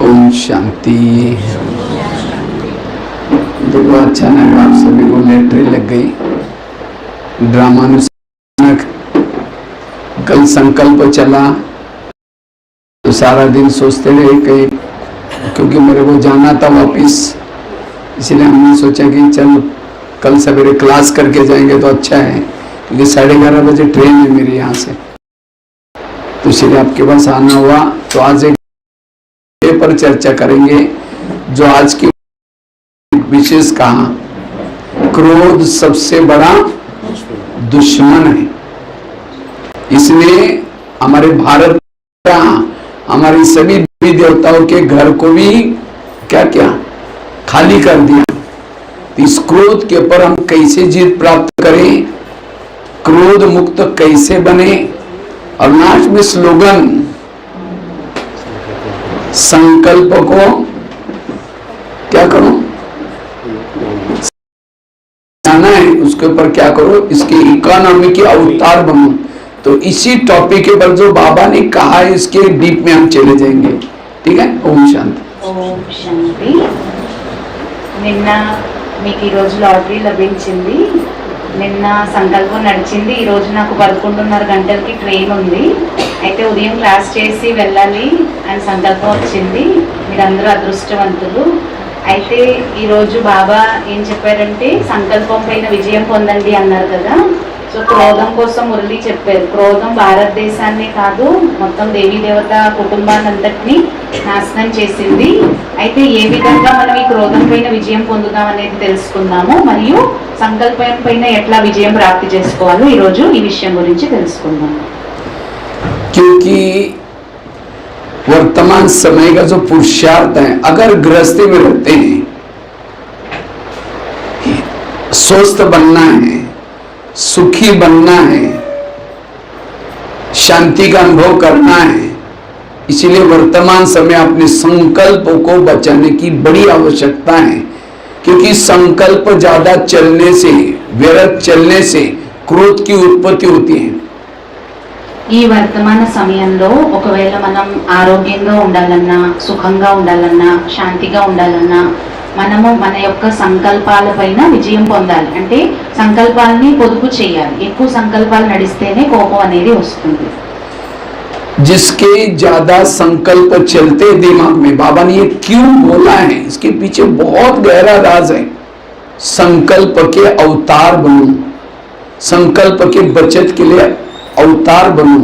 ओम शांति। देखो अचानक आप सभी को लेटरी लग गई। ड्रामानुसार कल संकल्प चला तो सारा दिन सोचते रहे कहीं, क्योंकि मेरे को जाना था वापिस, इसलिए हमने सोचा कि चल कल सवेरे क्लास करके जाएंगे तो अच्छा है, क्योंकि 11:30 बजे ट्रेन है मेरे यहाँ से, तो इसलिए आपके पास आना हुआ। तो आज एक पर चर्चा करेंगे जो आज की विशेष कहा, क्रोध सबसे बड़ा दुश्मन है। इसने हमारे भारत का, हमारे सभी देवी देवताओं के घर को भी क्या क्या खाली कर दिया। इस क्रोध के ऊपर हम कैसे जीत प्राप्त करें, क्रोध मुक्त कैसे बने, और लास्ट में स्लोगन संकल्प को क्या करो जाना है, उसके ऊपर क्या करो, इसकी इकोनॉमी की अवतार बनो। तो इसी टॉपिक के पर जो बाबा ने कहा है इसके डीप में हम चले जाएंगे। ठीक है। ओम शांति। ओम शांति। నిన్న మీకు ఈ రోజు లాటరీ లభించింది, నిన్న సంకల్పం నడిచింది, ఈ రోజు నాకు 11:30 గంటలకి ట్రైన్ ఉంది, అయితే ఉదయం క్లాస్ చేసి వెళ్ళాలి అని సంకల్పం వచ్చింది। మీరందరూ అదృష్టవంతులు। అయితే ఈరోజు బాబా ఏం చెప్పారంటే సంకల్పం పైన విజయం పొందండి అన్నారు కదా। సో క్రోధం కోసం మురళి చెప్పారు, క్రోధం భారతదేశాన్నే కాదు మొత్తం దేవీ దేవత కుటుంబాన్నంతటినీ నాశనం చేసింది। అయితే ఏ విధంగా మనం ఈ క్రోధం పైన విజయం పొందుదాం అనేది తెలుసుకుందాము, మరియు సంకల్పం పైన ఎట్లా విజయం ప్రాప్తి చేసుకోవాలో ఈరోజు ఈ విషయం గురించి తెలుసుకుందాం। क्योंकि वर्तमान समय का जो पुरुषार्थ है, अगर गृहस्थी में रहते हैं, स्वस्थ बनना है, सुखी बनना है, शांति का अनुभव करना है, इसीलिए वर्तमान समय अपने संकल्पों को बचाने की बड़ी आवश्यकता है। क्योंकि संकल्प ज्यादा चलने से, व्यर्थ चलने से क्रोध की उत्पत्ति होती है। ఈ వర్తమాన సమయంలో ఒకవేళ మనం ఆరోగ్యంగా ఉండాలన్నా, సుఖంగా ఉండాలన్నా, శాంతిగా ఉండాలన్నా మనము మన యొక్క సంకల్పాలపైన విజయం పొందాలి। అంటే సంకల్పాలని పొదుపు చేయాలి। ఎక్కువ సంకల్పాలు నడిస్తేనే కోపం అనేది వస్తుంది। जिसके ज्यादा संकल्प चलते दिमाग में, बाबा ने ये क्यों बोला है, इसके पीछे बहुत गहरा राज है। संकल्प के अवतार बनो, संकल्प के बचत के लिए अवतार बनो।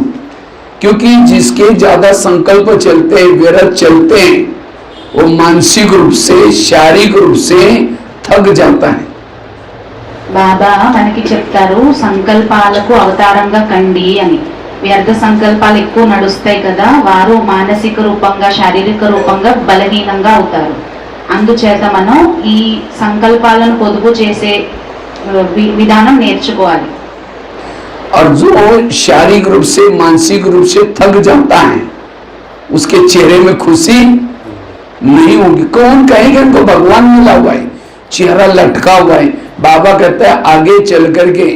क्योंकि जिसके ज्यादा संकल्प चलते हैं, व्यर्थ चलते हैं, वो मानसिक रूप से, शारीरिक रूप से थक जाता है। బాబా మనకి చెప్తారు సంకల్పాలకు అవతారంగా కండి అని। వ్యర్థ సంకల్పాలు ఎక్కువ నడుస్తాయి కదా, వారు మానసిక రూపంగా, శారీరక రూపంగా బలహీనంగా అవుతారు। అందుచేత మనం ఈ సంకల్పాలను పొదుపు చేసే విధానం నేర్చుకోవాలి। और जो शारीरिक रूप से, मानसिक रूप से थक जाता है, उसके चेहरे में खुशी नहीं होगी। कौन कहेगा इनको भगवान मिला हुआ है, चेहरा लटका हुआ है। बाबा कहता है आगे चल करके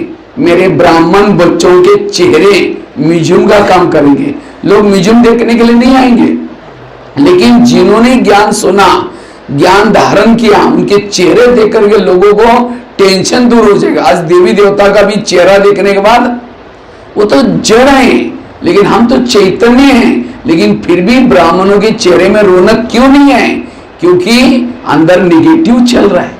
मेरे ब्राह्मण बच्चों के चेहरे म्यूजियम का काम करेंगे। लोग म्यूजियम देखने के लिए नहीं आएंगे, लेकिन जिन्होंने ज्ञान सुना, ज्ञान धारण किया, उनके चेहरे देख करके लोगों को टेंशन दूर हो जाएगा। आज देवी देवता का भी चेहरा देखने के बाद, वो तो जड़ है लेकिन हम तो चैतन्य हैं, लेकिन फिर भी ब्राह्मणों के चेहरे में रौनक क्यों नहीं है? क्योंकि अंदर निगेटिव चल रहा है।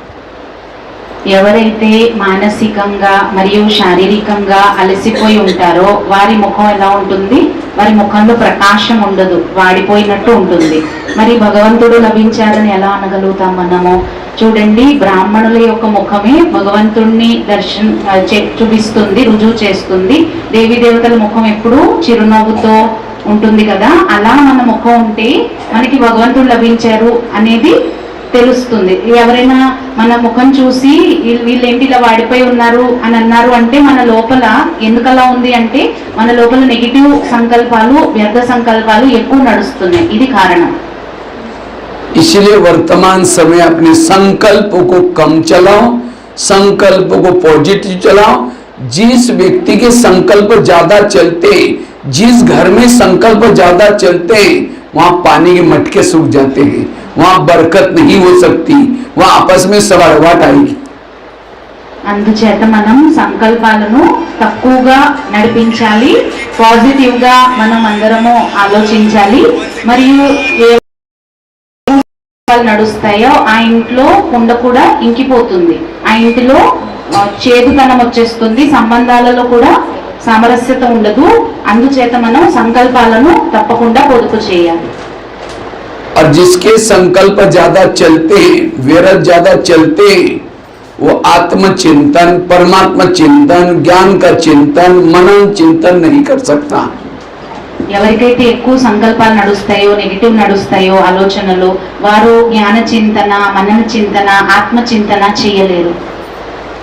ఎవరైతే మానసికంగా మరియు శారీరకంగా అలసిపోయి ఉంటారో వారి ముఖం ఎలా ఉంటుంది? వారి ముఖంలో ప్రకాశం ఉండదు, వాడిపోయినట్టు ఉంటుంది। మరి భగవంతుడు లభించారని ఎలా అనగలుగుతాం మనము? చూడండి, బ్రాహ్మణుల యొక్క ముఖమే భగవంతుణ్ణి చూపిస్తుంది, రుజువు చేస్తుంది। దేవీ దేవతల ముఖం ఎప్పుడు చిరునవ్వుతో ఉంటుంది కదా, అలా మన ముఖం ఉంటే మనకి భగవంతుడు లభించారు అనేది తెలుస్తుంది। ఎవరైనా మన ముఖం చూసి వీళ్ళేంటి ఇలా వాడిపోయి ఉన్నారు అని అన్నారు అంటే మన లోపల ఎందుకలా ఉంది అంటే మన లోపల నెగిటివ్ సంకల్పాలు, వ్యర్థ సంకల్పాలు ఎక్కువ నడుస్తున్నాయి, ఇది కారణం। इसलिए वर्तमान समय अपने संकल्प को कम चलाओ, संकल्प को पॉजिटिव चलाओ। जिस व्यक्ति के संकल्प ज्यादा चलते, जिस घर में संकल्प ज्यादा चलते हैं वहां पानी के मटके सूख जाते हैं, वहां बरकत नहीं हो सकती, वहां आपस में सवारवाट आएगी। అందుచేత మనం సంకల్పాలను తక్కువగా నడిపించాలి, పాజిటివ్ గా మనం అందరము ఆలోచించాలి. మరియు ఏ నడుస్తాయో ఆ ఇంట్లో కుండ కూడా ఇంకిపోతుంది, ఆ ఇంటిలో చేదుతనం వచ్చేస్తుంది, సంబంధాలలో కూడా సామరస్యత ఉండదు. అందుచేత మనం సంకల్పాలను తప్పకుండా పొదుపు చేయాలి. और जिसके संकल्प ज्यादा चलते, विरत ज्यादा चलते, वो आत्मचिंतन, परमात्मा चिंतन, ज्ञान का चिंतन, मनन चिंतन नहीं कर सकता। ఎవరికైతే ఎక్కువ సంకల్పాలు నడుస్తాయో, నెగిటివ్ నడుస్తాయో ఆలోచనలు, వారు జ్ఞాన చింతన, మనన చింతన, ఆత్మ చింతన చేయలేరు.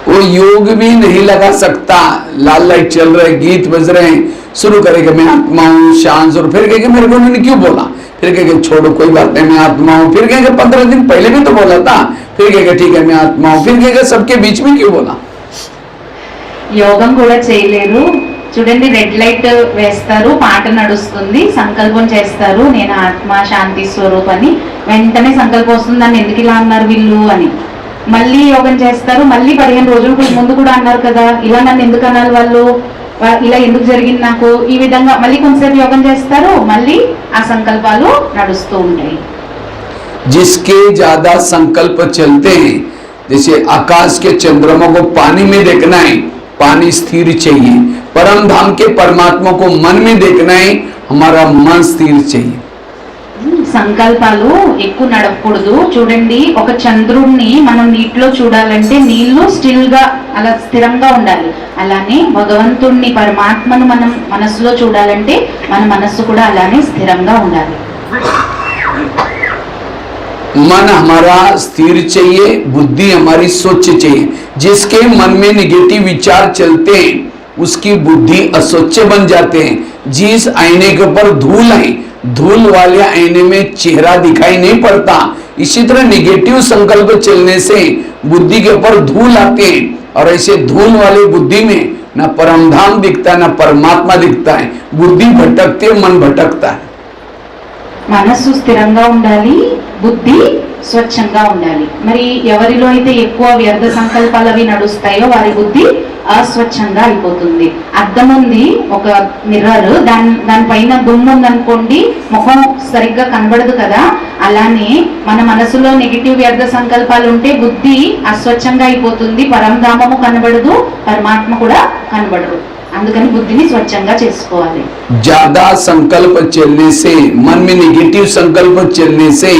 वो योग भी नहीं लगा सकता। लाल लाइट चल रहे, गीत बज रहे हैं, शुरू करेगा मैं आत्मा हूँ, शांत, और फिर कहेगा मेरे को उन्होंने क्यों बोला, फिर कहेगा छोड़ो कोई बात नहीं मैं आत्मा हूँ, फिर कहेगा 15 दिन पहले भी तो बोला था, फिर कहेगा ठीक है मैं आत्मा हूँ, फिर कहेगा सबके बीच में क्यों बोला। యోగం కూడా చేయలేరు. చూడండి, రెడ్ లైట్ వేస్తారు, పాట నడుస్తుంది, సంకల్పం చేస్తారు నేను ఆత్మ శాంతి స్వరూపని, వెంటనే సంకల్పం వస్తుంది నన్ను ఎందుకు ఇలా అన్నారు వీళ్ళు అని. మళ్ళీ యోగం చేస్తారు, మళ్ళీ 15 రోజుల ముందు కూడా అన్నారు కదా, ఇలా నన్ను ఎందుకు అన్నారు వాళ్ళు, ఇలా ఎందుకు జరిగింది నాకు, ఈ విధంగా మళ్ళీ కొంతసేపు యోగం చేస్తారు, మళ్ళీ ఆ సంకల్పాలు నడుస్తూ ఉంటాయి. जिसके ज्यादा संकल्प चलते हैं, जैसे आकाश के चंद्रमा को पानी में देखना है, पानी स्थिर चाहिए, परम धाम के परमात्मा को मन में देखना है, हमारा मन स्थिर चाहिए। సంకల్పాలు ఎక్కువ నడపకూడదు. చూడండి, ఒక చంద్రుడిని మనం నీటిలో చూడాలంటే నీళ్లు స్టిల్ గా అలా స్థిరంగా ఉండాలి. అలానే భగవంతుణ్ణి, పరమాత్మను మనం మనస్సులో చూడాలంటే మన మనస్సు కూడా అలానే స్థిరంగా ఉండాలి. मन हमारा स्थिर चाहिए, बुद्धि हमारी स्वच्छ चाहिए। जिसके मन में निगेटिव विचार चलते हैं उसकी बुद्धि अस्वच्छ बन जाते हैं। जिस आईने के ऊपर धूल है, धूल वाले आईने में चेहरा दिखाई नहीं पड़ता, इसी तरह निगेटिव संकल्प चलने से बुद्धि के ऊपर धूल आते हैं, और ऐसे धूल वाले बुद्धि में न परमधाम दिखता है न परमात्मा दिखता है, बुद्धि भटकती है, मन भटकता है। మనస్సు స్థిరంగా ఉండాలి, బుద్ధి స్వచ్ఛంగా ఉండాలి. మరి ఎవరిలో అయితే ఎక్కువ వ్యర్థ సంకల్పాలు అవి నడుస్తాయో వారి బుద్ధి అస్వచ్ఛంగా అయిపోతుంది. అద్దం ఉంది, ఒక మిర్రర్, దానిపైన దుమ్ము ఉందనుకోండి, ముఖం సరిగ్గా కనబడదు కదా. అలానే మన మనసులో నెగిటివ్ వ్యర్థ సంకల్పాలు ఉంటే బుద్ధి అస్వచ్ఛంగా అయిపోతుంది, పరంధామము కనబడదు, పరమాత్మ కూడా కనబడదు. అందుకని బుద్ధిని స్వచ్ఛంగా చేసుకోవాలి. ज्यादा संकल्प चलने से, मन में निगेटिव संकल्प चलने से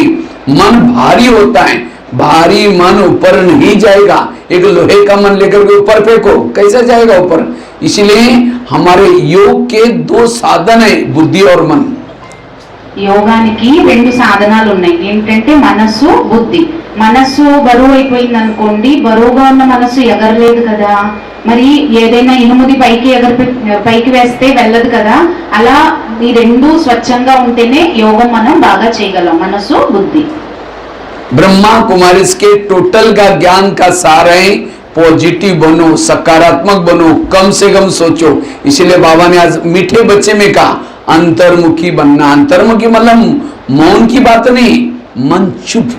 मन भारी होता है, भारी मन ऊपर नहीं जाएगा। एक लोहे का मन लेकर के ऊपर फेंको, कैसे जाएगा ऊपर। इसलिए हमारे योग के 2 साधन है, बुद्धि और मन। యోగానికి 2 సాధనాలు ఉన్నాయి. ఏంటంటే మనస్సు, బుద్ధి. మనస్సు బరువు అయిపోయింది అనుకోండి, బరువుగా ఉన్న మనస్సు ఎగరలేదు కదా, మరి ఏదైనా ఇనుముది పైకి వేస్తే వెళ్ళదు కదా. అలా ఈ 2 స్వచ్ఛంగా ఉంటేనే యోగం మనం బాగా చేయగలం, మనస్సు, బుద్ధి. ब्रह्मा कुमारी के टोटल का ज्ञान का सार है, पॉजिटिव बनो, सकारात्मक बनो, कम से कम सोचो। इसलिए बाबा ने आज मीठे बच्चे में कहा अंतर्मुखी बनना। अंतर्मुखी मतलब मौन की बात नहीं, मन चुप।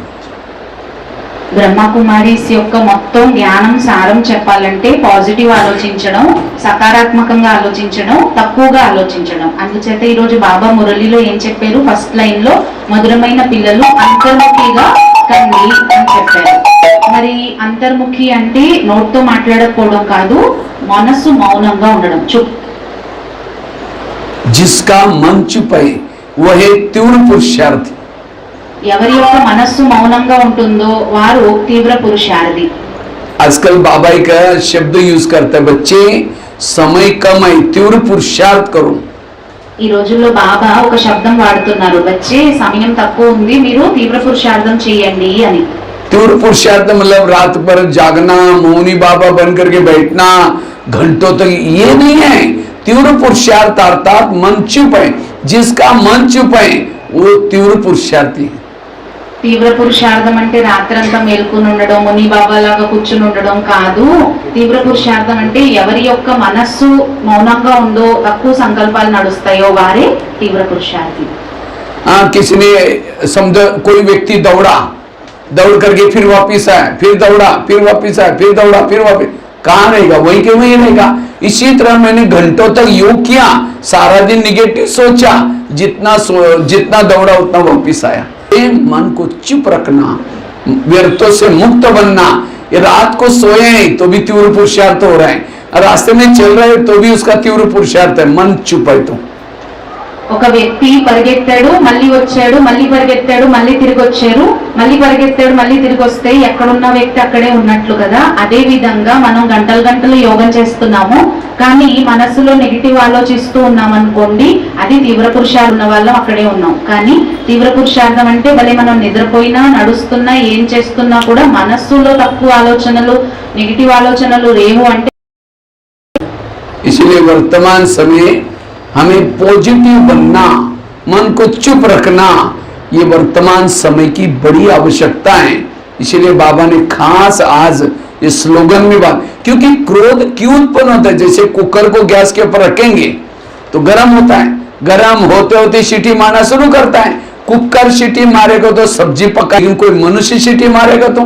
బ్రహ్మకుమారీస్ యొక్క మొత్తం జ్ఞానం సారం చెప్పాలంటే పాజిటివ్ ఆలోచించడం, సకారాత్మకంగా ఆలోచించడం, తక్కువగా ఆలోచించడం. అందుచేత ఈరోజు బాబా మురళిలో ఏం చెప్పారు, ఫస్ట్ లైన్ లో మధురమైన పిల్లలు అంతర్ముఖిగా కండి అని చెప్పారు. మరి అంతర్ముఖి అంటే నోట్తో మాట్లాడకపోవడం కాదు, మనస్సు మౌనంగా ఉండడం, చుప్. जिसका मन चुप है वह तीव्र पुरुषार्थी। ఎవరి యొక్క మనస్సు మౌనంగా ఉంటుందో వారు తీవ్ర పురుషార్థి. आजकल बाबा का शब्द यूज करता है, बच्चे समय कम है, तीव्र पुरुषार्थ करो। ఈ రోజుల్లో బాబా ఒక శబ్దం వాడుతున్నారు, వచ్చే సమయం తక్కువ ఉంది, మీరు తీవ్ర పురుషార్థం చేయండి అని. तीव्र पुरुषार्थ मतलब रात भर जागना, मौनी बाबा बन करके बैठना घंटों तक, ये नहीं है। तीव्र पुरुषार्थ अर्थात मन चुप है। जिसका मन चुप है वो तीव्र पुरुषार्थी है। తీవ్ర పురుషార్థం అంటే రాత్రంతా మేల్కొని ఉండడం, ముని బాబా లాగా కూర్చుని ఉండడం కాదు. తీవ్ర పురుషార్థం అంటే ఎవరి యొక్క మనస్సు మౌనంగా ఉందో, తక్కువ సంకల్పాలు నడుస్తాయో వారే తీవ్ర పురుషార్థి. किसी ने समझो कोई व्यक्ति दौड़ा, दौड़ करके फिर वापिस आया, फिर दौड़ा, फिर वापिस आया, फिर दौड़ा, फिर वापिस, कहाँ रहेगा? वही के वही रहेगा. इसी तरह मैंने घंटों तक योग किया, सारा दिन निगेटिव सोचा, जितना दौड़ा उतना वापिस आया. मन को चुप रखना, व्यर्थों से मुक्त बनना. ये रात को सोए हैं तो भी तीव्र पुरुषार्थ हो रहा है, रास्ते में चल रहे हैं तो भी उसका तीव्र पुरुषार्थ है. मन चुप है तो ఒక వ్యక్తి పరిగెత్తాడు, మళ్ళీ వచ్చాడు, మళ్ళీ పరిగెత్తాడు, మళ్ళీ తిరిగి వచ్చారు, మళ్ళీ పరిగెత్తాడు, మళ్ళీ తిరిగి వస్తే ఎక్కడున్న వ్యక్తి అక్కడే ఉన్నట్లు కదా. అదే విధంగా మనం గంటలు గంటలు యోగం చేస్తున్నాము, కానీ మనస్సులో నెగిటివ్ ఆలోచిస్తూ ఉన్నాం అనుకోండి, అది తీవ్ర పురుషార్థం ఉన్న వాళ్ళం అక్కడే ఉన్నాం. కానీ తీవ్ర పురుషార్థం అంటే భలే మనం నిద్రపోయినా, నడుస్తున్నా, ఏం చేస్తున్నా కూడా మనస్సులో తక్కువ ఆలోచనలు, నెగిటివ్ ఆలోచనలు రేవు అంటే. इसलिए वर्तमान समय हमें पॉजिटिव बनना, मन को चुप रखना, ये वर्तमान समय की बड़ी आवश्यकता है. इसलिए बाबा ने खास आज ये स्लोगन में बात, क्योंकि क्रोध क्यों उत्पन्न होता है? जैसे कुकर को गैस के ऊपर रखेंगे तो गर्म होता है, गर्म होते होते सीटी मारना शुरू करता है. कुकर सीटी मारेगा तो सब्जी पका, लेकिन कोई मनुष्य सीटी मारेगा तो.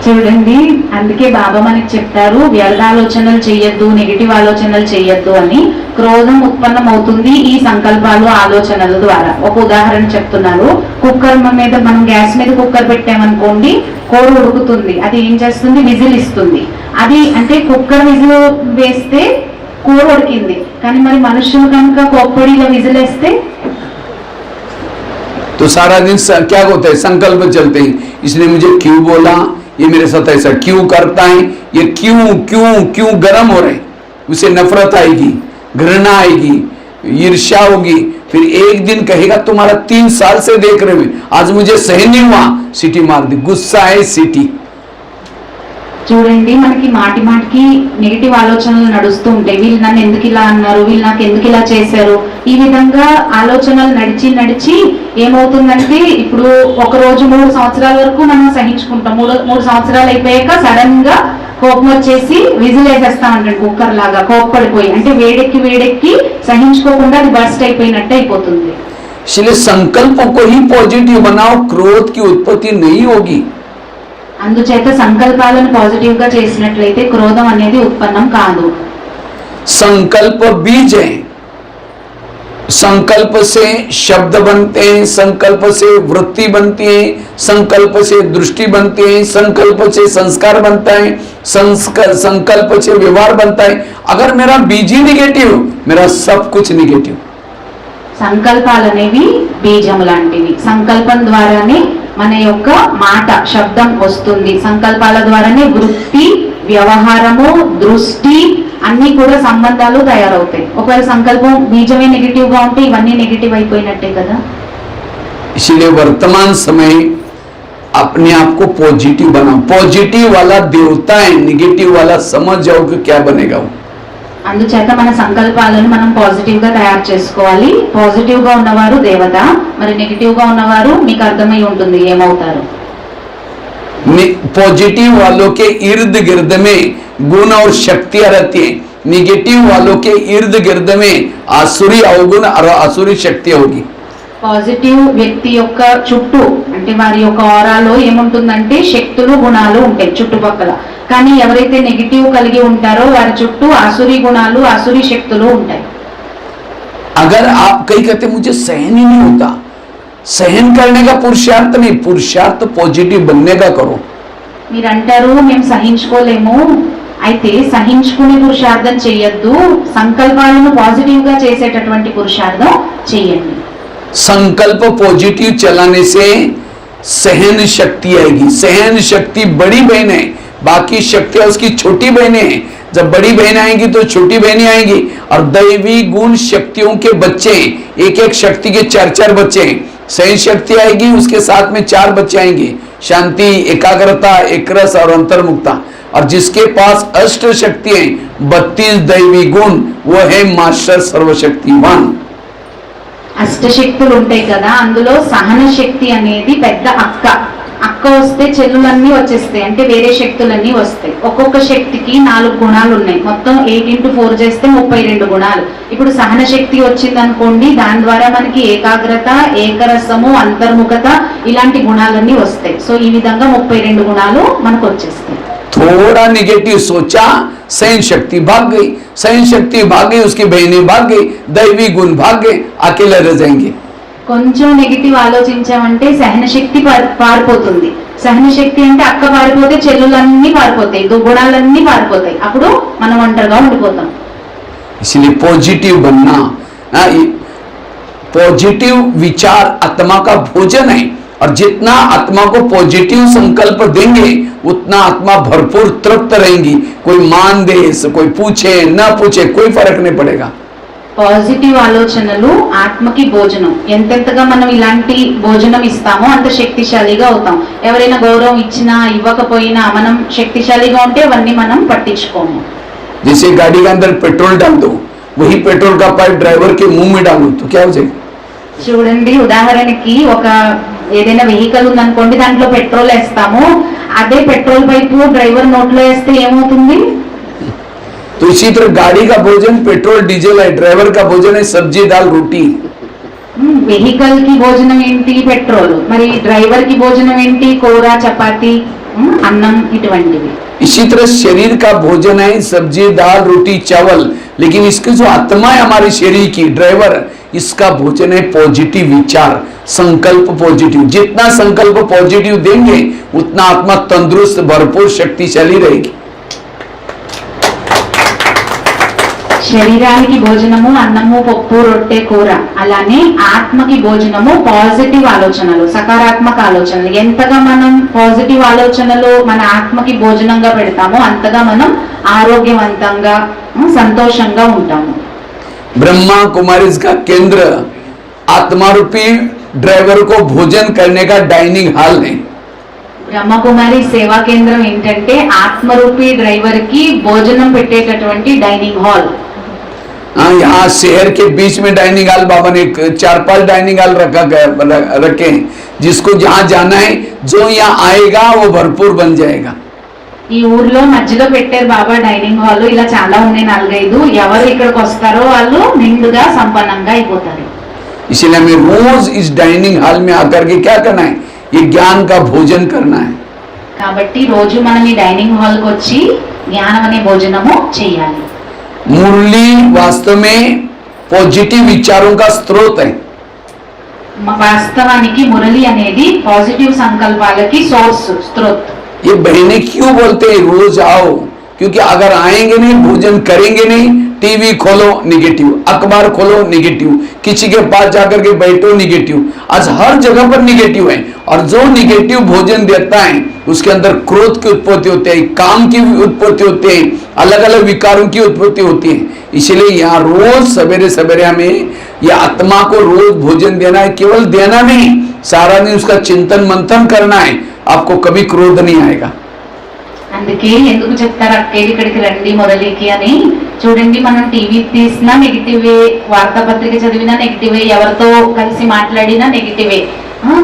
చూడండి, అందుకే బాబా మనకి చెప్తారు వ్యర్థ ఆలోచనలు చెయ్యొద్దు, నెగిటివ్ ఆలోచనలు చెయ్యొద్దు అని. క్రోధం ఉత్పన్నం అవుతుంది ఈ సంకల్పాలు, ఆలోచనల ద్వారా. ఒక ఉదాహరణ చెప్తున్నారు. కుక్కర్ మీద మనం గ్యాస్ మీద కుక్కర్ పెట్టామనుకోండి, కూర ఉడుకుతుంది, అది ఏం చేస్తుంది? విజిల్ ఇస్తుంది. అది అంటే కుక్కర్ విజిల్ వేస్తే కూర ఉడికింది, కానీ మరి మనుషులు కనుక కోప్పడిలో విజిల్ వేస్తే तो सारा दिन क्या होता है? संकल्प चलते हैं, इसने मुझे क्यों बोला, ये मेरे साथ ऐसा क्यों करता है, ये क्यों क्यों क्यों गर्म हो रहे. उसे नफरत आएगी, घृणा आएगी, ईर्ष्या होगी. फिर एक दिन कहेगा तुम्हारा 3 साल से देख रहे हुए, आज मुझे सहन नहीं हुआ, सीटी मार दी. गुस्सा है सीटी. చూడండి, మనకి మాటి మాటికి నెగిటివ్ ఆలోచనలు నడుస్తూ ఉంటాయి. వీళ్ళు నన్ను ఎందుకు ఇలా అన్నారు, వీళ్ళు నాకు ఎందుకు ఇలా చేశారు, ఈ విధంగా ఆలోచనలు నడిచి నడిచి ఏమవుతుందంటే, ఇప్పుడు ఒక రోజు 3 సంవత్సరాల వరకు మనం సహించుకుంటాం. 3 సంవత్సరాలు అయిపోయాక సడన్ గా కోపం వచ్చేసి విజిల్ వేసేస్తాం అంటాడు, కుక్కర్ లాగా కోప్పడిపోయి. అంటే వేడెక్కి వేడెక్కి సహించుకోకుండా అది బర్స్ట్ అయిపోయినట్టు అయిపోతుంది. इसलिए संकल्प को ही पॉजिटिव बनाओ, क्रोध की उत्पत्ति नहीं होगी. అందుచేత సంకల్పాలను పాజిటివ్ గా చేసినట్లయితే క్రోధం అనేది ఉత్పన్నం కాదు. संकल्प बीज है, संकल्प से शब्द बनते हैं, संकल्प से वृत्ति बनती है, संकल्प से दृष्टि बनती है, संकल्प से संस्कार बनता है, संकल्प से व्यवहार बनता है. अगर मेरा बीज ही निगेटिव, मेरा सब कुछ निगेटिव. సంకల్పాలనేవి బీజం లాంటివి. సంకల్పం ద్వారానే మన యొక్క మాట, శబ్దం వస్తుంది. సంకల్పాల ద్వారానే వృత్తి, వ్యవహారము, దృష్టి అన్ని కూడా సంబంధాలు తయారవుతాయి. ఒకవేళ సంకల్పం బీజమే నెగిటివ్ గా ఉంటే ఇవన్నీ నెగిటివ్ అయిపోయినట్టే కదా. इसलिए वर्तमान समय अपने आप को पॉजिटिव बनाओ. पॉजिटिव वाला देवता है, निगेटिव वाला समझ जाओ कि क्या बनेगा. అందుచేత మన సంకల్పాలను మనం పాజిటివ్ గా తయారు చేసుకోవాలి. పాజిటివ్ గా ఉన్నవారు దేవత, మరి నెగిటివ్ గా ఉన్నవారు మీకు అర్థమై ఉంటుంది ఏమవుతారు. पॉजिटिव वालों के इर्द गिर्द में गुण और शक्तियां रहती है, निगेटिव वालों के इर्द गिर्द में आसुरी अवगुण और आसुरी शक्तियां होगी. పాజిటివ్ వ్యక్తి యొక్క చుట్టూ అంటే వారి యొక్క ఆరాలో ఏముంటుందంటే శక్తులు, గుణాలు ఉంటాయి చుట్టుపక్కల. కానీ ఎవరైతే నెగిటివ్ కలిగి ఉంటారో వారి చుట్టూ ఆసురీ గుణాలు, ఆసురీ శక్తులు ఉంటాయి. अगर आप कहीं कहते मुझे सहन ही नहीं होता, सहन करने का पुरुषार्थ नहीं, पुरुषार्थ पॉजिटिव बनने का करो. మీరు అంటారు మేము సహించుకోలేము, అయితే సహించుకునే పురుషార్థం చెయ్యొద్దు, సంకల్పాలను పాజిటివ్ గా చేసేటటువంటి పురుషార్థం చెయ్యండి. संकल्प पॉजिटिव चलाने से सहन शक्ति आएगी. सहन शक्ति बड़ी बहन है, बाकी शक्तियां उसकी छोटी बहनें हैं. जब बड़ी बहन आएंगी तो छोटी बहनें आएंगी. और दैवी गुण शक्तियों के बच्चे, एक एक शक्ति के 4-4 बच्चे हैं. सहन शक्ति आएगी, उसके साथ में 4 बच्चे आएंगे, शांति, एकाग्रता, एकरस और अंतर्मुक्ता. और जिसके पास अष्ट शक्ति है, 32 दैवी गुण, वो है मास्टर सर्वशक्तिवान. అష్ట అష్టశక్తులు ఉంటాయి కదా, అందులో సహన శక్తి అనేది పెద్ద అక్క. అక్క వస్తే చెల్లులన్నీ వచ్చేస్తాయి, అంటే వేరే శక్తులన్నీ వస్తాయి. ఒక్కొక్క శక్తికి 4 గుణాలు ఉన్నాయి. మొత్తం 8 into 4 చేస్తే 32 గుణాలు. ఇప్పుడు సహన శక్తి వచ్చింది అనుకోండి, దాని ద్వారా మనకి ఏకాగ్రత, ఏకరసము, అంతర్ముఖత ఇలాంటి గుణాలన్నీ వస్తాయి. సో ఈ విధంగా 32 గుణాలు మనకు వచ్చేస్తాయి. थोड़ा निगेटिव सोचा, सहन शक्ति भाग गई, सहन शक्ति भाग गई, उसकी बहनें भाग गई, दैवी गुण भाग गए, अकेले रह जाएंगे. కొంచెం నెగిటివ్ ఆలోచించామంటే సహన శక్తి పారిపోతుంది. సహన శక్తి అంటే అక్క పారిపోతే చెల్లులన్నీ పారిపోతాయి, గుణాలన్నీ పారిపోతాయి, అప్పుడు మనం ఒంటరిగా ఉండిపోతాం. इसलिए पॉजिटिव बनना, पॉजिटिव विचार आत्मा का भोजन है, और जितना आत्मा को पॉजिटिव संकल्प देंगे उतना आत्मा भरपूर तृप्त रहेंगी. कोई मान दे, कोई पूछे न पूछे, कोई फर्क नहीं पड़ेगा. పాజిటివ్ ఆలోచనలు ఆత్మకి భోజనం. ఎంతెంతగా మనం ఇలాంటి భోజనం ఇస్తామో అంత శక్తిశాలిగా అవుతాం. ఎవరైనా గౌరవం ఇచ్చినా ఇవ్వకపోయినా మనం శక్తిశాలిగా ఉంటే అవన్నీ మనం పట్టించుకోము. जैसे गाड़ी के अंदर पेट्रोल डाल दो, वही पेट्रोल का पाइप ड्राइवर के मुंह में डालो तो क्या हो जाएगा? చూడండి, ఉదాహరణకి ఒక ఏదైనా వెహికల్ ఉందనుకోండి, దాంట్లో పెట్రోల్ వేస్తాము, అదే పెట్రోల్ పైపు డ్రైవర్ నోట్లో వేస్తే ఏమవుతుంది? तो इसी तरह गाड़ी का भोजन पेट्रोल डीजल है, ड्राइवर का भोजन है सब्जी दाल रोटी. వెహికల్ కి భోజనం ఏంటి? పెట్రోల్. మరి డ్రైవర్ కి భోజనం ఏంటి? కూర, చపాతి, అన్నం ఇటువంటివి. इसी तरह शरीर का भोजन है सब्जी दाल रोटी चावल, लेकिन इसकी जो आत्मा है हमारे शरीर की ड्राइवर, इसका भोजन है पॉजिटिव विचार, संकल्प पॉजिटिव. जितना संकल्प पॉजिटिव देंगे उतना आत्मा तंदुरुस्त भरपूर शक्तिशाली रहेगी. శరీరానికి భోజనము అన్నము, పప్పు, రొట్టె, కూర. అలానే ఆత్మకి భోజనము పాజిటివ్ ఆలోచనలు, సకారాత్మక ఆలోచనలు. ఎంతగా మనం పాజిటివ్ ఆలోచనలు మన ఆత్మకి భోజనంగా పెడతామో అంతగా మనం ఆరోగ్యవంతంగా, సంతోషంగా ఉంటాము. ब्रह्मा कुमारी का केंद्र आत्मा रूपी ड्राइवर को भोजन करने का डाइनिंग हॉल है. బ్రహ్మకుమారి సేవా కేంద్రం ఏంటంటే ఆత్మరూపీ డ్రైవర్ కి భోజనం పెట్టేటటువంటి డైనింగ్ హాల్. यहाँ शहर के बीच में डाइनिंग हॉल बाबा ने 4-5 डाइनिंग हॉल रखे, जिसको जहाँ जाना है जो यहाँ आएगा वो भरपूर बन जाएगा. ఈ ఊర్లో మధ్యలో పెట్టారు బాబా డైనింగ్ హాల్. ఇలా చాలా ఉన్నాయి, 4-5. ఎవరు ఇక్కడికి వస్తారో వాళ్ళు నిండుగా సంపన్నంగా అయిపోతారు. इसलिए हमें रोज इस डाइनिंग हॉल में आकर के क्या करना है? ये ज्ञान का भोजन करना है. కాబట్టి రోజు మనం ఈ డైనింగ్ హాల్ కి వచ్చి జ్ఞానం అనే భోజనము చేయాలి. मुरली वास्तव में पॉजिटिव विचारों का स्रोत है. వాస్తవానికి మురళి అనేది పాజిటివ్ సంకల్పాలకి సోర్స్, స్త్రోత్. ये बहनें क्यों बोलते हैं रोज आओ? क्योंकि अगर आएंगे नहीं, भोजन करेंगे नहीं, टीवी खोलो निगेटिव, अखबार खोलो निगेटिव, किसी के पास जाकर के बैठो निगेटिव. आज हर जगह पर निगेटिव है, और जो निगेटिव भोजन देता है उसके अंदर क्रोध की उत्पत्ति होती है, काम की उत्पत्ति होती है, अलग अलग विकारों की उत्पत्ति होती है. इसलिए यहाँ रोज सवेरे सवेरे हमें ये आत्मा को रोज भोजन देना है. केवल देना नहीं, सारा दिन उसका चिंतन मंथन करना है. आपको कभी क्रोध नहीं आएगा. అందుకే ఎందుకు చెప్తారు అక్కేది ఇక్కడికి రండి మురళికి అని. చూడండి, మనం టీవీ తీసినా నెగిటివే, వార్తాపత్రిక చదివినా నెగిటివే, ఎవరితో కలిసి మాట్లాడినా నెగిటివే.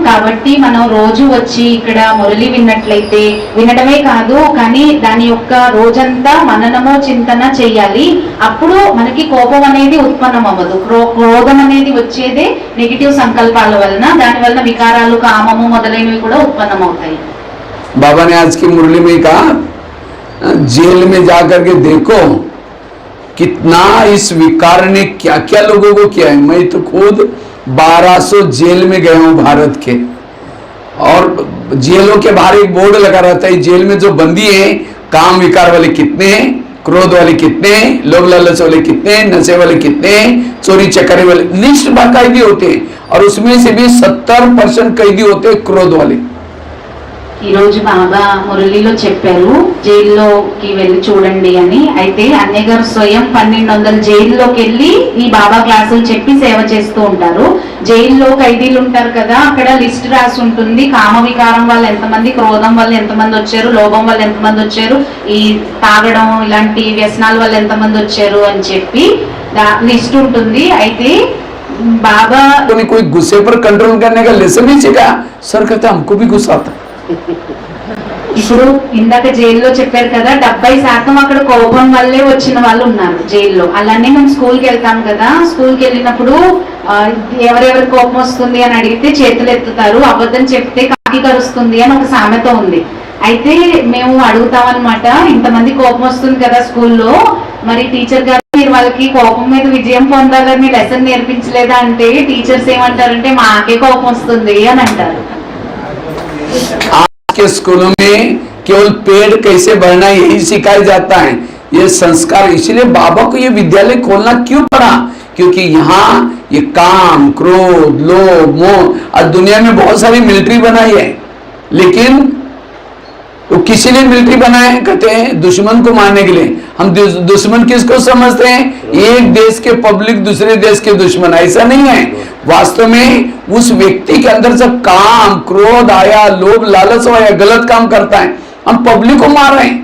కాబట్టి మనం రోజు వచ్చి ఇక్కడ మురళి విన్నట్లయితే, వినడమే కాదు కానీ దాని యొక్క రోజంతా మననము చింతన చెయ్యాలి. అప్పుడు మనకి కోపం అనేది ఉత్పన్నం అవ్వదు. క్రోధం అనేది వచ్చేదే నెగిటివ్ సంకల్పాల వలన. దాని వలన వికారాలు, కామము మొదలైనవి కూడా ఉత్పన్నం అవుతాయి. बाबा ने आज की मुरली में कहा, जेल में जाकर के देखो कितना इस विकार ने क्या क्या लोगों को किया है. मैं तो खुद 1200 जेल में गया हूं भारत के, और जेलों के बाहर एक बोर्ड लगा रहता है, जेल में जो बंदी है काम विकार वाले कितने हैं, क्रोध वाले कितने हैं, लोभ लालच वाले कितने हैं, नशे वाले कितने हैं, चोरी चकारी वाले, लिस्ट बाकायदे होते हैं. और उसमें से भी 70% कैदी होते हैं क्रोध वाले. ఈ రోజు బాబా మురళిలో చెప్పారు జైల్లోకి వెళ్ళి చూడండి అని. అయితే అన్నయ్య గారు స్వయం 1200 జైల్లోకి వెళ్ళి ఈ బాబా క్లాసులు చెప్పి సేవ చేస్తూ ఉంటారు. జైల్లో ఖైదీలు ఉంటారు కదా, అక్కడ లిస్ట్ రాసి ఉంటుంది. కామ వికారం వల్ల ఎంతమంది, క్రోధం వల్ల ఎంతమంది వచ్చారు, లోభం వల్ల ఎంతమంది వచ్చారు, ఈ తాగడం ఇలాంటి వ్యసనాల వల్ల ఎంతమంది వచ్చారు అని చెప్పి లిస్ట్ ఉంటుంది. అయితే बाबा उन्हें कोई गुस्से पर कंट्रोल करने का लेसन नहीं सीखा। सर कहते हमको भी गुस्सा आता। ఇప్పుడు ఇందాక జైల్లో చెప్పారు కదా 70% అక్కడ కోపం వల్లే వచ్చిన వాళ్ళు ఉన్నారు జైల్లో. అలానే మేము స్కూల్కి వెళ్తాం కదా, స్కూల్కి వెళ్ళినప్పుడు ఎవరెవరి కోపం వస్తుంది అని అడిగితే చేతులు ఎత్తుతారు, అబద్ధం చెప్తే కాకి కరుస్తుంది అని ఒక సామెత ఉంది. అయితే మేము అడుగుతాం అనమాట, ఇంతమంది కోపం వస్తుంది కదా స్కూల్లో, మరి టీచర్ గారు మీరు వాళ్ళకి కోపం మీద విజయం పొందాలని లెసన్ నేర్పించలేదా అంటే టీచర్స్ ఏమంటారంటే మాకే కోపం వస్తుంది అని అంటారు. के स्कूलों में केवल पेड़ कैसे बढ़ना यही सिखाया जाता है, ये संस्कार। इसलिए बाबा को ये विद्यालय खोलना क्यों पड़ा? क्योंकि यहाँ ये काम, क्रोध, लोभ, मोह, और दुनिया में बहुत सारी मिलिट्री बनाई है, लेकिन वो किसी ने मिलिट्री बनाए कहते हैं दुश्मन को मारने के लिए। हम दुश्मन किसको समझते हैं? एक देश के पब्लिक दूसरे देश के दुश्मन, ऐसा नहीं है। वास्तव में उस व्यक्ति के अंदर से काम, क्रोध आया, लोभ, लालच आया, गलत काम करता है, हम पब्लिक को मार रहे हैं।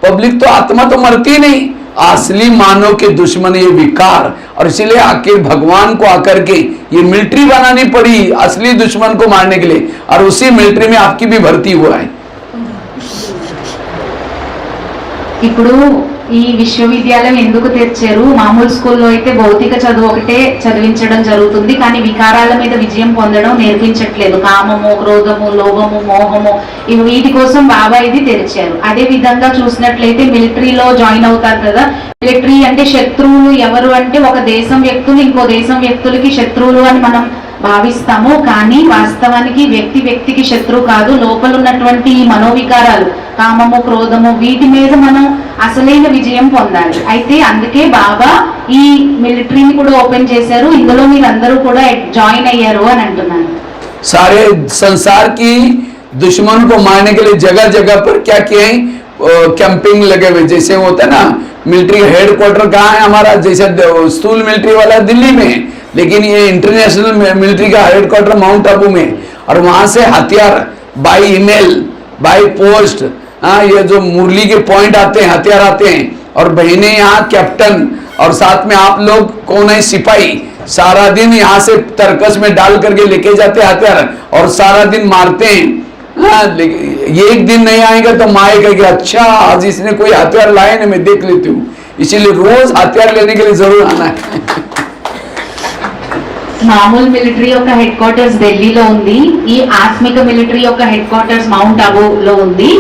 पब्लिक तो आत्मा तो मरती नहीं, असली मानव के दुश्मन ये विकार। और इसीलिए आखिर भगवान को आकर के ये मिलिट्री बनानी पड़ी असली दुश्मन को मारने के लिए, और उसी मिलिट्री में आपकी भी भर्ती हुआ है। ఇప్పుడు ఈ విశ్వవిద్యాలయం ఎందుకు తెచ్చారు? మామూలు స్కూల్లో అయితే భౌతిక చదువు ఒకటే చదివించడం జరుగుతుంది, కానీ వికారాల మీద విజయం పొందడం నేర్పించట్లేదు. కామము, క్రోధము, లోభము, మోహము, ఇవి వీటి కోసం బాబా ఇది తెరిచారు. అదే విధంగా చూసినట్లయితే మిలిటరీలో జాయిన్ అవుతారు కదా, మిలిటరీ అంటే శత్రువులు ఎవరు అంటే ఒక దేశం వ్యక్తులు ఇంకో దేశం వ్యక్తులకి శత్రువులు అని మనం భావిస్తాము, కానీ వాస్తవానికి వ్యక్తి వ్యక్తికి శత్రువు కాదు. లోపల ఉన్నటువంటి ఈ మనోవికారాలు, కామము, క్రోధము, వీటి మీద మనం అసలైన విజయం పొందాలి. అయితే అందుకే బాబా ఈ మిలిటరీని కూడా ఓపెన్ చేశారు, ఇందులో మీరందరూ కూడా జాయిన్ అయ్యారు అని అంటున్నాను. सारे संसार की दुश्मन को मारने के लिए जगह जगह पर क्या किए हैं? कैंपिंग लगे हुए। जैसे होता है ना मिलिट्री हेडक्वार्टर कहाँ है हमारा, जैसे स्थूल मिलिट्री वाला दिल्ली में, लेकिन ये इंटरनेशनल मिलिट्री का हेडक्वार्टर माउंट आबू में, और वहां से हथियार बाई ईमेल, बाई पोस्ट, ये जो मुरली के पॉइंट आते हैं, हथियार आते हैं, और बहनें यहाँ कैप्टन, और साथ में आप लोग कौन है? सिपाही। सारा दिन यहाँ से तरकस में डाल करके लेके जाते हैं हथियार, और सारा दिन मारते हैं। ये एक दिन नहीं आएगा तो माँ कहेगी अच्छा आज इसने कोई हथियार लाए ना, मैं देख लेती हूँ। इसीलिए रोज हथियार लेने के लिए जरूर आना है। మామూలు మిలిటరీ యొక్క హెడ్ క్వార్టర్స్ ఢిల్లీలో ఉంది, ఈ ఆత్మిక మిలిటరీ యొక్క హెడ్ క్వార్టర్స్ మౌంట్ అబూలో ఉంది.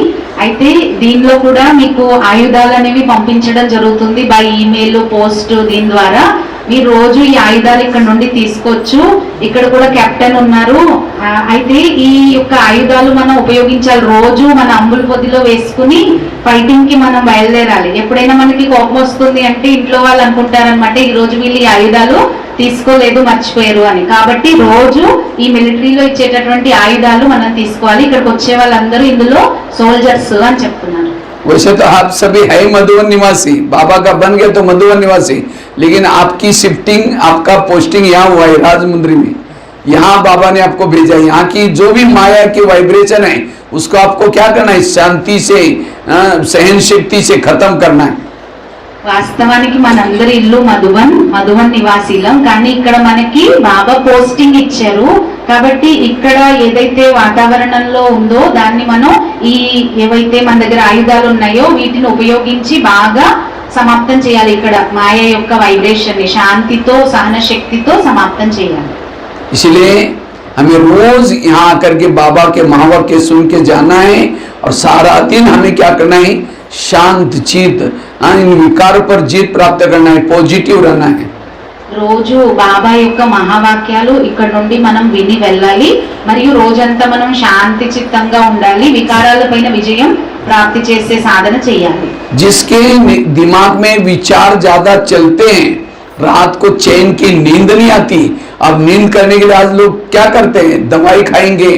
అయితే దీనిలో కూడా మీకు ఆయుధాలు అనేవి పంపించడం జరుగుతుంది బై ఈమెయిల్, పోస్ట్, దీని ద్వారా మీరు రోజు ఈ ఆయుధాలు ఇక్కడ నుండి తీసుకోవచ్చు. ఇక్కడ కూడా కెప్టెన్ ఉన్నారు. అయితే ఈ యొక్క ఆయుధాలు మనం ఉపయోగించాలి, రోజు మన అంబుల పొదిలో వేసుకుని ఫైటింగ్ కి మనం బయలుదేరాలి. ఎప్పుడైనా మనకి కోపం వస్తుంది అంటే ఇంట్లో వాళ్ళు అనుకుంటారనమాట ఈ రోజు వీళ్ళు ఈ ఆయుధాలు తీసుకోలేదు, మర్చిపోయారు అని. కాబట్టి రోజు ఈ మిలిటరీలో ఇచ్చేటటువంటి ఆయుధాలు మనం తీసుకోవాలి. ఇక్కడికి వచ్చే వాళ్ళందరూ ఇందులో సోల్జర్స్ అని చెప్తున్నారు. वैसे तो आप सभी है मधुबन निवासी, बाबा का बन गए तो मधुबन निवासी, लेकिन आपकी शिफ्टिंग, आपका पोस्टिंग यहाँ हुआ है राजमुंद्री में। यहाँ बाबा ने आपको भेजा। यहाँ की जो भी माया की वाइब्रेशन है उसको आपको क्या करना है? शांति से, सहन शक्ति से खत्म करना है। వాస్తవానికి మనందరి ఇల్లు మధుబన్ నివాసీలం, కానీ ఇక్కడ మనకి బాబా పోస్టింగ్ ఇచ్చారు. కాబట్టి ఇక్కడ ఏదైతే వాతావరణంలో ఉందో దాన్ని మనం ఈ ఏవైతే మన దగ్గర ఆయుధాలు ఉన్నాయో వీటిని ఉపయోగించి బాగా సమాప్తం చేయాలి. ఇక్కడ మాయ యొక్క వైబ్రేషన్ ని శాంతితో, సహన శక్తితో సమాప్తం చేయాలి. इसलिए हमें रोज यहाँ आकर के बाबा के महावाक्य सुन के जाना है, और सारा दिन हमें क्या करना है? शांत चित, इन विकारों पर जीत प्राप्त करना है, पॉजिटिव रहना है। రోజు బాబా యొక్క మహావాక్యాలు ఇక్కడ నుండి మనం విని వెళ్ళాలి, మరియు రోజంతా మనం శాంతి చిత్తంగా ఉండాలి, వికారాల పైన విజయం ప్రాప్తి చేసే సాధన చేయాలి. जिसके दिमाग में विचार ज्यादा चलते हैं, रात को चैन की नींद नहीं आती। अब नींद करने के लिए आज लोग क्या करते हैं? दवाई खाएंगे,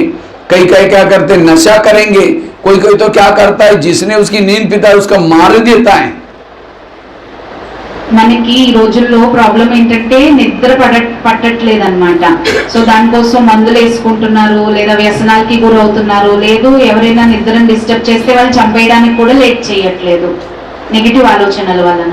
कई क्या करते हैं? नशा करेंगे। कोई तो क्या करता है? जिसने उसकी नींद पीता है उसका मार देता है। మనకి ఈ రోజుల్లో ప్రాబ్లం ఏంటంటే నిద్ర పట్టట్లేదు అనమాట. సో దానికోసం మందులు వేసుకుంటున్నారు, లేదా వ్యసనాలకి గురవుతున్నారు, లేదు ఎవరైనా నిద్రను డిస్టర్బ్ చేస్తే వాళ్ళు చంపేయడానికి కూడా లేట్ చేయట్లేదు నెగిటివ్ ఆలోచనల వలన.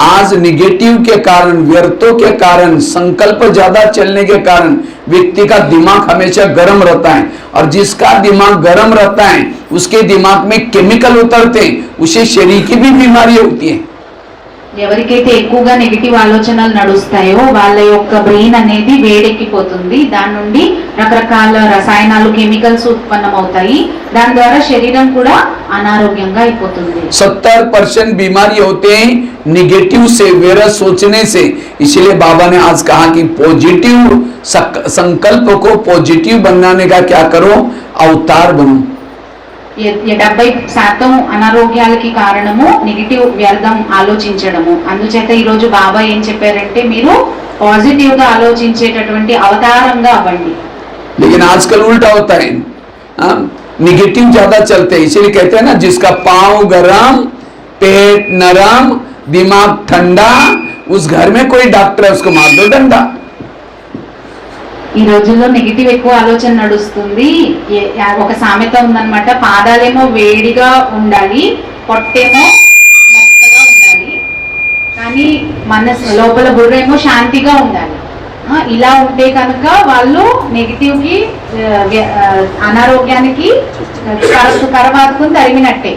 आज निगेटिव के कारण, व्यर्थों के कारण, संकल्प ज्यादा चलने के कारण व्यक्ति का दिमाग हमेशा गर्म रहता है, और जिसका दिमाग गर्म रहता है उसके दिमाग में केमिकल उतरते हैं, उसे शरीर की भी बीमारी होती है। ఎవరికైతే ఎక్కువగా నెగటివ్ ఆలోచనలు నడుస్తాయో వాళ్ళ యొక్క బ్రెయిన్ అనేది వేడెక్కిపోతుంది, దాని నుండి రకరకాల రసాయనాలు కెమికల్స్ ఉత్పన్నమవుతాయి, దాని ద్వారా శరీరం కూడా అనారోగ్యంగా అయిపోతుంది। 70% बीमारी होते हैं निगेटिव से, वेरा सोचने से। इसलिए बाबा ने आज कहा कि पॉजिटिव संकल्प को पॉजिटिव बनाने का क्या करो, अवतार बनो। 70% అనారోగ్యాలకి కారణము నెగిటివ్ వ్యర్థం ఆలోచించడము। అందుచేత ఈ రోజు బాబా ఏం చెప్పారంటే మీరు పాజిటివ్ గా ఆలోచించేటటువంటి అవతారంగా అవ్వండి। लेकिन आजकल उल्टा होता है, निगेटिव ज्यादा चलते हैं। इसीलिए कहते हैं ना, जिसका पांव गरम, पेट नरम, दिमाग ठंडा, उस घर में कोई डॉक्टर है उसको मार दो डंडा। ఈ రోజుల్లో నెగిటివ్ ఎక్కువ ఆలోచన నడుస్తుంది। ఒక సామెత ఉందన్నమాట, పాదాలేమో వేడిగా ఉండాలి, పొట్టేమో మెత్తగా ఉండాలి, కానీ మనసు లోపల బుర్రేమో శాంతిగా ఉండాలి। ఇలా ఉంటే కనుక వాళ్ళు నెగిటివ్ కి అనారోగ్యానికి కరబాదుకుని తరిమినట్టే।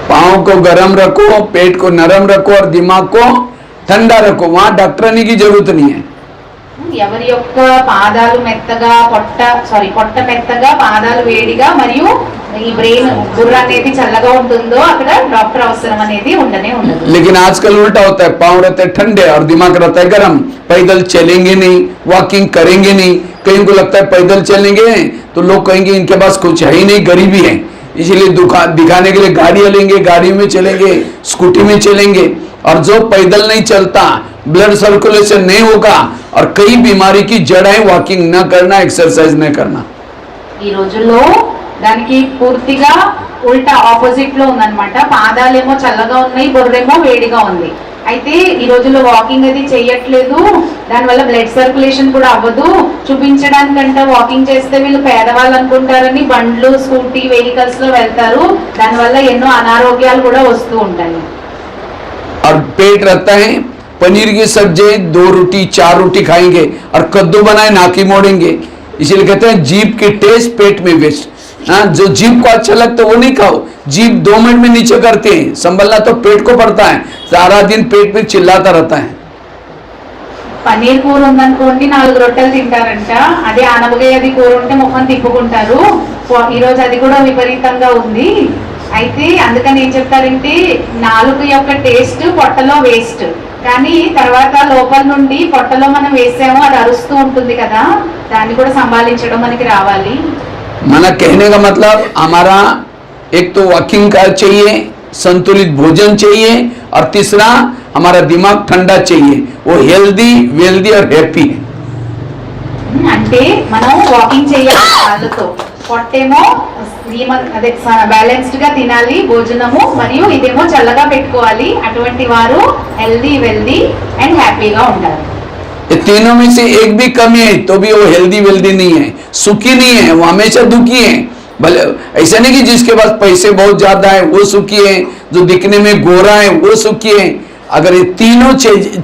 पाँव को गरम रखो, पेट को नरम रखो और दिमाग को ठंडा रखो, वहां डॉक्टरनी की जरूरत नहीं है। ఎవరి యొక్క పాదాలు మెత్తగా, పొట్ట మెత్తగా, పాదాలు వేడిగా మరియు ఈ బ్రెయిన్ బుర్ర అనేది చల్లగా ఉంటుందో అక్కడ డాక్టర్ అవసరం అనేది ఉండనే ఉండదు। लेकिन आजकल उल्टा होता है, पाँव रहते हैं ठंडे और दिमाग रहता है गरम। पैदल चलेंगे नहीं, वॉकिंग करेंगे नहीं। कहीं को लगता है पैदल चलेंगे तो लोग कहेंगे इनके पास कुछ है ही नहीं, गरीबी है, इसलिए दिखाने के लिए गाड़ियां लेंगे, गाड़ी में चलेंगे, स्कूटी में चलेंगे। और जो पैदल नहीं चलता, ब्लड सर्कुलेशन नहीं होगा और कई बीमारी की जड़ है वॉकिंग न करना, एक्सरसाइज न करना। ఈ రోజుల్లో దానికి పూర్తిగా ఉల్టా ఆపోజిట్ లో ఉందన్నమాట। పాదాలేమో చల్లగా ఉన్నాయి, బుర్రేమో వేడిగా ఉంది। అయితే ఈ రోజుల్లో వాకింగ్ అది చెయ్యట్లేదు, దానివల్ల బ్లడ్ సర్క్యులేషన్ కూడా అవ్వదు। చూపించడానికంటే వాకింగ్ చేస్తే వీళ్ళు పేదవాళ్ళు అనుకుంటారని బండ్లు, స్కూటీ, వెహికల్స్ లో వెళ్తారు, దానివల్ల ఎన్నో అనారోగ్యాలు కూడా వస్తూ ఉంటాయి। और पेट रहता है, पनीर की सब्जी 2 रोटी 4 रोटी खाएंगे और कद्दू बनाए नाकी मोड़ेंगे। इसीलिए कहते हैं जीभ की टेस्ट पेट में वेस्ट। जो जीभ को अच्छा लगता है वो नहीं खाओ, जीभ 2 मिनट में नीचे करते हैं, संभलना तो पेट को पड़ता है, सारा दिन पेट में चिल्लाता रहता है। పన్నీర్ కూర ఉందనుకోండి 4 రొట్టెలు తింటారంట, అదే ఆనపకాయ కూర ఉంటే ముఖం తిప్పుకుంటారు। ఈ రోజు అది కూడా విపరీతంగా ఉంది। అయితే అందుకని ఏం చెప్తారంటే నాలుగు యొక్క టేస్ట్ పొట్టలో వేస్ట్, కానీ తర్వాత లోపల నుండి పొట్టలో మనం వేసామో అది అరుస్తూ ఉంటుంది కదా, దాన్ని కూడా సంభాలించడం మనకి రావాలి। మన कहने का मतलब हमारा एक तो वॉकिंग का चाहिए, संतुलित भोजन चाहिए, और तीसरा हमारा दिमाग ठंडा चाहिए, वो हेल्दी, वेल्दी और हैप्पी है। అంటే మనం వాకింగ్ చేయాలి, వాళ్ళతో పొట్టేమో అదే బ్యాలెన్స్డ్ గా తినాలి భోజనము, మరియు ఇదేమో చల్లగా పెట్టుకోవాలి। అటువంటి వారు హెల్దీ, వెల్దీ అండ్ హ్యాపీగా ఉంటారు। ये तीनों में से एक भी कमी है तो भी वो हेल्दी वेल्दी नहीं है, सुखी नहीं है, वो हमेशा दुखी है। भले ऐसा नहीं कि जिसके पास पैसे बहुत ज्यादा है वो सुखी है, जो दिखने में गोरा है वो सुखी है। अगर ये तीनों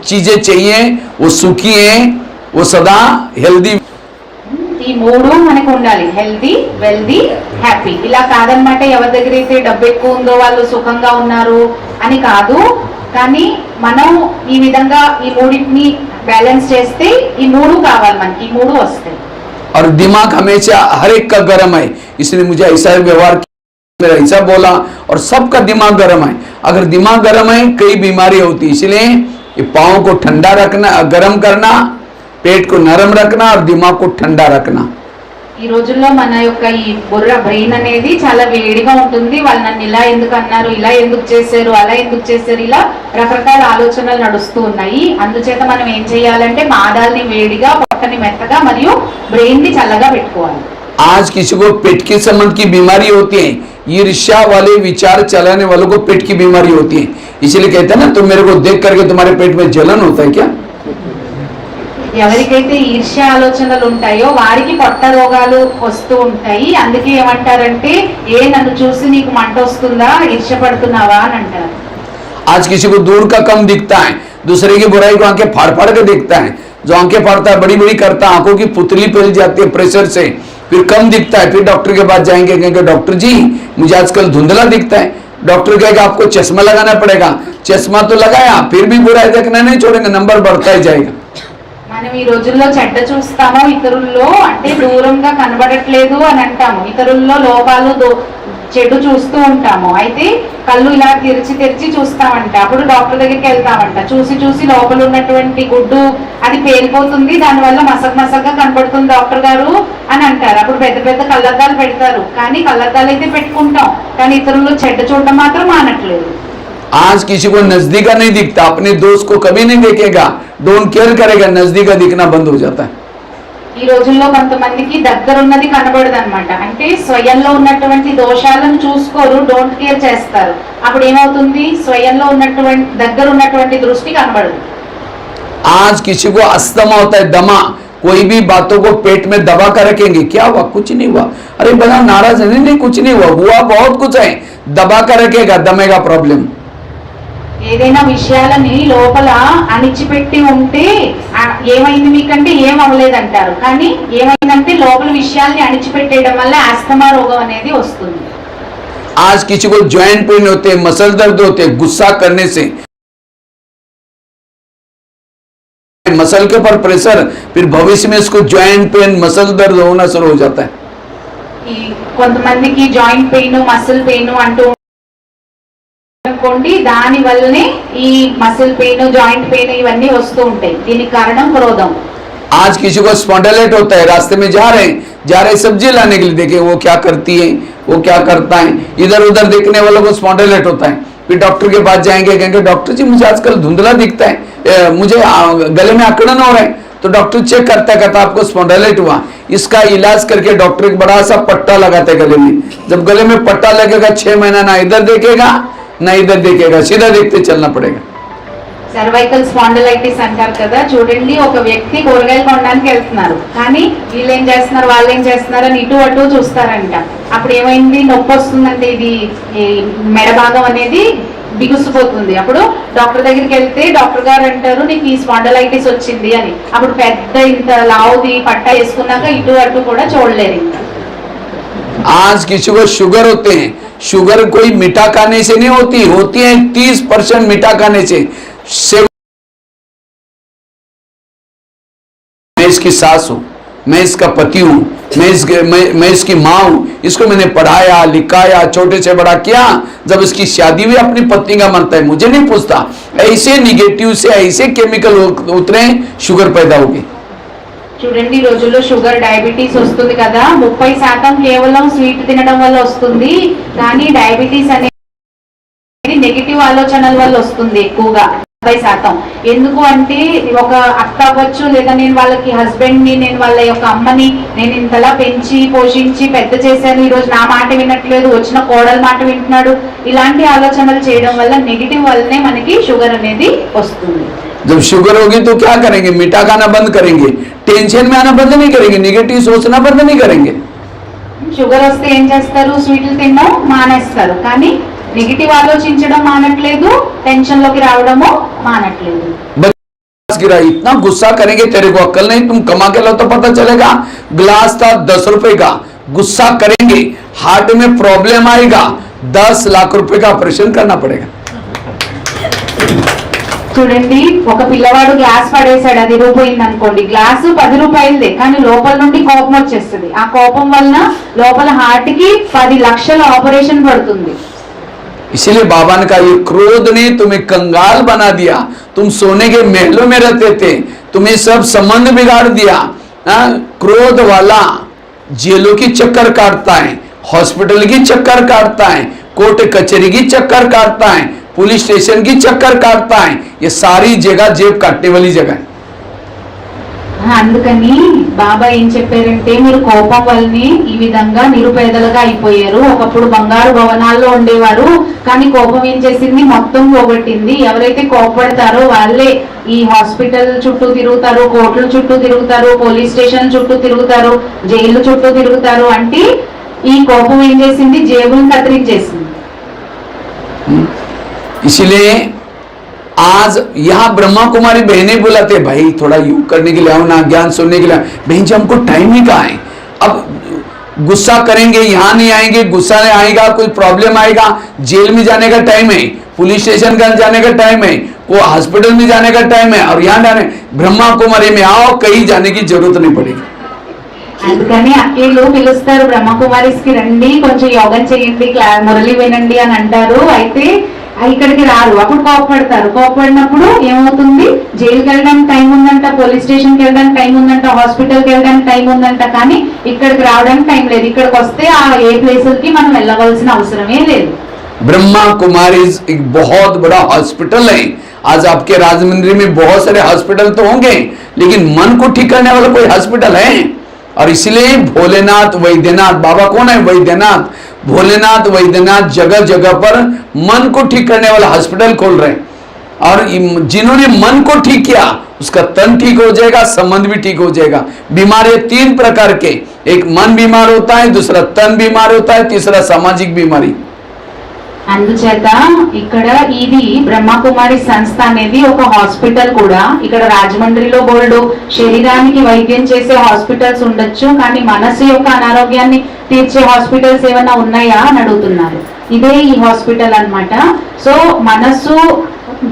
चीजें चाहिए वो सुखी है, वो सदा हेल्दी। ఈ మూడు మనకు ఉండాలి, హెల్దీ, వెల్దీ, హ్యాపీ। ఇలా కాదనమాట, ఎవరి దగ్గర అయితే డబ్బు ఎక్కువ ఉందో వాళ్ళు సుఖంగా ఉన్నారు అని కాదు, కానీ మనం ఈ విధంగా ఈ మూడింటిని బ్యాలెన్స్ చేస్తే ఈ మూడు కావాలి మనకి, ఈ మూడు వస్తాయి। और दिमाग हमेशा हर एक का गर्म है, इसलिए मुझे ऐसा व्यवहार मेरा ऐसा बोला, और सबका दिमाग गर्म है। अगर दिमाग गर्म है कई बीमारी होती है, इसलिए ये पाँव को ठंडा रखना, गर्म करना, पेट को नरम रखना और दिमाग को ठंडा रखना। ఈ రోజుల్లో మన యొక్క ఈ బ్రెయిన్ అనేది చాలా వేడిగా ఉంటుంది। వాళ్ళు నన్ను ఇలా ఎందుకు అన్నారు, ఇలా ఎందుకు చేశారు, అలా ఎందుకు చేశారు, ఇలా రకరకాల ఆలోచనలు నడుస్తూ ఉన్నాయి। అందుచేత మనం ఏం చేయాలంటే పాదాలని వేడిగా, పొట్టని మెత్తగా మరియు బ్రెయిన్ ని చల్లగా పెట్టుకోవాలి। आज किसी को पेट के संबंध की बीमारी होती है, ईर्ष्या वाले विचार चलाने वालों को पेट की बीमारी होती है। इसलिए कहते हैं ना, तुम मेरे को देख करके तुम्हारे पेट में जलन होता है क्या? ఎవరికైతే ఈర్ష్య ఆలోచనలు ఉంటాయో వారికి పొట్ట రోగాలు వస్తూ ఉంటాయి। అందుకే ఏమంటారంటే, ఏ నన్ను చూసి నీకు మంట వస్తుందా, ఈర్ష్య పడుతున్నావా అని అంటారు। आज किसी को दूर का कम दिखता है, दूसरे की बुराई को आंखें फाड़ फाड़ के देखता है। जो आंखें फाड़ता है, बड़ी बड़ी करता है, आंखों की पुतली फैल जाती है प्रेशर से, फिर कम दिखता है, फिर डॉक्टर के पास जाएंगे, कहेंगे डॉक्टर जी मुझे आजकल धुंधला दिखता है। डॉक्टर कहेगा आपको चश्मा लगाना पड़ेगा। चश्मा तो लगाया, फिर भी बुराई देखना नहीं छोड़ेंगे, नंबर बढ़ता ही जाएगा। మనం ఈ రోజుల్లో చెడ్డ చూస్తాము ఇతరుల్లో, అంటే దూరంగా కనబడట్లేదు అని అంటాము. ఇతరుల్లో లోపాలు చెడు చూస్తూ ఉంటాము. అయితే కళ్ళు ఇలా తెరిచి తెరిచి చూస్తామంట. అప్పుడు డాక్టర్ దగ్గరికి వెళ్తామంట. చూసి చూసి లోపల ఉన్నటువంటి గుడ్డు అది పేలిపోతుంది, దానివల్ల మసగ్గా కనబడుతుంది డాక్టర్ గారు అని అంటారు. అప్పుడు పెద్ద పెద్ద కళ్ళద్దాలు పెడతారు. కానీ కళ్ళద్దాలు అయితే పెట్టుకుంటాం, కానీ ఇతరులు చెడ్డ చూడటం మాత్రం మానట్లేదు. आज किसी को नजदीका नहीं दिखता, अपने दोस्त को कभी नहीं देखेगा, डोंट केयर करेगा, नजदीका दिखना बंद हो जाता है। ఈ రోజుల్లో కొంతమందికి దగ్గరున్నది కనబడదు అనమాట. అంటే స్వయంలో ఉన్నటువంటి దోషాలను చూసుకోరు, డోంట్ కేర్ చేస్తారు. అప్పుడు ఏమవుతుంది, స్వయంలో ఉన్నటువంటి దగ్గర ఉన్నటువంటి దృష్టి కనబడదు. आज किसी को अस्थमा होता है, दमा, कोई भी बातों को पेट में दबा कर रखेंगे, क्या हुआ, कुछ नहीं हुआ, अरे बड़ा नाराज है, नहीं कुछ नहीं हुआ, हुआ बहुत कुछ है, दबा कर रखेगा, दमे का प्रॉब्लम। ఏదైనా విషయాలని లోపల అణిచిపెట్టి ఉంటే ఏమైంది మీకంటే ఏం అవ్వలేదంటారు. కానీ ఏమైందంటే లోపల విషయాల్ని అణిచిపెట్టేయడం వల్ల ఆస్తమా రోగం అనేది వస్తుంది. आज किसी को ज्वाइंट पेन होते, मसल दर्द होते, गुस्सा करने से मसल के ऊपर प्रेशर, फिर भविष्य में इसको ज्वाइंट पेन मसल दर्द होना शुरू हो जाता है। ఈ కొంతమందికి జాయింట్ పెయిన్ మసిల్ పెయిన్ అంటూ అనుకోండి, దాని వల్లనే ఈ మసిల్ పెయిన్ జాయింట్ పెయిన్ ఇవన్నీ వస్తూ ఉంటాయి. దీనికి కారణం క్రోధం. आज किसी को स्पॉन्डिलाइट होता है, रास्ते में जा रहे सब्जी लाने के लिए, देखे वो क्या करती है, वो क्या करता है, इधर उधर देखने वालों को स्पॉन्डिलाइट होता है। फिर डॉक्टर के पास जाएंगे, कहेंगे डॉक्टर जी मुझे आजकल धुंधला दिखता है, मुझे गले में अकड़न हो रहा है। तो डॉक्टर चेक करता आपको स्पॉन्डिलाइट हुआ, इसका इलाज करके डॉक्टर एक बड़ा सा पट्टा लगाते गले में। जब गले में पट्टा लगेगा 6 महीना ना इधर देखेगा ना इधर देखेगा, सीधा देखते चलना पड़ेगा। సర్వైకల్ స్పాండిలైటిస్ అంటారు కదా, చూడండి ఒక వ్యక్తి కూరగాయలు కొనడానికి వెళ్తున్నారు, కానీ వీళ్ళు ఏం చేస్తున్నారు వాళ్ళు ఏం చేస్తున్నారు అని ఇటు అటు చూస్తారంట. అప్పుడు ఏమైంది, నొప్పి వస్తుందంటే ఇది మెడ భాగం అనేది బిగుసిపోతుంది. అప్పుడు డాక్టర్ దగ్గరికి వెళ్తే డాక్టర్ గారు అంటారు నీకు ఈ స్పాండిలైటిస్ వచ్చింది అని. అప్పుడు పెద్ద ఇంత లావుది పట్టా వేసుకున్నాక ఇటు అటు కూడా చూడలేరు ఇంకా. आज किसी को शुगर होते हैं, शुगर कोई मीठा खाने से नहीं होती है 30% मीठा खाने से। मैं इसकी सास हूं, मैं इसका पति हूं, मैं इसकी माँ हूं, इसको मैंने पढ़ाया लिखाया छोटे से बड़ा किया, जब इसकी शादी हुई अपनी पत्नी का मनता है, मुझे नहीं पूछता। ऐसे निगेटिव से ऐसे केमिकल उतरे, शुगर पैदा होगी। చూడండి, ఈ రోజుల్లో షుగర్ డయాబెటీస్ వస్తుంది కదా, 30% కేవలం స్వీట్ తినడం వల్ల వస్తుంది. కానీ డయాబెటీస్ అనేది నెగిటివ్ ఆలోచనల వల్ల వస్తుంది ఎక్కువగా 30%. ఎందుకు అంటే ఒక అక్క అవ్వచ్చు, లేదా నేను వాళ్ళకి హస్బెండ్ ని, నేను వాళ్ళ యొక్క అమ్మని నేను ఇంతలా పెంచి పోషించి పెద్ద చేశాను, ఈ రోజు నా మాట వినట్లేదు, వచ్చిన కోడల మాట వింటున్నాడు, ఇలాంటి ఆలోచనలు చేయడం వల్ల నెగిటివ్ వల్లనే మనకి షుగర్ అనేది వస్తుంది. जब शुगर होगी तो क्या करेंगे, मीठा खाना बंद करेंगे, टेंशन में आना बंद नहीं करेंगे, निगेटिव सोचना बंद नहीं करेंगे। షుగర్ వస్తే ఏం చేస్తారు, స్వీట్లు తినడం మానేస్తారు, కానీ నెగిటివ్ ఆలోచించడం మానట్లేదు, టెన్షన్ లోకి రావడము మానట్లేదు. गिरा, इतना गुस्सा करेंगे, तेरे को अक्ल नहीं, तुम कमा के लो तो पता चलेगा। ग्लास था 10 रुपए का, गुस्सा करेंगे हार्ट में प्रॉब्लम आएगा, 10 लाख रुपए का ऑपरेशन करना पड़ेगा। చూడండి, ఒక పిల్లవాడు గ్లాస్ పడేశాడు, అది ఇరిగిపోయింది అనుకోండి, గ్లాసు 10 రూపాయలదే, కానీ లోపల నుండి కోపం వచ్చేస్తుంది. ఆ కోపం వలన లోపల హార్ట్ కి 10 లక్షల ఆపరేషన్ పడుతుంది. इसीलिए बाबा ने कहा ये क्रोध ने तुम्हें कंगाल बना दिया, तुम सोने के महलों में रहते थे, तुम्हें सब संबंध बिगाड़ दिया। क्रोध वाला जेलों की चक्कर काटता है, हॉस्पिटल की चक्कर काटता है, कोर्ट कचहरी की चक्कर काटता है, पुलिस स्टेशन की चक्कर काटता है, ये सारी जगह जेब काटने वाली जगह है। అందుకని బాబా ఏం చెప్పారంటే, మీరు కోపం వల్లనే ఈ విధంగా నిరుపేదలుగా అయిపోయారు. ఒకప్పుడు బంగారు భవనాల్లో ఉండేవారు, కానీ కోపం ఏం చేసింది, మొత్తం పోగొట్టింది. ఎవరైతే కోపపడతారో వాళ్ళే ఈ హాస్పిటల్ చుట్టూ తిరుగుతారు, కోర్టుల చుట్టూ తిరుగుతారు, పోలీస్ స్టేషన్ చుట్టూ తిరుగుతారు, జైలు చుట్టూ తిరుగుతారు. అంటే ఈ కోపం ఏం చేసింది, జేబులను కత్తిరించేసింది. इसलिए आज यहाँ ब्रह्मा कुमारी बहनें बुलाते, भाई थोड़ा योग करने के लिए आओ ना, ज्ञान सुनने के लिए। बहन जी हमको टाइम ही कहाँ है, अब गुस्सा करेंगे यहाँ नहीं आएंगे, गुस्सा नहीं आएगा, कोई प्रॉब्लम आएगा, जेल में जाने का टाइम है, पुलिस स्टेशन का जाने का टाइम है, को हॉस्पिटल में जाने का टाइम है, और यहाँ जाने ब्रह्मा कुमारी में आओ, कहीं जाने की जरूरत नहीं पड़ेगी। అందుకని అక్కేళ్ళు పిలుస్తారు బ్రహ్మకుమారిస్కి రండి, కొంచెం యోగం చేయండి, మురళి వినండి అని అంటారు. అయితే ఇక్కడికి రారు, అప్పుడు కోపపడతారు. కోపపడినప్పుడు ఏమవుతుంది, జైలుకి వెళ్ళడానికి టైం ఉందంట, పోలీస్ స్టేషన్కి వెళ్ళడానికి టైం ఉందంట, హాస్పిటల్కి వెళ్ళడానికి టైం ఉందంట, కానీ ఇక్కడికి రావడానికి టైం లేదు. ఇక్కడికి వస్తే ఆ ఏ ప్లేసులకి మనం వెళ్ళవలసిన అవసరమే లేదు. ब्रह्मा कुमारी एक बहुत बड़ा हॉस्पिटल है। आज आपके राजमंदिर में बहुत सारे हॉस्पिटल तो होंगे, लेकिन मन को ठीक करने वाला कोई हॉस्पिटल है? और इसलिए भोलेनाथ वैद्यनाथ, बाबा कौन है? वैद्यनाथ, भोलेनाथ वैद्यनाथ जगह जगह पर मन को ठीक करने वाला हॉस्पिटल खोल रहे हैं। और जिन्होंने मन को ठीक किया उसका तन ठीक हो जाएगा, संबंध भी ठीक हो जाएगा। बीमारी 3 प्रकार के, एक मन बीमार होता है, दूसरा तन बीमार होता है, तीसरा सामाजिक बीमारी। అందుచేత ఇక్కడ ఇది బ్రహ్మకుమారి సంస్థ అనేది ఒక హాస్పిటల్ కూడా. ఇక్కడ రాజమండ్రిలో బోల్డ్ శరీరానికి వైద్యం చేసే హాస్పిటల్స్ ఉండొచ్చు, కానీ మనసు యొక్క అనారోగ్యాన్ని తీర్చే హాస్పిటల్స్ ఏమైనా ఉన్నాయా అని అడుగుతున్నారు. ఇదే ఈ హాస్పిటల్ అన్నమాట. సో మనసు,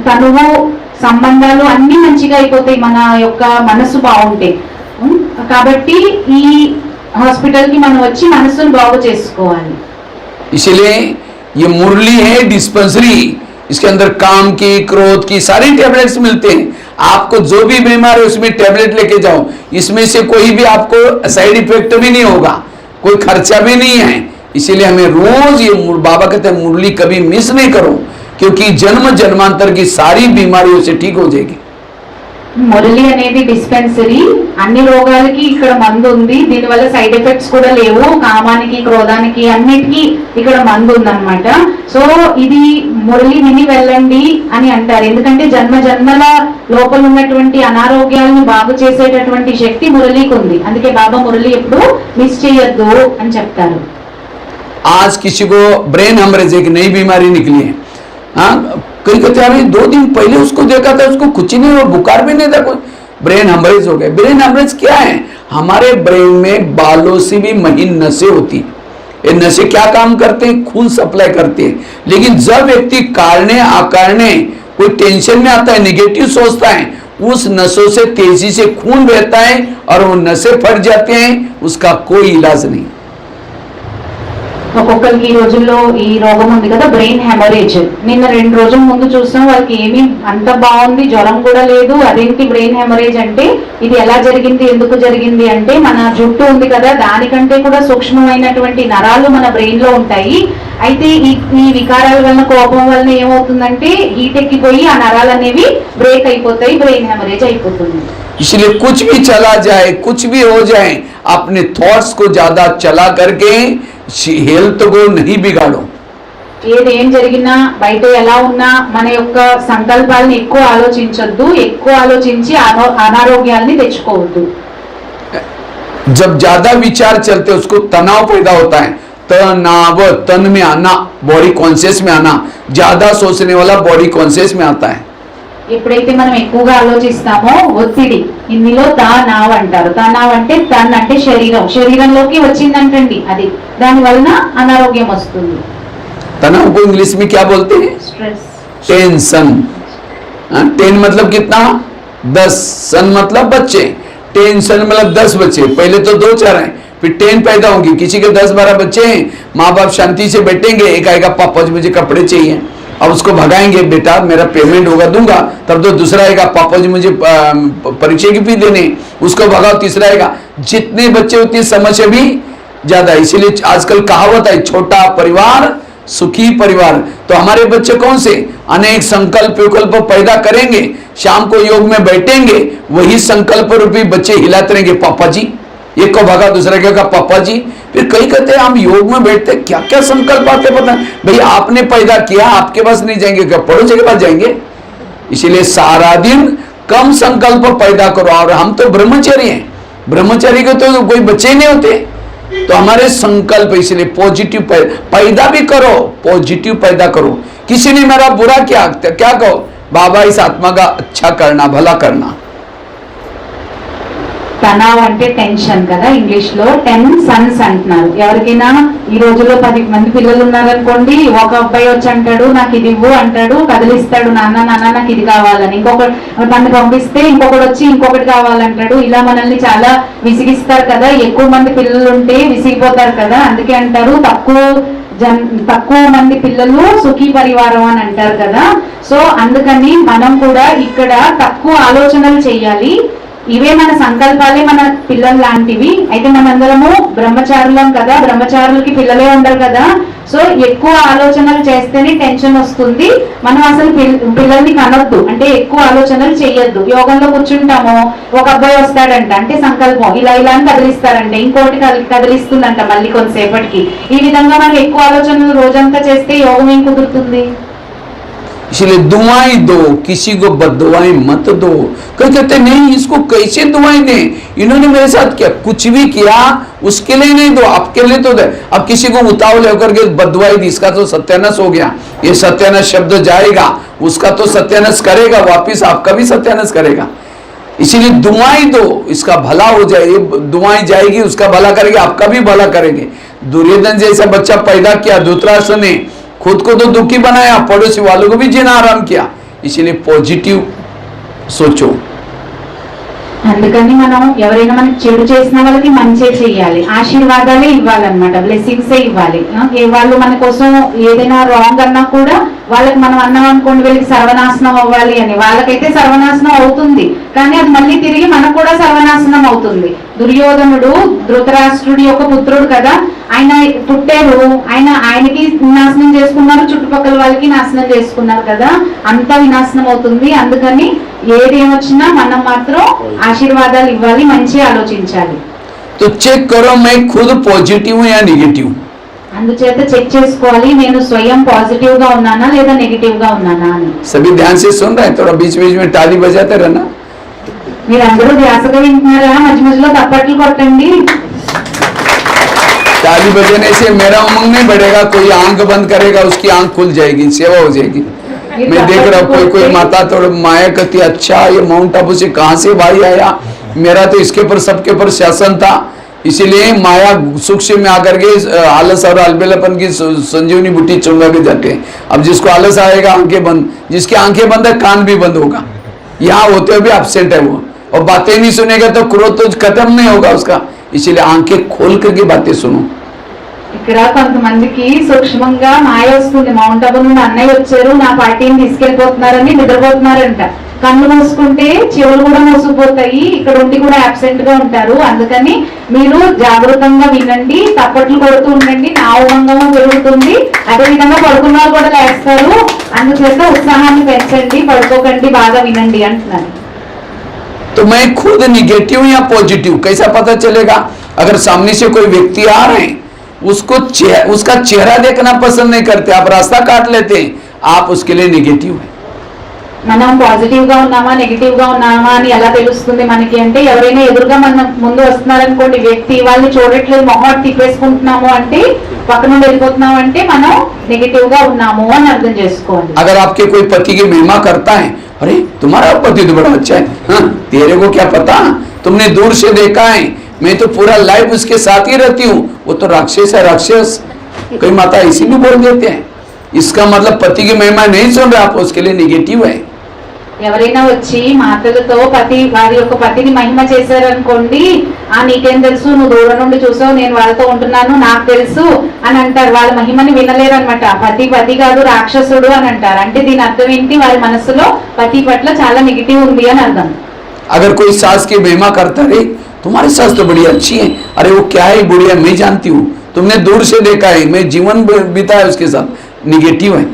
తనువు, సంబంధాలు అన్ని మంచిగా అయిపోతాయి మన యొక్క మనసు బాగుంటే. కాబట్టి ఈ హాస్పిటల్ కి మనం వచ్చి మనసును బాగు చేసుకోవాలి. इसलिए ये मुरली है डिस्पेंसरी, इसके अंदर काम की, क्रोध की सारी टैबलेट्स मिलते हैं। आपको जो भी बीमार है उसमें टैबलेट लेके जाओ, इसमें से कोई भी आपको साइड इफेक्ट भी नहीं होगा, कोई खर्चा भी नहीं है। इसीलिए हमें रोज ये बाबा कहते हैं मुरली कभी मिस नहीं करो, क्योंकि जन्म जन्मांतर की सारी बीमारियों से ठीक हो जाएगी। మురళి అనేది డిస్పెన్సరీ, అన్ని రోగాలకి ఇక్కడ మందు ఉంది, దీనివల్ల సైడ్ ఎఫెక్ట్స్ కూడా లేవు, కామానికి, క్రోధానికి అన్నిటికీ ఇక్కడ మందు ఉందన్నమాట. సో ఇది మురళి విని వెళ్ళండి అని అంటారు, ఎందుకంటే జన్మ జన్మల లోపల ఉన్నటువంటి అనారోగ్యాలను బాగు చేసేటటువంటి శక్తి మురళికి ఉంది. అందుకే బాబా మురళి ఎప్పుడు మిస్ చేయొద్దు అని చెప్తారు. आज किसी को ब्रेन हेमरेज एक नई बीमारी निकली है, हाँ कई कहते हैं 2 दिन पहले उसको देखा था, उसको कुछ नहीं हुआ, बुखार भी नहीं था, कोई ब्रेन हेमरेज हो गया। ब्रेन हेमरेज क्या है? हमारे ब्रेन में बालों से भी महीन नसें होती हैं। ये नसें क्या काम करते हैं? खून सप्लाई करते हैं। लेकिन जब व्यक्ति कारणे आकारणे कोई टेंशन में आता है, निगेटिव सोचता है, उस नसों से तेजी से खून बहता है और वो नसें फट जाते हैं, उसका कोई इलाज नहीं। ఒక్కొక్కరికి ఈ రోజుల్లో ఈ రోగం ఉంది కదా, బ్రెయిన్ హెమరేజ్. నిన్న 2 రోజుల ముందు చూసాం, వాళ్ళకి ఏమీ అంత బాగుంది, జ్వరం కూడా లేదు. అదేంటి బ్రెయిన్ హెమరేజ్ అంటే? ఇది ఎలా జరిగింది, ఎందుకు జరిగింది అంటే, మన జుట్టు ఉంది కదా, దానికంటే కూడా సూక్ష్మమైనటువంటి నరాలు మన బ్రెయిన్ లో ఉంటాయి. అయితే ఈ వికారాల వలన, కోపం వలన ఏమవుతుందంటే హీట్ ఎక్కిపోయి ఆ నరాలు అనేవి బ్రేక్ అయిపోతాయి, బ్రెయిన్ హెమరేజ్ అయిపోతుంది. इसलिए कुछ भी चला जाए, कुछ भी हो जाए, अपने थॉट्स को ज्यादा चला करके हेल्थ को नहीं बिगाड़ो। ఏదేం జరిగినా, బయట ఎలా ఉన్నా, మన యొక్క సంకల్పాలను ఎక్కువ ఆలోచించొద్దు, ఎక్కువ ఆలోచించి అనారోగ్యాల్ని తెచ్చుకోవద్దు. जब ज्यादा विचार चलते उसको तनाव पैदा होता है। तनाव, तन में आना, बॉडी कॉन्शियस में आना, ज्यादा सोचने वाला बॉडी कॉन्शियस में आता है। ఎప్పుడైతే మనం ఎక్కువగా ఆలోచిస్తామో ఒత్తిడి, హిందీలో తనావ్ అంటారు. తనావ్ అంటే తన్ అంటే శరీరం, శరీరంలోకి వచ్చిందంటండి అది, దాని వలన అనారోగ్యం వస్తుంది. तनाव को इंग्लिश में क्या बोलते हैं? Stress, tension. 10 मतलब कितना? 10, सन मतलब बच्चे, टेंशन मतलब 10 बच्चे। पहले तो 2-4 हैं, फिर 10 पैदा होंगी। किसी के 10-12 बच्चे हैं, माँ बाप शांति से बैठेंगे, एक आएगा पापा जी मुझे कपड़े चाहिए, अब उसको भगाएंगे, बेटा मेरा पेमेंट होगा दूंगा, तब तो दूसरा आएगा पापा जी मुझे परीक्षा की फी देने, उसको भगाओ, तीसरा आएगा। जितने बच्चे उतनी समस्या भी ज्यादा। इसीलिए आजकल कहावत है, छोटा परिवार सुखी परिवार। तो हमारे बच्चे कौन से अनेक संकल्प विकल्प पैदा करेंगे, शाम को योग में बैठेंगे, वही संकल्प रूपी बच्चे हिलाते रहेंगे, पापा जी, एक को भगा दूसरा कहेगा पापा जी। फिर कई कहते हैं हम योग में बैठते क्या क्या संकल्प आते पता नहीं। भाई आपने पैदा किया, आपके पास नहीं जाएंगे क्या? पड़ोसी के पास जाएंगे? इसीलिए सारा दिन कम संकल्प पैदा करो। और हम तो ब्रह्मचारी हैं, ब्रह्मचारी के तो कोई बच्चे नहीं होते, तो हमारे संकल्प इसलिए पॉजिटिव पैदा भी करो, पॉजिटिव पैदा करो। किसी ने मेरा बुरा किया, क्या कहो, बाबा इस आत्मा का अच्छा करना, भला करना। తనావ్ అంటే టెన్షన్ కదా, ఇంగ్లీష్ లో 10 సన్స్ అంటున్నారు. ఎవరికైనా ఈ రోజుల్లో 10 మంది పిల్లలు ఉన్నారనుకోండి, ఒక అబ్బాయి వచ్చి అంటాడు నాకు ఇది ఇవ్వు అంటాడు, కదిలిస్తాడు, నాన్న నాన్న నాకు ఇది కావాలని. ఇంకొకటి నన్ను పంపిస్తే ఇంకొకటి వచ్చి ఇంకొకటి కావాలంటాడు. ఇలా మనల్ని చాలా విసిగిస్తారు కదా, ఎక్కువ మంది పిల్లలు ఉంటే విసిగిపోతారు కదా. అందుకే అంటారు తక్కువ మంది పిల్లలు సుఖీ పరివారం అని అంటారు కదా. సో అందుకని మనం కూడా ఇక్కడ తక్కువ ఆలోచనలు చేయాలి. ఇవే మన సంకల్పాలే మన పిల్లలు లాంటివి. అయితే మనందరము బ్రహ్మచారులం కదా, బ్రహ్మచారులకి పిల్లలే ఉండరు కదా. సో ఎక్కువ ఆలోచనలు చేస్తేనే టెన్షన్ వస్తుంది. మనం అసలు పిల్లల్ని కనొద్దు, అంటే ఎక్కువ ఆలోచనలు చేయొద్దు. యోగంలో కూర్చుంటాము, ఒక అబ్బాయి వస్తాడంట, అంటే సంకల్పం ఇలా ఇలా అని కదిలిస్తారంటే ఇంకోటి కదిలిస్తుందంట మళ్ళీ కొంతసేపటికి. ఈ విధంగా మనం ఎక్కువ ఆలోచనలు రోజంతా చేస్తే యోగం ఏం కుదురుతుంది? इसलिए दुआएं दो, किसी को बददुआएं मत दो। कोई कहते नहीं इसको कैसे दुआएं दें, इन्होंने मेरे साथ क्या कुछ भी किया उसके लिए नहीं दो, आपके लिए तो दे। अब किसी को उतावल होकर के बददुआई दी, इसका तो सत्यानाश हो गया, ये सत्यानाश शब्द जाएगा, उसका तो सत्यानाश करेगा, वापिस आपका भी सत्यानाश करेगा। इसीलिए दुआएं दो, इसका भला हो जाए, ये दुआएं जाएगी, उसका भला करेगी, आपका भी भला करेंगे। दुर्योधन जैसा बच्चा पैदा किया धृतराष्ट्र ने, खुद को तो दुखी बनाया, पड़ोसी वालों को भी जीना आराम किया। इसीलिए पॉजिटिव सोचो। అందుకని మనం ఎవరైనా మనకి చెడు చేసిన వాళ్ళకి మంచి చేయాలి, ఆశీర్వాదాలే ఇవ్వాలన్నమాట, బ్లెస్సింగ్సే ఇవ్వాలి. వాళ్ళు మన కోసం ఏదైనా రాంగ్ అన్నా కూడా వాళ్ళకి మనం అన్నాం అనుకోండి వీళ్ళకి సర్వనాశనం అవ్వాలి అని, వాళ్ళకైతే సర్వనాశనం అవుతుంది, కానీ అది మళ్ళీ తిరిగి మనకు కూడా సర్వనాశనం అవుతుంది. దుర్యోధనుడు ధృతరాష్ట్రుడి యొక్క పుత్రుడు కదా, ఆయన పుట్టారు, ఆయనకి నాశనం చేసుకున్నారు, చుట్టుపక్కల వాళ్ళకి నాశనం చేసుకున్నారు కదా, అంతా వినాశనం అవుతుంది. అందుకని ఏది ఏమొచ్చినా మనం మాత్రం ఆశీర్వాదాలు ఇవ్వాలి, మంచి ఆలోచించాలి. तो चेक करो मैं खुद पॉजिटिव हूं या नेगेटिव। అందుచేత చెక్ చేసుకోవాలి, నేను స్వయం పాజిటివ్ గా ఉన్నానా లేదా నెగటివ్ గా ఉన్నానా అని. सभी ध्यान से सुन रहे हैं, थोड़ा बीच बीच में ताली बजाते रहना। మీరందరూ ధ్యాసగా వింటున్నారా? మధ్య మధ్యలో తప్పట్లు కొట్టండి. ताली बजाने से मेरा उमंग नहीं बढ़ेगा, कोई आंख बंद करेगा उसकी आंख खुल जाएगी, सेवा हो जाएगी। मैं देख रहा हूँ कोई माता थोड़ा माया कहती अच्छा ये माउंट आबू से कहाँ से भाई आया, मेरा तो इसके पर सबके पर शासन था, इसीलिए माया सूक्ष्म में आकर के आलस और अलबेलापन की संजीवनी बूटी चुंगा के जाते हैं। अब जिसको आलस आएगा आंखें बंद, जिसकी आंखें बंद है कान भी बंद होगा, यहाँ होते हुए भी एब्सेंट है वो, और बातें नहीं सुनेगा तो क्रोध तो खत्म नहीं होगा उसका। इसीलिए आंखें खोल करके बातें सुनो। ఇక్కడ కొంతమందికి సూక్ష్మంగా మాయ వస్తుంది, మౌంట్ అబు నుండి అన్నయ్య వచ్చారు నా పార్టీని తీసుకెళ్లిపోతున్నారని నిద్రపోతున్నారంట. కళ్ళు మూసుకుంటే చెవులు కూడా మూసుకుపోతాయి, ఇక్కడ ఉండి కూడా అబ్సెంట్ గా ఉంటారు. అందుకని మీరు జాగృతంగా వినండి, తప్పట్లు కొడుతూ ఉండండి, నా ఉమంగము పెరుగుతుంది, అదే విధంగా పడుకున్న వాళ్ళు కూడా లేస్తారు. అందుచేత ఉత్సాహాన్ని పెంచండి, పడుకోకండి, బాగా వినండి అంటున్నారు. तो मैं खुद निगेटिव या पॉजिटिव कैसा पता चलेगा? अगर सामने से कोई व्यक्ति आ रहे हैं उसका चेहरा देखना पसंद नहीं करते, आप रास्ता काट लेते हैं, आप उसके लिए निगेटिव है। మనం పాజిటివ్ గా ఉన్నామా నెగిటివ్ గా ఉన్నామా అని ఎలా తెలుస్తుంది మనకి అంటే, ఎవరైనా ఎదురుగా మన ముందు వస్తున్నారనుకోండి వ్యక్తి, వాళ్ళని చూడట్లేదు, మొహం తిప్పేసుకుంటున్నాము అంటే, పక్క నుండి వెళ్ళిపోతున్నాము అంటే మనం నెగిటివ్ గా ఉన్నాము అని అర్థం చేసుకోవాలి. अगर आपके कोई पति की महिमा करता है, अरे तुम्हारा पति तो बड़ा अच्छा है, हाँ तेरे को क्या पता, तुमने दूर से देखा है, मैं तो पूरा लाइफ उसके साथ ही रहती हूँ, वो तो राक्षस है राक्षस। कई माता इसी भी बोल देते हैं, इसका मतलब पति की महिमा नहीं सुन रहे आप, उसके लिए निगेटिव है। ఎవరైనా వచ్చి మాటలతో వారి యొక్క పతిని మహిమ చేశారనుకోండి, నీకేం తెలుసు, నువ్వు దూరం నుండి చూసావు, నేను వాళ్ళతో ఉంటున్నాను, నాకు తెలుసు అని అంటారు. వాళ్ళ మహిమని వినలేరనమాట. పతి కాదు రాక్షసుడు అని అంటారు. అంటే దీని అర్థం ఏంటి? వారి మనసులో పతి పట్ల చాలా నెగిటివ్ ఉంది అని అర్థం. अगर कोई सास की महिमा करता रे तुम्हारी सास तो बड़ी अच्छी है, अरे वो क्या है बुढ़िया मैं जानती हूँ, तुमने दूर से देखा है, मैं जीवन बिताया उसके साथ, निगेटिव है।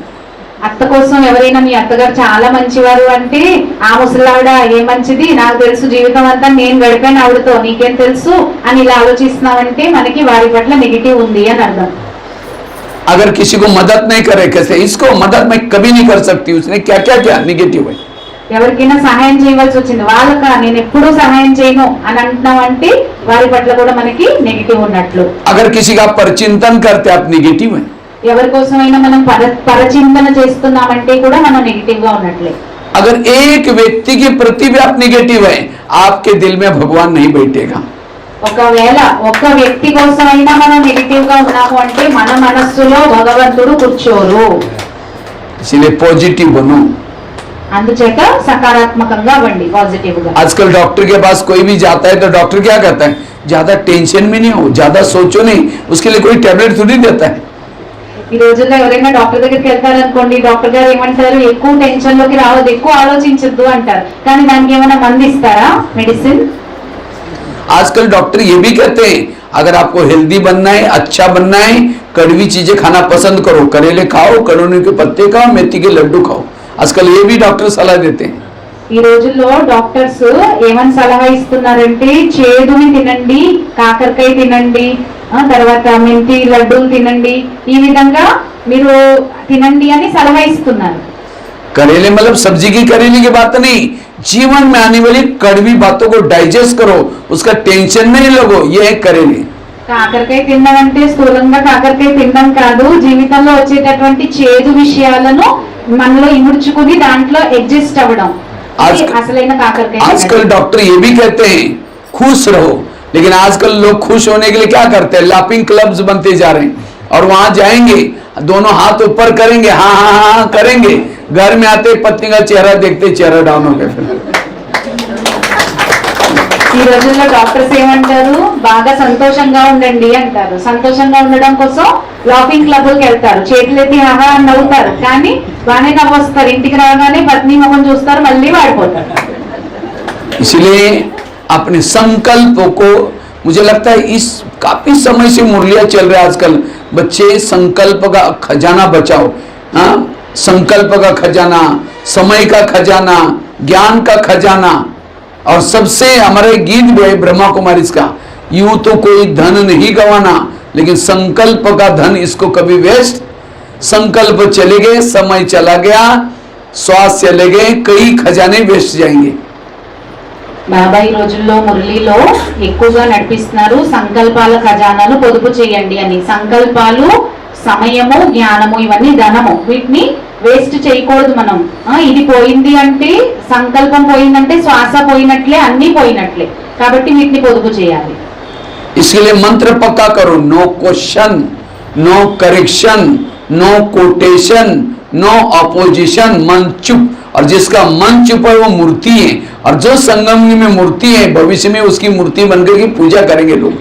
అత్త కోసం ఎవరైనా మీ అత్తగారు చాలా మంచివారు అంటే, ఆ ముసలావిడ ఏ మంచిది, నాకు తెలుసు, జీవితం అంతా నేను గడిపాను ఆవిడతో, నీకేం తెలుసు అని ఇలా ఆలోచిస్తున్నామంటే మనకి వారి పట్ల నెగిటివ్ ఉంది అని అర్థం. अगर किसी को मदद नहीं करे, कैसे इसको मदद मैं कभी नहीं कर सकती, उसने क्या क्या क्या, निगेटिव है। ఎవరికైనా సహాయం చేయవలసి వచ్చింది, వాళ్ళకా నేను ఎప్పుడూ సహాయం చేయను అని అంటున్నామంటే వారి పట్ల కూడా మనకి నెగిటివ్ ఉన్నట్లు. अगर किसी का परचिंतन करते आप निगेटिव है. ఎవరి కోసమైనా మనం పరచింతన చేస్తున్నామంటే కూడా మనం నెగిటివ్ గా ఉన్నట్లే. अगर एक व्यक्ति के प्रति भी आप निगेटिव है, आपके दिल में भगवान नहीं बैठेगा. ఒకవేళ ఒక వ్యక్తి కోసమైనా మనం నెగిటివ్ గా ఉన్నాము అంటే మన మనస్సులో భగవంతుడు కూర్చోరు. इसलिए पॉजिटिव बनो. అందుచేత సకారాత్మకంగా అవ్వండి, పాజిటివ్ గా. आजकल डॉक्टर के पास कोई भी जाता है तो डॉक्टर क्या कहता है, ज्यादा टेंशन में नहीं हो, ज्यादा सोचो नहीं, उसके लिए कोई टैबलेट थोड़ी देता है. ఈ రోజుల్లో ఎవరైనా డాక్టర్ దగ్గరికి వెళ్తారనుకోండి, డాక్టర్ గారు ఏమంటారు, ఎక్కువ టెన్షన్ లోకి రావద్దు, ఎక్కువ ఆలోచించద్దు అంటారు. కానీ దానికి ఏమైనా మందు ఇస్తారా, మెడిసిన్? आजकल डॉक्टर ये भी कहते हैं अगर आपको हेल्दी बनना है, अच्छा बनना है, कड़वी चीजें खाना पसंद करो, करेले खाओ, कड़ोनी के पत्ते खाओ, मेथी के लड्डू खाओ. आजकल ये भी डॉक्टर सलाह देते हैं. ఈ రోజుల్లో డాక్టర్స్ ఏమని సలహా ఇస్తున్నారంటే చేదుని తినండి, కాకరకాయ తినండి, తర్వాత మెంతి లడ్డూలు తినండి, ఈ విధంగా మీరు తినండి అని సలహా ఇస్తున్నారు. करेले मतलब सब्जी की करेले की बात नहीं, जीवन में आने वाली कड़वी बातों को डाइजेस्ट करो, उसका टेंशन नहीं लगो, ये है करेले. కాకరకాయ తినడం అంటే స్థూలంగా కాకరకాయ తినడం కాదు, జీవితంలో వచ్చేటటువంటి చేదు విషయాలను మనలో ఇముడ్చుకుని దాంట్లో అడ్జస్ట్ అవ్వడం అసలైన కాకరకాయ. आजकल डॉक्टर ये भी कहते हैं खुश रहो, लेकिन आजकल लोग खुश होने के लिए क्या करते हैं, लाफिंग क्लब्स बनते जा रहे हैं और वहां जाएंगे, दोनों हाथ ऊपर करेंगे, हाँ हाँ हाँ हाँ करेंगे, घर में आते पत्नी का चेहरा देखते चेहरा डाउन हो गया. फिर ఈ రోజుల్లో డాక్టర్స్ ఏమంటారు, బాగా సంతోషంగా ఉండండి అంటారు. సంతోషంగా ఉండడం కోసం లాఫింగ్ క్లబ్కి వెళ్తారు, చేతులెత్తి ఆహా అని నవ్వుతారు, కానీ బాగానే నవ్వొస్తారు, ఇంటికి రాగానే పత్ని ముఖం చూస్తారు, మళ్ళీ వాడిపోతారు. इसलिए अपने संकल्पों को, मुझे लगता है इस काफी समय से मुरलिया चल रहा है आजकल, बच्चे संकल्प का खजाना बचाओ. हाँ, संकल्प का खजाना, समय का खजाना, ज्ञान का खजाना. और सबसे हमारे गीत भी है ब्रह्मा कुमारी का, यूं तो कोई धन नहीं गंवाना, लेकिन संकल्प का धन इसको कभी वेस्ट. संकल्प चले गए, समय चला गया, श्वास चले गए, कई खजाने वेस्ट जाएंगे. బాబా ఈ రోజుల్లో మురళిలో ఎక్కువగా నడిపిస్తున్నారు, సంకల్పాల ఖజానాను పొదుపు చేయండి అని. సంకల్పాలు, సమయము, జ్ఞానము, ఇవన్నీ ధనము, వీటిని వేస్ట్ చేయకూడదు మనం. ఇది పోయింది అంటే, సంకల్పం పోయిందంటే శ్వాస పోయినట్లే, అన్ని పోయినట్లే, కాబట్టి వీటిని పొదుపు చేయాలి. इसके लिए मंत्र पक्का करो, no question, no correction, no quotation, no opposition, मन चुप. और जिसका मन चुप है वो मूर्ति है, और जो संगम में मूर्ति है भविष्य में उसकी मूर्ति बनकर की पूजा करेंगे लोग.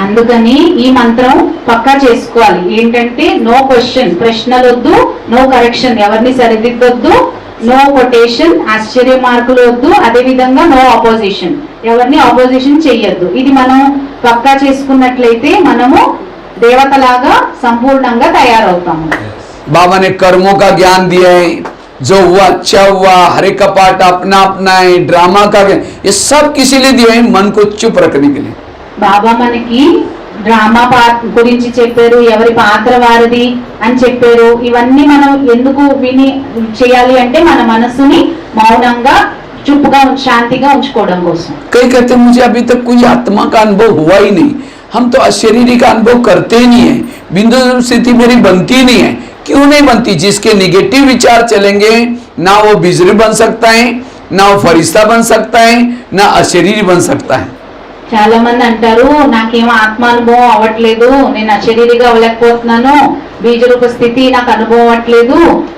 అందుకని ఈ మంత్రం పక్కా చేసుకోవాలి. ఏంటంటే నో క్వశ్చన్, ప్రశ్నలు వద్దు, నో కరెక్షన్, ఎవరిని సరిదిద్దొద్దు, నో కొటేషన్, ఆశ్చర్య మార్కులు వద్దు, అదే విధంగా నో ఆపోజిషన్, ఎవరిని ఆపోజిషన్ చెయ్యొద్దు. ఇది మనం పక్కా చేసుకున్నట్లయితే మనము దేవతలాగా సంపూర్ణంగా తయారవుతాము. बाबा ने कर्मों का ज्ञान दिया है, जो हुआ अच्छा हुआ, हरे कपाट अपना अपना है, ड्रामा का ज्ञान, ये सब किसी लिए दिया है, मन को चुप रखने के लिए. బాబా మనకి డ్రామా గురించి చెప్పారు, ఎవరి పాత్ర వారిది అని చెప్పారు. ఇవన్నీ మనం ఎందుకు విని చేయాలి అంటే మన మనసుని మౌనంగా, చుప్పుగా, శాంతిగా ఉంచుకోవడం కోసం. कई कहते हैं मुझे अभी तक कोई आत्मा का अनुभव हुआ ही नहीं, हम तो अशरीरी का अनुभव करते ही नहीं है, बिंदु स्थिति मेरी बनती नहीं है. क्यों नहीं बनती? जिसके निगेटिव विचार चलेंगे ना वो बिजली बन सकता है, ना वो फरिश्ता बन सकता है, ना अशरीरी बन सकता है. చాలా మంది అంటారు నాకేమో ఆత్మానుభవం అవ్వట్లేదు, నేను అశరీరిగా అవ్వలేకపోతున్నాను, బీజరూప స్థితి నాకు అనుభవం అవ్వట్లేదు,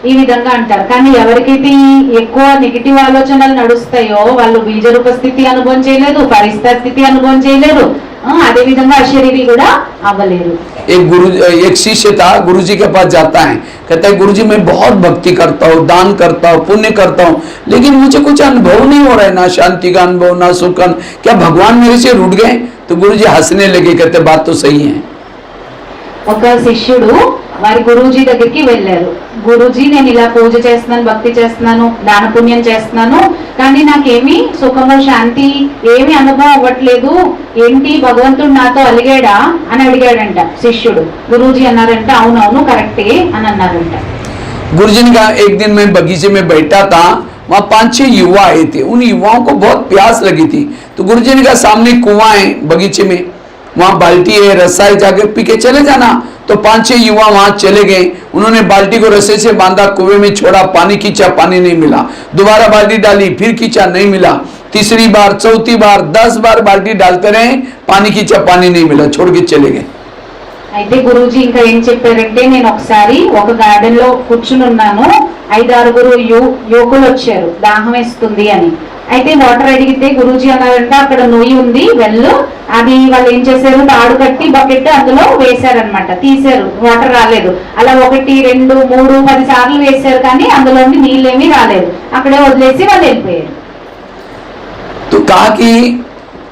ఈ విధంగా అంటారు. కానీ ఎవరికైతే ఎక్కువ నెగిటివ్ ఆలోచనలు నడుస్తాయో వాళ్ళు బీజరూప స్థితి అనుభవం చేయలేదు, పరిస్థితి స్థితి అనుభవం చేయలేరు, అదే విధంగా అశరీరి కూడా అవ్వలేరు. एक शिष्य था, गुरुजी के पास जाता है, कहता है गुरुजी मैं बहुत भक्ति करता हूँ, दान करता हूँ, पुण्य करता हूँ, लेकिन मुझे कुछ अनुभव नहीं हो रहा है, ना शांति का अनुभव, ना सुख का. क्या भगवान मेरे से रूठ गए? तो गुरुजी हंसने लगे, कहते बात तो सही है. ఒక శిష్యుడు వారి గురూజీ దగ్గరికి వెళ్ళారు. గురూజీ నేను ఇలా పూజ చేస్తున్నాను, భక్తి చేస్తున్నాను, దాన పుణ్యం చేస్తున్నాను, కానీ నాకేమి సుఖము, శాంతి ఏమి అనుభవం అవ్వట్లేదు, ఏంటి భగవంతుడు నాతో అలిగాడా అని అడిగాడంట శిష్యుడు. గురూజీ అన్నారంట అవునవును కరెక్టే అని అన్నారంట. गुरुजी ने कहा एक दिन मैं बगीचे में बैठा था, वहाँ 5-6 युवा आए थे। उन युवाओं को बहुत प्यास लगी थी, तो गुरुजी ने कहा सामने कुआं है बगीचे में, वहाँ बाल्टी है, रस्सा है, जाके पी के चले जाना। तो 5-6 युवा वहाँ चले गए। उन्होंने बाल्टी को रस्से से बांधा, कुएं में छोड़ा, पानी खींचा, पानी नहीं मिला। दोबारा बाल्टी डाली, फिर खींचा, नहीं मिला। तीसरी बार, चौथी बार, 10 बार बाल्टी डालते रहे, पानी खींचा, पानी नहीं मिला, छोड़ के चले गए। అయితే గురూజీ ఇంకా ఏం చెప్పారంటే, నేను ఒకసారి ఒక గార్డెన్ లో కూర్చుని ఉన్నాను, 5-6 యువకులు వచ్చారు దాహం వేస్తుంది అని. అయితే వాటర్ అడిగితే గురూజీ అన్నారంటే అక్కడ నొయ్యి ఉంది వెళ్ళు, అది వాళ్ళు ఏం చేశారు, తాడు కట్టి బకెట్ అందులో వేశారనమాట, తీశారు, వాటర్ రాలేదు. అలా 1, 2, 3, 10 సార్లు వేశారు, కానీ అందులోని నీళ్ళేమీ రాలేదు. అక్కడే వదిలేసి వాళ్ళు వెళ్ళిపోయారు. तो कहा कि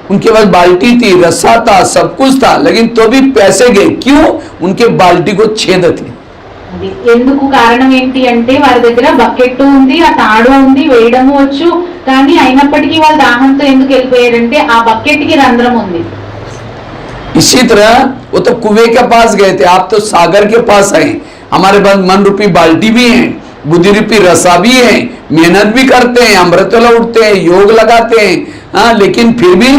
उनके पास बाल्टी थी, रस्सा था, सब कुछ था, लेकिन तो भी पैसे गए। क्यों? उनके बाल्टी को छेद थे। అది ఎందుకు కారణం ఏంటి అంటే, వారి దగ్గర బకెట్ ఉంది, ఆ తాడు ఉంది, వేయడము వచ్చు, కానీ అయినప్పటికీ వాళ్ళు దాహంతో ఎందుకు వెళ్ళిపోయారంటే ఆ బకెట్ కి రంధ్రం ఉంది. इसी तरह वो तो कुएं के पास गए थे, आप तो सागर के पास आए। हमारे पास मन रूपी बाल्टी भी है, बुद्धि रूपी रसा भी है, मेहनत भी करते हैं, अमृतवेला उठते हैं, योग लगाते हैं, हाँ, लेकिन फिर भी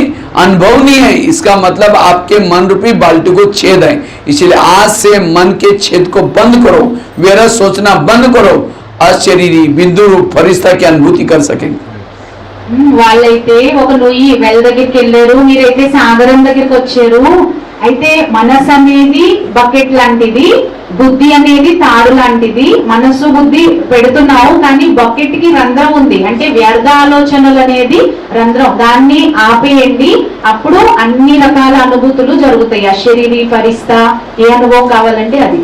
अनुभव नहीं है। इसका मतलब आपके मन रूपी बाल्टी को छेद है। इसलिए आज से मन के छेद को बंद करो, व्यर्थ सोचना बंद करो, अशरीरी बिंदु रूप फरिश्ता की अनुभूति कर सकेंगे। వాళ్ళైతే ఒక నొయ్యి వెల్ దగ్గరికి వెళ్ళారు, మీరైతే సాగరం దగ్గరికి వచ్చారు. అయితే మనసు అనేది బకెట్ లాంటిది, బుద్ధి అనేది తాడు లాంటిది. మనసు బుద్ధి పెడుతున్నావు, కానీ బకెట్ కి రంధ్రం ఉంది, అంటే వ్యర్థ ఆలోచనలు అనేది రంధ్రం, దాన్ని ఆపేయండి, అప్పుడు అన్ని రకాల అనుభూతులు జరుగుతాయి. అశరీరి ఫరిస్తా ఏ అనుభవం కావాలంటే అది.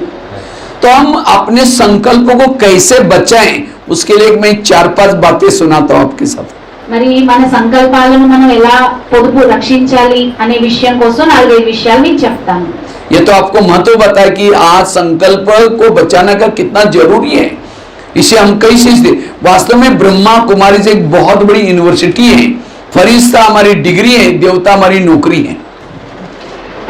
तो हम अपने संकल्पों को कैसे बचाएं, उसके लिए मैं 4-5 बातें सुनाता हूं आपके साथ। మరి మన సంకల్పాలను మనం ఎలా పొదుపు రక్షించాలి అనే విషయం కోసం 4-5 విషయాలు మీకు చెప్తాను. ये तो आपको महत्व बताया कि आज संकल्प को बचाने का कितना जरूरी है। इसे हम कई चीज दे, वास्तव में ब्रह्मा कुमारी से एक बहुत बड़ी यूनिवर्सिटी है, फरिश्ता हमारी डिग्री है, देवता हमारी नौकरी है।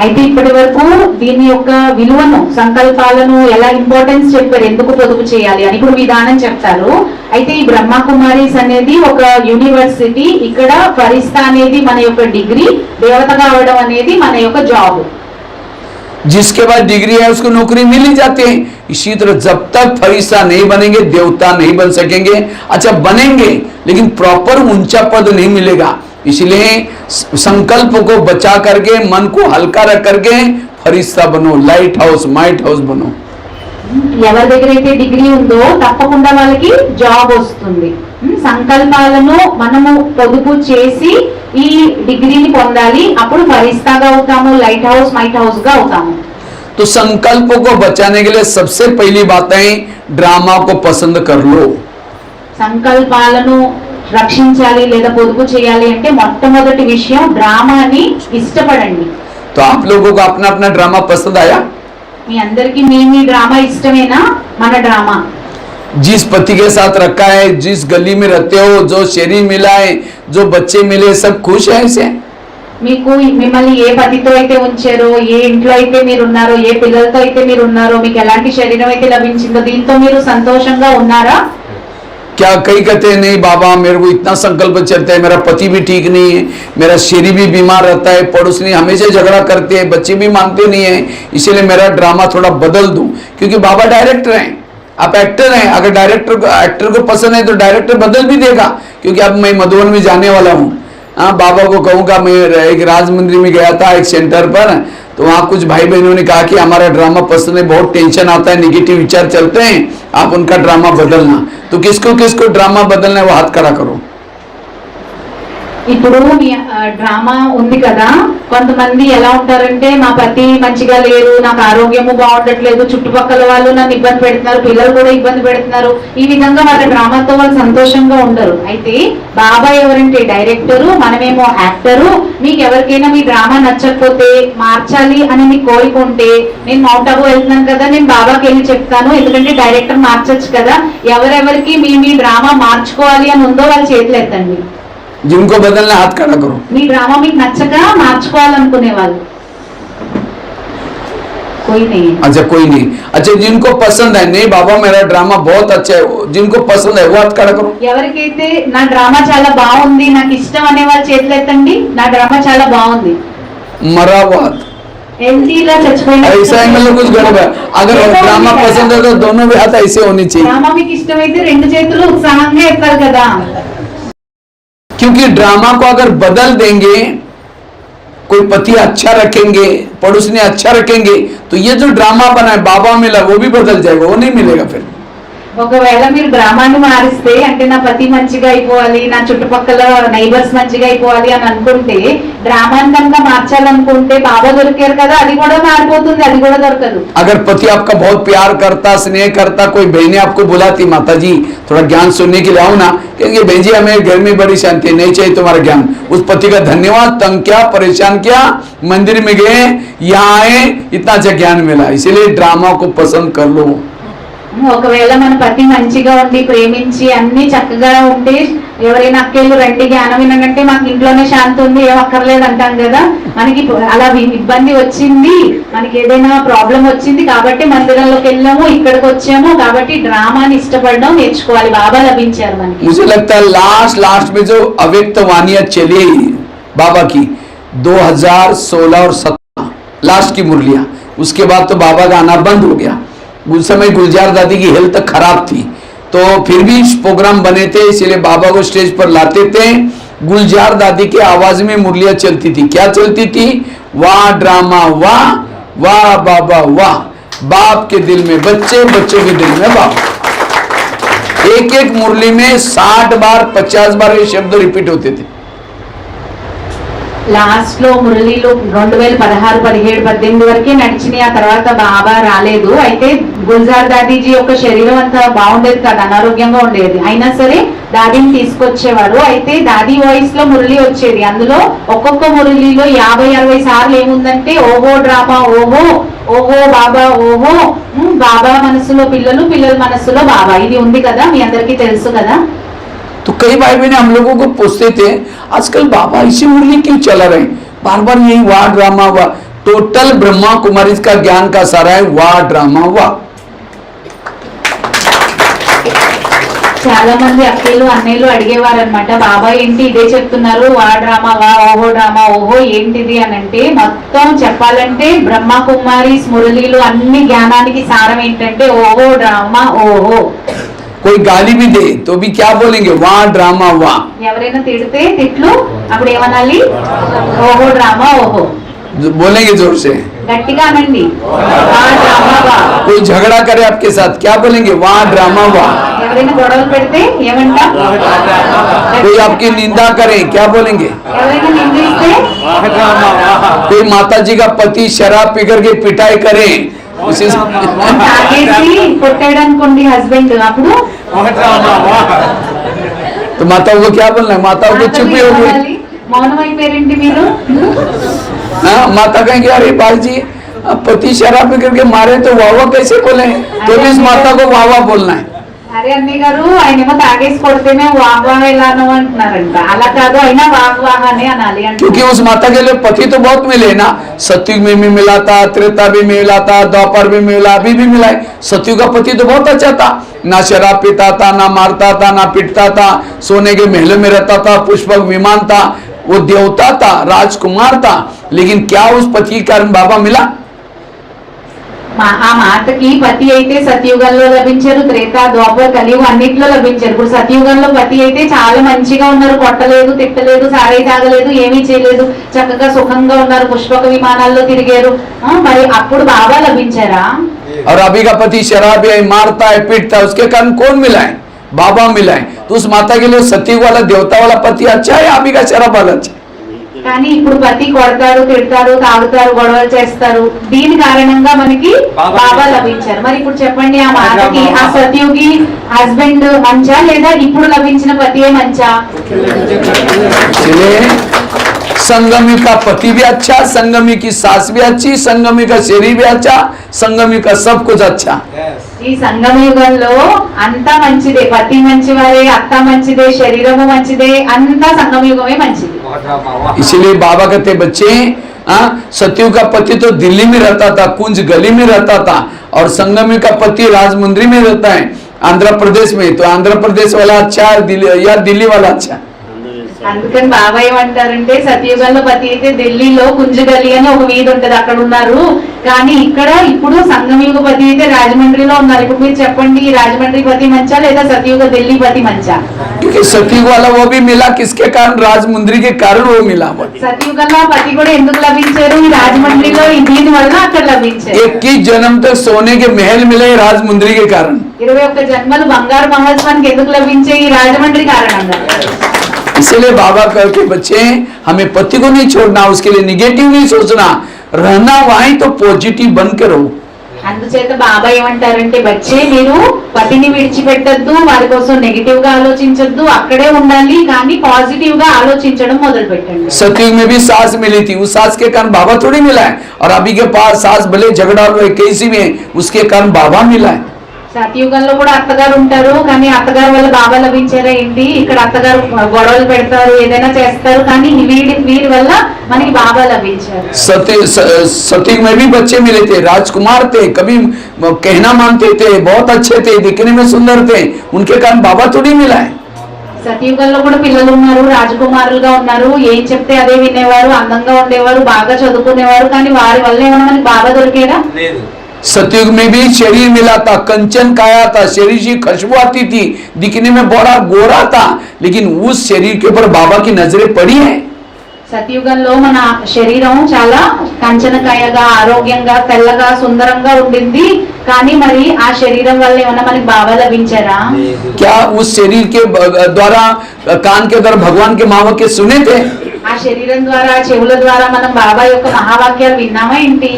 అయితే ఇప్పటి వరకు దీని యొక్క విలువను, సంకల్పాలను ఎలా ఇంపార్టెన్స్ చెప్పారు, ఎందుకు పొదుపు చేయాలి అని ఇప్పుడు విధానం చెప్తారు. అయితే ఈ బ్రహ్మ కుమారీస్ అనేది ఒక యూనివర్సిటీ, ఇక్కడ ఫరిస్తా అనేది మన యొక్క డిగ్రీ, దేవత కావడం అనేది మన యొక్క జాబ్. जिसके पास डिग्री है उसको नौकरी मिल ही जाती है। इसी तरह जब तक फरिश्ता नहीं बनेंगे, देवता नहीं बन सकेंगे। अच्छा बनेंगे, लेकिन प्रॉपर ऊंचा पद नहीं मिलेगा। इसलिए संकल्प को बचा करके, मन को हल्का रख करके फरिश्ता बनो, लाइट हाउस, माइट हाउस बनो। ఎవరి దగ్గర అయితే డిగ్రీ ఉందో తప్పకుండా వాళ్ళకి జాబ్ వస్తుంది. సంకల్పాలను మనము పొదుపు చేసి ఈ డిగ్రీని పొందాలి, అప్పుడు ఫరిస్తాగా అవుతాము, లైట్ హౌస్, మైట్ హౌస్ గా అవుతాము. तो संकल्प को बचाने के लिए सबसे पहली बात है, ड्रामा को पसंद कर लो। సంకల్పాలను రక్షించాలి లేదా పొదుపు చేయాలి అంటే మొట్టమొదటి విషయం డ్రామాని ఇష్టపడండి. तो आप लोगों को अपना अपना ड्रामा पसंद आया? మీ అందరికి మీ డ్రామా ఇష్టమేనా? మన డ్రామా जिस पति के साथ रखा है, जिस गली में रहते हो, जो शरीर मिला है, जो बच्चे मिले, सब खुश है ऐसे? మీకు మిమ్మల్ని ఏ పతితో అయితే ఉంచారో, ఏ ఇంట్లో అయితే మీరు ఉన్నారో, ఏ పిల్లలతో అయితే మీరు ఉన్నారో, మీకు ఎలాంటి శరీరం అయితే లభించిందో దీంతో మీరు సంతోషంగా ఉన్నారా? क्या कई कहते हैं नहीं बाबा मेरे को इतना संकल्प चलता है, मेरा पति भी ठीक नहीं है, मेरा शरीर भी बीमार रहता है, पड़ोसी हमेशा झगड़ा करते हैं, बच्चे भी मानते नहीं है, इसीलिए मेरा ड्रामा थोड़ा बदल दूं। क्योंकि बाबा डायरेक्टर हैं, आप एक्टर हैं। अगर एक्टर को पसंद है तो डायरेक्टर बदल भी देगा। क्योंकि अब मैं मधुबन में जाने वाला हूँ, हाँ, बाबा को कहूँगा। मैं एक राज मंदिर में गया था, एक सेंटर पर, तो वहाँ कुछ भाई बहनों ने कहा कि हमारा ड्रामा पसंद है, बहुत टेंशन आता है, निगेटिव विचार चलते हैं, आप उनका ड्रामा बदलना। तो किसको किसको ड्रामा बदलना है वो हाथ खड़ा करो। ఇప్పుడు మీ డ్రామా ఉంది కదా, కొంతమంది ఎలా ఉంటారంటే మా పతి మంచిగా లేరు, నాకు ఆరోగ్యము బాగుండట్లేదు, చుట్టుపక్కల వాళ్ళు నన్ను ఇబ్బంది పెడుతున్నారు, పిల్లలు కూడా ఇబ్బంది పెడుతున్నారు, ఈ విధంగా వాళ్ళ డ్రామాతో వాళ్ళు సంతోషంగా ఉండరు. అయితే బాబా ఎవరంటే డైరెక్టరు, మనమేమో యాక్టరు. మీకు ఎవరికైనా మీ డ్రామా నచ్చకపోతే, మార్చాలి అని మీకు కోరిక ఉంటే, నేను మౌంట్ అబు వెళ్తున్నాను కదా, నేను బాబాకి వెళ్ళి చెప్తాను, ఎందుకంటే డైరెక్టర్ మార్చొచ్చు కదా. ఎవరెవరికి మీ డ్రామా మార్చుకోవాలి అని ఉందో వాళ్ళు చేతులు ఎత్తండి. जिनको बदलना हाथ खड़ा करो। మీ డ్రామా మీకు నచ్చక మార్చుకోవాలనుకునే వాళ్ళు. कोई नहीं है। अच्छा कोई नहीं। अच्छा जिनको पसंद है, नहीं बाबा मेरा ड्रामा बहुत अच्छा है, जिनको पसंद है वो हाथ खड़ा करो। ఎవరికైతే నా డ్రామా చాలా బాగుంది, నాకు ఇష్టం అనే వాళ్ళు చేతులు ఎత్తండి. నా డ్రామా చాలా బాగుంది. मरा हुआ हाथ। ఎంటీలా చచ్చిపోయిన ऐसा है मतलब कुछ गड़बड़ है। अगर ड्रामा पसंद है तो दोनों भी हाथ ऐसे होने चाहिए, డ్రామా మీకు ఇష్టమైతే రెండు చేతులు ఉత్సాహంగా ఎత్తారు కదా. क्योंकि ड्रामा को अगर बदल देंगे, कोई पति अच्छा रखेंगे, पड़ोसी अच्छा रखेंगे, तो ये जो ड्रामा बना है बाबा मिला वो भी बदल जाएगा, वो नहीं मिलेगा फिर। ఒకవేళ మీరు డ్రామాను మారిస్తే, అంటే నా పతి మంచిగా అయిపోవాలి, నా చుట్టుపక్కల నైబర్స్ మంచిగా అయిపోవాలి అని అనుకుంటే, డ్రామాని కనుక మార్చాలనుకుంటే బాబా దొరికారు కదా, అది కూడా మారిపోతుంది, అది కూడా దొరకదు. अगर पति आपका बहुत प्यार करता, स्नेह करता, कोई बहनें आपको बुलाती माता जी थोड़ा ज्ञान सुनने के लिए आओ ना, कहेंगे बहन जी हमें घर में बड़ी शांति नहीं चाहिए तुम्हारा ज्ञान। उस पति का धन्यवाद, तंग किया, परेशान किया, मंदिर में गए, यहाँ आए, इतना अच्छा ज्ञान मिला। इसीलिए ड्रामा को पसंद कर लो। ఒకవేళ మన పతి మంచిగా ఉండి ప్రేమించి అన్ని చక్కగా ఉంటే, ఎవరైనా అక్కేళ్ళు రండి జ్ఞానం వినంటే మాకు ఇంట్లోనే శాంతి ఉంది, ఏం అక్కర్లేదు అంటాం కదా. మనకి అలా ఇబ్బంది వచ్చింది, మనకి ఏదైనా ప్రాబ్లం వచ్చింది కాబట్టి మందిరంలోకి వెళ్ళాము, ఇక్కడికి వచ్చాము కాబట్టి డ్రామాని ఇష్టపడడం నేర్చుకోవాలి. బాబా లభించారు మనకి. मुझे लगता है लास्ट में जो अव्यक्त वाणियां चली बाबा की 2016 और 17 लास्ट की मुरलियां, उसके बाद तो बाबा का आना बंद हो गया। उस समय गुलजार दादी की हेल्थ खराब थी, तो फिर भी प्रोग्राम बने थे, इसलिए बाबा को स्टेज पर लाते थे। गुलजार दादी की आवाज में मुरलियां चलती थी। क्या चलती थी? वाह ड्रामा वाह, वाह बाबा वाह, बाप के दिल में बच्चे, बच्चों के दिल में बाप। एक एक मुरली में 60 बार 50 बार ये शब्द रिपीट होते थे। లాస్ట్ లో మురళీలు 2016, 17, 18 వరకే నడిచినాయి. ఆ తర్వాత బాబా రాలేదు. అయితే గుల్జార్ దాదీజీ యొక్క శరీరం అంతా బాగుండేది కాదు, అనారోగ్యంగా ఉండేది. అయినా సరే దాదీని తీసుకొచ్చేవారు. అయితే దాదీ వాయిస్ లో మురళి వచ్చేది. అందులో ఒక్కొక్క మురళిలో 50-60 సార్లు ఏముందంటే ఓహో డ్రామా, ఓహో ఓహో బాబా, ఓహో బాబా మనసులో పిల్లలు, పిల్లల మనసులో బాబా, ఇది ఉంది కదా, మీ అందరికీ తెలుసు కదా. तो कई भाई बहन हम लोगों को पूछते थे आजकल बाबा इसी मुरली क्यों चला रहे, बार बार यही वाह ड्रामा वाह। टोटल ब्रह्मा कुमारी का ज्ञान का सारा है वाह ड्रामा वाह। చాలా మంది అక్కలు అన్నయ్యలు అడిగేవారు అనమాట, బాబా ఏంటి ఇదే చెప్తున్నారు, వా డ్రామా వా, ఓహో డ్రామా ఓహో ఏంటిది అని అంటే, మొత్తం చెప్పాలంటే బ్రహ్మ కుమారి మురళీలు అన్ని జ్ఞానానికి సారం ఏంటంటే ఓహో డ్రామా ఓహో. कोई गाली भी दे तो भी क्या बोलेंगे? वाह ड्रामा वाह। ఎవరైనా తిడితే తిట్లు, అప్పుడు ఏమనాలి? ఓహో డ్రామా ఓహో. बोलेंगे जोर से, గట్టిగా అనండి, వా డ్రామా వా. कोई झगड़ा करे आपके साथ क्या बोलेंगे? वाह ड्रामा वाह। ఎవరైనా గొడవలు పెడితే ఏమంటాం? कोई आपकी निंदा करे क्या बोलेंगे? ఎవరైనా నిందిస్తే, कोई माता जी का पति शराब पी करके पिटाई करे, उसी తాగేసి కొట్టాడు అనుకోండి హస్బెండ్, అప్పుడు तो माताओं को क्या बोलना है? माताओं को चुप ही हो गई। మౌనం అయిపోయారండి మీరు. हाँ, माता कहेंगे अरे भाई जी अब पति शराब पी करके मारे तो वाह वाह कैसे बोले? तो भी इस माता को वाह वाह बोलना है। అరే అన్నయ్య గారు ఆయన ఏమో తాగేసి కొడితేనే వాగ్వాహ ఎలానో అంటున్నారంట, అలా కాదు అయినా వాగ్వాహ అని అనాలి అంటే. क्योंकि उस माता के लिए पति तो बहुत मिले ना, सतयुग में भी मिला था, त्रेता भी मिला था, द्वापर भी मिला, अभी भी मिला है। सतयुग का पति तो बहुत अच्छा था, ना शराब पीता था, ना मारता था, ना पिटता था, सोने के महलों में रहता था, पुष्पक विमान था, वो देवता था, राजकुमार था। लेकिन क्या उस पति के कारण बाबा मिला? ఆ మాతకి పతి అయితే సతయుగంలో లభించారు, త్రేత ద్వాపర కలియుగం అన్నిట్లో లభించారు. ఇప్పుడు సతయుగంలో పతి అయితే చాలా మంచిగా ఉన్నారు, కొట్టలేదు, తిట్టలేదు, సారాయి తాగలేదు, ఏమీ చేయలేదు, చక్కగా సుఖంగా ఉన్నారు, పుష్పక విమానాల్లో తిరిగారు. మరి అప్పుడు బాబా లభించారా? और अभी का पति शराबी है, मारता है, पीटता है, उसके कारण कौन मिला है? बाबा मिला है। तो उस माता के लिए सतयुग वाला देवता वाला पति अच्छा है, अभी का शराब वाला अच्छा? కానీ ఇప్పుడు పతి కొడతారు, తిడతారు, తాగుతారు, గొడవలు చేస్తారు, దీని కారణంగా మనకి బాబా లభించారు. మరి ఇప్పుడు చెప్పండి, ఆ మాతకి ఆ సతయుగి హస్బెండ్ మంచా లేదా ఇప్పుడు లభించిన పతియే మంచా? संगमी का पति भी अच्छा, संगमी की सास भी अच्छी, संगमी का शरीर भी अच्छा, संगमी का सब कुछ अच्छा। ఈ సంగమ యుగంలో అంతా మంచిదే, పతి మంచివారే, అత్త మంచిదే, శరీరము మంచిదే, అంతా సంగమ యుగమే మంచిది. इसलिए बाबा कहते बच्चे सत्यु का पति तो दिल्ली में रहता था, कुंज गली में रहता था, और संगमी का पति राजमुंद्री में रहता है, आंध्र प्रदेश में। तो आंध्र प्रदेश वाला अच्छा या दिल्ली वाला अच्छा? అందుకని బాబా ఏమంటారంటే సత్యయుగంలో పతి అయితే ఢిల్లీలో కుంజగలి అని ఒక వీధి ఉంటది, అక్కడ ఉన్నారు. కానీ ఇక్కడ ఇప్పుడు సంగమయుగ పతి అయితే రాజమండ్రిలో ఉన్నారు. ఇప్పుడు మీరు చెప్పండి, రాజమండ్రి పతి మంచా లేదా సత్యయుగ ఢిల్లీ పతి మంచా? क्योंकि सतयुग वाला वो भी मिला किसके कारण? राजमुंद्री के कारण वो मिला। సత్యయుగంలో పతి కూడా ఎందుకు లభించారు? ఈ రాజమండ్రిలో ఈ దీని వల్ల అక్కడ లభించారు. 21 जन्म तक सोने के महल मिले राजमुंद्री के कारण। 21 జన్మలు బంగారు మహోత్సవానికి ఎందుకు లభించాయి? ఈ రాజమండ్రి కారణంగా. इसलिए बाबा कह के बच्चे हमें पति को नहीं छोड़ना, उसके लिए निगेटिव नहीं सोचना, रहना वहीं तो पॉजिटिव बन के रहो। అందుచేత బాబా ఏమంటారంటే బచ్చే మీరు పతిని విడిచిపెట్టద్దు, వారి కోసం నెగిటివ్ గా ఆలోచించొద్దు, అక్కడే ఉండాలి, కానీ పాజిటివ్ గా ఆలోచించడం మొదలు పెట్టండి. सतयुग में भी सास मिली थी, उस सास के कारण बाबा थोड़ी मिला है, और अभी के पास सास भले झगड़ा रहे कैसी में, उसके कारण बाबा मिला है। సత్యుగంలో కూడా అత్తగారు ఉంటారు, కానీ అత్తగారు వల్ల బాబా లభించారా ఏంటి? ఇక్కడ అత్తగారు గొడవలు పెడతారు, ఏదైనా చేస్తారు, కానీ వీరి వల్ల మనకి బాబా లభించారు. सतयुग में भी बच्चे मिले थे, राजकुमार थे, कभी कहना मानते थे, बहुत अच्छे थे, दिखने में सुंदर थे, उनके कारण बाबा थोड़ी मिला है। సత్యుగంలో కూడా పిల్లలు ఉన్నారు, రాజకుమారులుగా ఉన్నారు, ఏం చెప్తే అదే వినేవారు, అందంగా ఉండేవారు, బాగా చదువుకునేవారు, కానీ వారి వల్ల ఏమైనా మనకి బాబా దొరికేదా? सतयुग में भी शरीर मिला था, कंचन काया था, शरीर की खुशबू आती थी, दिखने में बड़ा गोरा था, लेकिन उस शरीर के ऊपर बाबा की नजरें पड़ी है। సత్యుగంలో మన శరీరం చాలా కంచనకాయగా, ఆరోగ్యంగా, తెల్లగా, సుందరంగా ఉండింది, కానీ మరి ఆ శరీరం వల్ల ఏమన్నా మనకి బాబా లభించారా? क्या उस शरीर के द्वारा कान के द्वारा भगवान के महावाक्य सुने थे? ఆ శరీరం ద్వారా, చెవుల ద్వారా మనం బాబా యొక్క మహావాక్యాలు విన్నామా ఏంటి?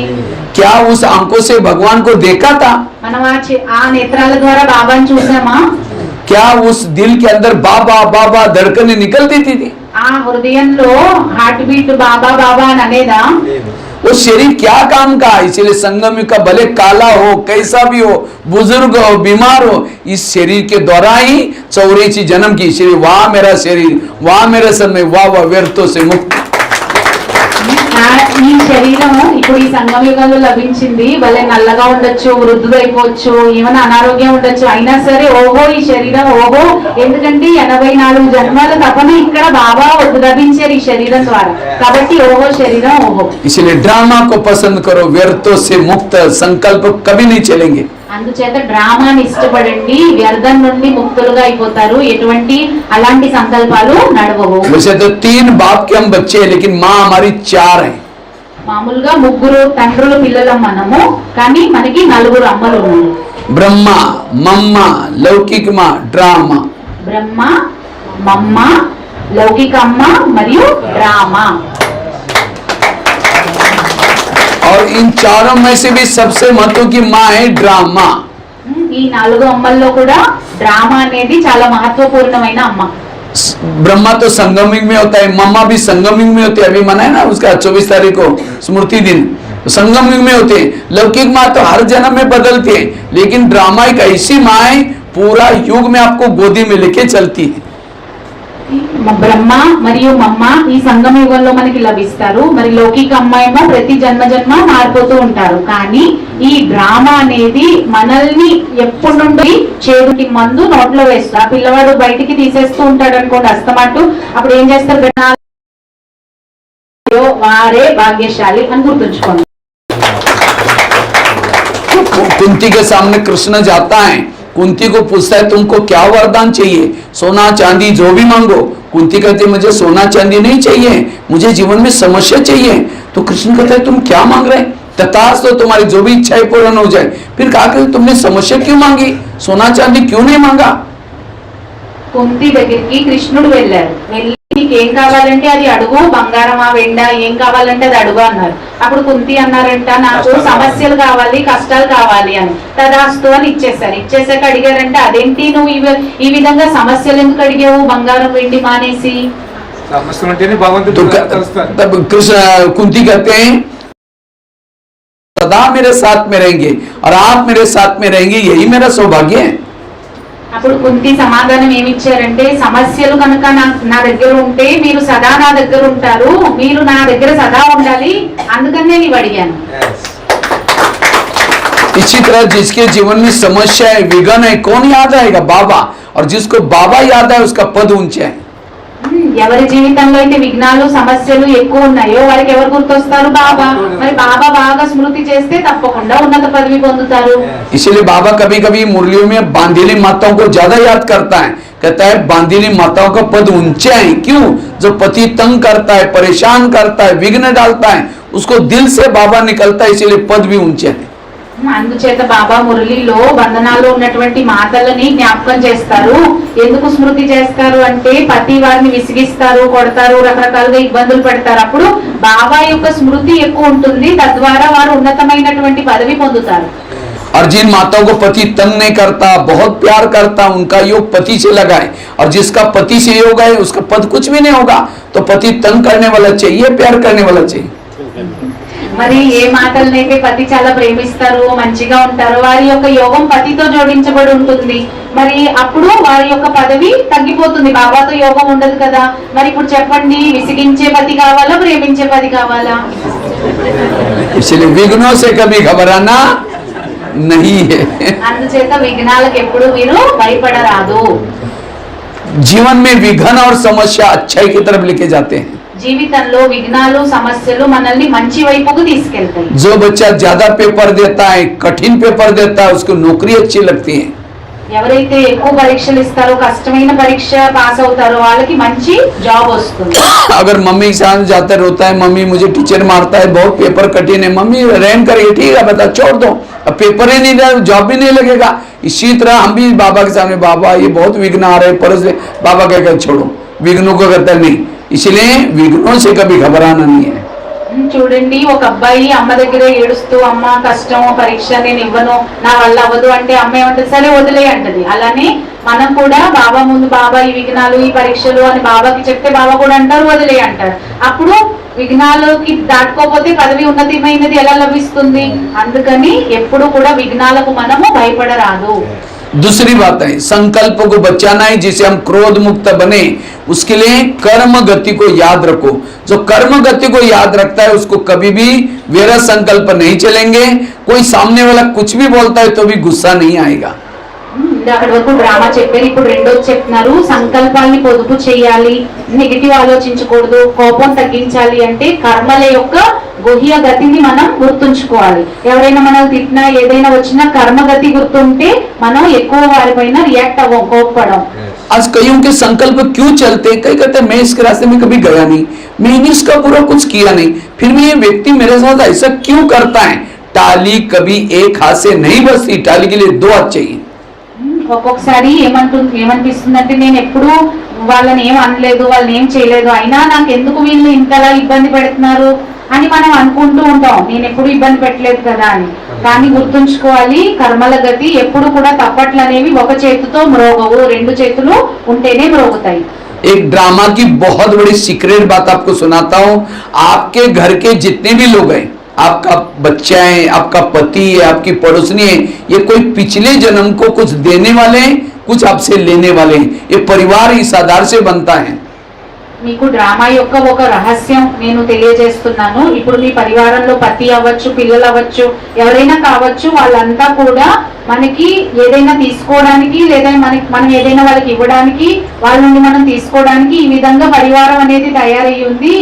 क्या उस आंखों से भगवान को देखा था? మనం ఆ నేత్రాల ద్వారా బాబాని చూసామా? क्या उस दिल के अंदर बाबा बाबा धड़कने निकलती थी? ఆ హృదయంలో హార్ట్ బీట్ బాబా బాబా అని అనేదా? वो शरीर क्या काम का? इसलिए संगम का भले काला हो, कैसा भी हो, बुजुर्ग हो, बीमार हो, इस शरीर के द्वारा ही 84 जन्म की शरीर, वाह मेरा शरीर, वाह मेरा समय, वाह वाह व्यर्थों से मुक्त। ఈ శరీరం ఇప్పుడు ఈ సంగమయుగంలో లభించింది, భలే నల్లగా ఉండొచ్చు, వృద్ధులైపోవచ్చు, ఏమైనా అనారోగ్యం ఉండొచ్చు, అయినా సరే ఓహో ఈ శరీరం ఓహో, ఎందుకంటే 84 జన్మల తపన ఇక్కడ బాబా లభించారు ఈ శరీరం ద్వారా, కాబట్టి ఓహో శరీరం ఓహో. इसलिए ड्रामा को पसंद करो, व्यर्थों से मुक्त, संकल्प कभी नहीं चलेंगे। అందుచేత డ్రామాని ఇష్టపడండి, వ్యర్థం నుండి ముక్తులుగా అయిపోతారు, ఎటువంటి అలాంటి సంకల్పాలు నడవవు. वैसे तो 3 बाप के हम बच्चे हैं, लेकिन माँ हमारी 4 है। మామూలుగా 3 తండ్రుల పిల్లలం మనము, కానీ మనకి 4 అమ్మలు ఉన్నారు. ब्रह्मा, मम्मा, लौकिक माँ, ड्रामा। బ్రహ్మ, మమ్మ, లౌకికమ్మ మరియు డ్రామా. और इन चारों में से भी सबसे महत्व की माँ है ड्रामा। ఈ 4 అమ్మల్లో కూడా డ్రామా అనేది చాలా మహత్వపూర్ణమైన అమ్మ. ब्रह्मा तो संगमिक में होता है, मम्मा भी संगमिक में होते हैं, अभी मनाए ना उसका 24 तारीख को स्मृति दिन, संगमिक में होते हैं। लौकिक माँ तो हर जन्म में बदलती है, लेकिन ड्रामा एक ऐसी माँ है पूरा युग में आपको गोदी में लेके चलती है। బ్రహ్మ మరియు మమ్మ ఈ సంగమ యుగంలో మనకి లభిస్తారు, మరి లౌకిక అమ్మ ఏమో ప్రతి జన్మ జన్మ మారిపోతూ ఉంటారు, కానీ ఈ డ్రామా అనేది మనల్ని ఎప్పటి నుండి చేదుకి మందు నోట్లో వేస్తారు. ఆ పిల్లవాడు బయటికి తీసేస్తూ ఉంటాడు అనుకోండి అస్తమాటు, అప్పుడు ఏం చేస్తారు? వారే భాగ్యశాలి అని గుర్తుంచుకోండి. कुंती के सामने कृष्ण जाता है, कुंती को पूछता है तुमको क्या वरदान चाहिए? सोना चांदी जो भी मांगो। कुंती कहती है मुझे सोना चांदी नहीं चाहिए, मुझे जीवन में समस्या चाहिए। तो कृष्ण कहता है तुम क्या मांग रहे? तथास्तु तो तुम्हारी जो भी इच्छाएं पूर्ण हो जाए। फिर कहा कि तुमने समस्या क्यों मांगी, सोना चांदी क्यों नहीं मांगा? కుంతి దగ్గరికి కృష్ణుడు వెళ్ళారు, వెళ్ళి నీకేం కావాలంటే అది అడుగు, బంగారమా వెండా ఏం కావాలంటే అది అడుగు అన్నారు. అప్పుడు కుంతి అన్నారంట నాకు సమస్యలు కావాలి, కష్టాలు కావాలి అని. తదాస్తు అని ఇచ్చేసారు. ఇచ్చేసాక అడిగారంట అదేంటి నువ్వు ఈ విధంగా సమస్యలు ఎందుకు అడిగావు, బంగారం వెండి మానేసి? तब कृष्ण कुंती कहते हैं सदा मेरे साथ में रहेंगे और आप मेरे साथ में रहेंगे, यही मेरा सौभाग्य है। అప్పుడు కుంతి సమాధానం ఏమిచ్చారంటే, సమస్యలు కనుక నా దగ్గర ఉంటే మీరు సదా నా దగ్గర ఉంటారు, మీరు నా దగ్గర సదా ఉండాలి, అందుకని నేను ఇవి అడిగాను. इसी तरह जिसके जीवन में समस्या है, विघन है, कौन याद आएगा? बाबा. और जिसको बाबा याद है उसका पद ऊंचा है. ఎవరి జీవితంలో అయితే విఘ్నాలు సమస్యలు ఎక్కువ ఉన్నాయో వారికి ఎవరు గుర్తొస్తారు? బాబా. మరి బాబా బాగా స్మృతి చేస్తే తప్పకుండా ఉన్నత పదవి పొందుతారు. इसलिए बाबा कभी कभी मुरलियों में बांधीली माताओं को ज्यादा याद करता है. कहता है बांधीली माताओं का पद ऊंचा है. क्यों? जो पति तंग करता है, परेशान करता है, विघ्न डालता है, उसको दिल से बाबा निकलता है, इसलिए पद भी ऊंचे है. అందుచేత బాబా మురళిలో బంధనాలు ఉన్నటువంటి మాతలని జ్ఞాపకం చేస్తారు. ఎందుకు స్మృతి చేస్తారు అంటే, పతి వారిని విసిగిస్తారు, కొడతారు, రకరకాలుగా ఇబ్బందులు పెడతారు. అప్పుడు బాబా యొక్క స్మృతి ఎక్కువ ఉంటుంది, తద్వారా వారు ఉన్నతమైనటువంటి పదవి పొందుతారు. और जिन माताओं को पति तंग नहीं करता, बहुत प्यार करता, उनका योग पति से लगा है. और जिसका पति से योग है उसका पद कुछ भी नहीं होगा. तो पति तंग करने वाला चाहिए, प्यार करने वाला चाहिए. మరి ఏ మాటలనైతే పతి చాలా ప్రేమిస్తారు, మంచిగా ఉంటారు, వారి యొక్క యోగం పతితో జోడించబడి ఉంటుంది. మరి అప్పుడు వారి యొక్క పదవి తగ్గిపోతుంది, బాబాతో యోగం ఉండదు కదా. మరి ఇప్పుడు చెప్పండి, విసిగించే పతి కావాలా, ప్రేమించే పతి కావాలా? इसलिए विघ्नों से कभी घबराना नहीं है. అందుచేత విఘ్నాలకు ఎప్పుడు మీరు భయపడరాదు. जीवन में विघ्न और समस्या अच्छाई की तरफ लेके जाते हैं. జీవితంలో విఘ్నాలు సమస్యలు మనల్ని మంచి వైపుకు తీసుకెళ్తాయి. जो बच्चा ज्यादा पेपर देता है, कठिन पेपर देता है, उसको नौकरी अच्छी लगती है. ఎవరైతే ఎక్కువ పరీక్షలు ఇస్తారో, కష్టమైన పరీక్ష పాస్ అవుతారో వాళ్ళకి మంచి జాబ్ వస్తుంది. अगर मम्मी के साथ जाते रोता है, मम्मी मुझे टीचर मारता है, बहुत पेपर कठिन है, मम्मी रहम करिए, ठीक है बेटा छोड़ दो, अब पेपर ही नहीं दे, जॉब भी नहीं लगेगा. इसी तरह हम भी बाबा के सामने, बाबा ये बहुत विघ्न आ रहे, पर बाबा कहकर छोड़ो, विघ्नों को कहता नहीं. इसलिए विघ्नों से कभी घबराना नहीं है. చూడండి, ఒక అబ్బాయి అమ్మ దగ్గర ఏడుస్తూ, అమ్మ కష్టం, పరీక్ష నేను ఇవ్వను, నా వల్ల అవ్వదు అంటే అమ్మ ఏమంటది, సరే వదిలే అంటది. అలానే మనం కూడా బాబా ముందు, బాబా ఈ విఘ్నాలు, ఈ పరీక్షలు అని బాబాకి చెప్తే బాబా కూడా అంటారు, వదిలే అంటారు. అప్పుడు విఘ్నాలకి దాటుకోపోతే పదవి ఉన్నతమైనది ఎలా లభిస్తుంది? అందుకని ఎప్పుడు కూడా విఘ్నాలకు మనము భయపడరాదు. दूसरी बात है, संकल्प को बचाना है, जिसे हम क्रोध मुक्त बने, उसके लिए कर्म गति को याद रखो. जो कर्म गति को याद रखता है उसको कभी भी वेरा संकल्प नहीं चलेंगे. कोई सामने वाला कुछ भी बोलता है तो भी गुस्सा नहीं आएगा. అక్కడి వరకు డ్రామా చెప్పారు. ఇప్పుడు రెండోది చెప్తున్నారు, సంకల్పాన్ని పొదుపు చేయాలి, నెగిటివ్ ఆలోచించకూడదు, కోపం తగ్గించాలి. అంటే కర్మల యొక్క గుహ్య గతిని మనం గుర్తుంచుకోవాలి. ఎవరైనా మనం తిట్టినా, ఏదైనా వచ్చినా కర్మగతి గుర్తుంటే మనం ఎక్కువ వారిపైన రియాక్ట్ అవ్వం, కోప్పడం. आज कईयों के संकल्प क्यों चलते? कई कहते मैं इसके रास्ते में कभी गया नहीं, मैंने इसका पूरा कुछ किया नहीं, फिर भी ये व्यक्ति मेरे साथ ऐसा क्यों करता है? टाली कभी एक हाथ से नहीं बसती, टाली के लिए दो हाथ चाहिए. ఒక్కొక్కసారి ఏమనిపిస్తుందంటే, నేను ఎప్పుడు వాళ్ళని ఏం అనలేదు, వాళ్ళని ఏం చేయలేదు, అయినా నాకు ఎందుకు వీళ్ళు ఇంతలా ఇబ్బంది పెడుతున్నారు అని మనం అనుకుంటూ ఉంటాం. నేను ఎప్పుడు ఇబ్బంది పెట్టలేదు కదా అని. కానీ గుర్తుంచుకోవాలి, కర్మల గతి ఎప్పుడు కూడా తప్పట్లు అనేవి ఒక చేతితో మ్రోగవు, రెండు చేతులు ఉంటేనే మ్రోగుతాయి. एक ड्रामा की बहुत बड़ी सीक्रेट बात आपको सुनाता हूँ. आपके घर के जितने भी लोग हैं, आपका बच्चा है, आपका पति है, आपकी पड़ोसनी है, ये कोई पिछले जन्म को कुछ देने वाले हैं, कुछ आपसे लेने वाले हैं. ये परिवार इस आधार से बनता है. మీకు డ్రామా యొక్క ఒక రహస్యం నేను తెలియజేస్తున్నాను. ఇప్పుడు మీ పరివారంలో పతి అవ్వచ్చు, పిల్లలు అవ్వచ్చు, ఎవరైనా కావచ్చు, వాళ్ళంతా కూడా మనకి ఏదైనా తీసుకోవడానికి, లేదా మనం ఏదైనా వాళ్ళకి ఇవ్వడానికి, వాళ్ళ నుండి మనం తీసుకోవడానికి ఈ విధంగా పరివారం అనేది తయారయ్యి ఉంది.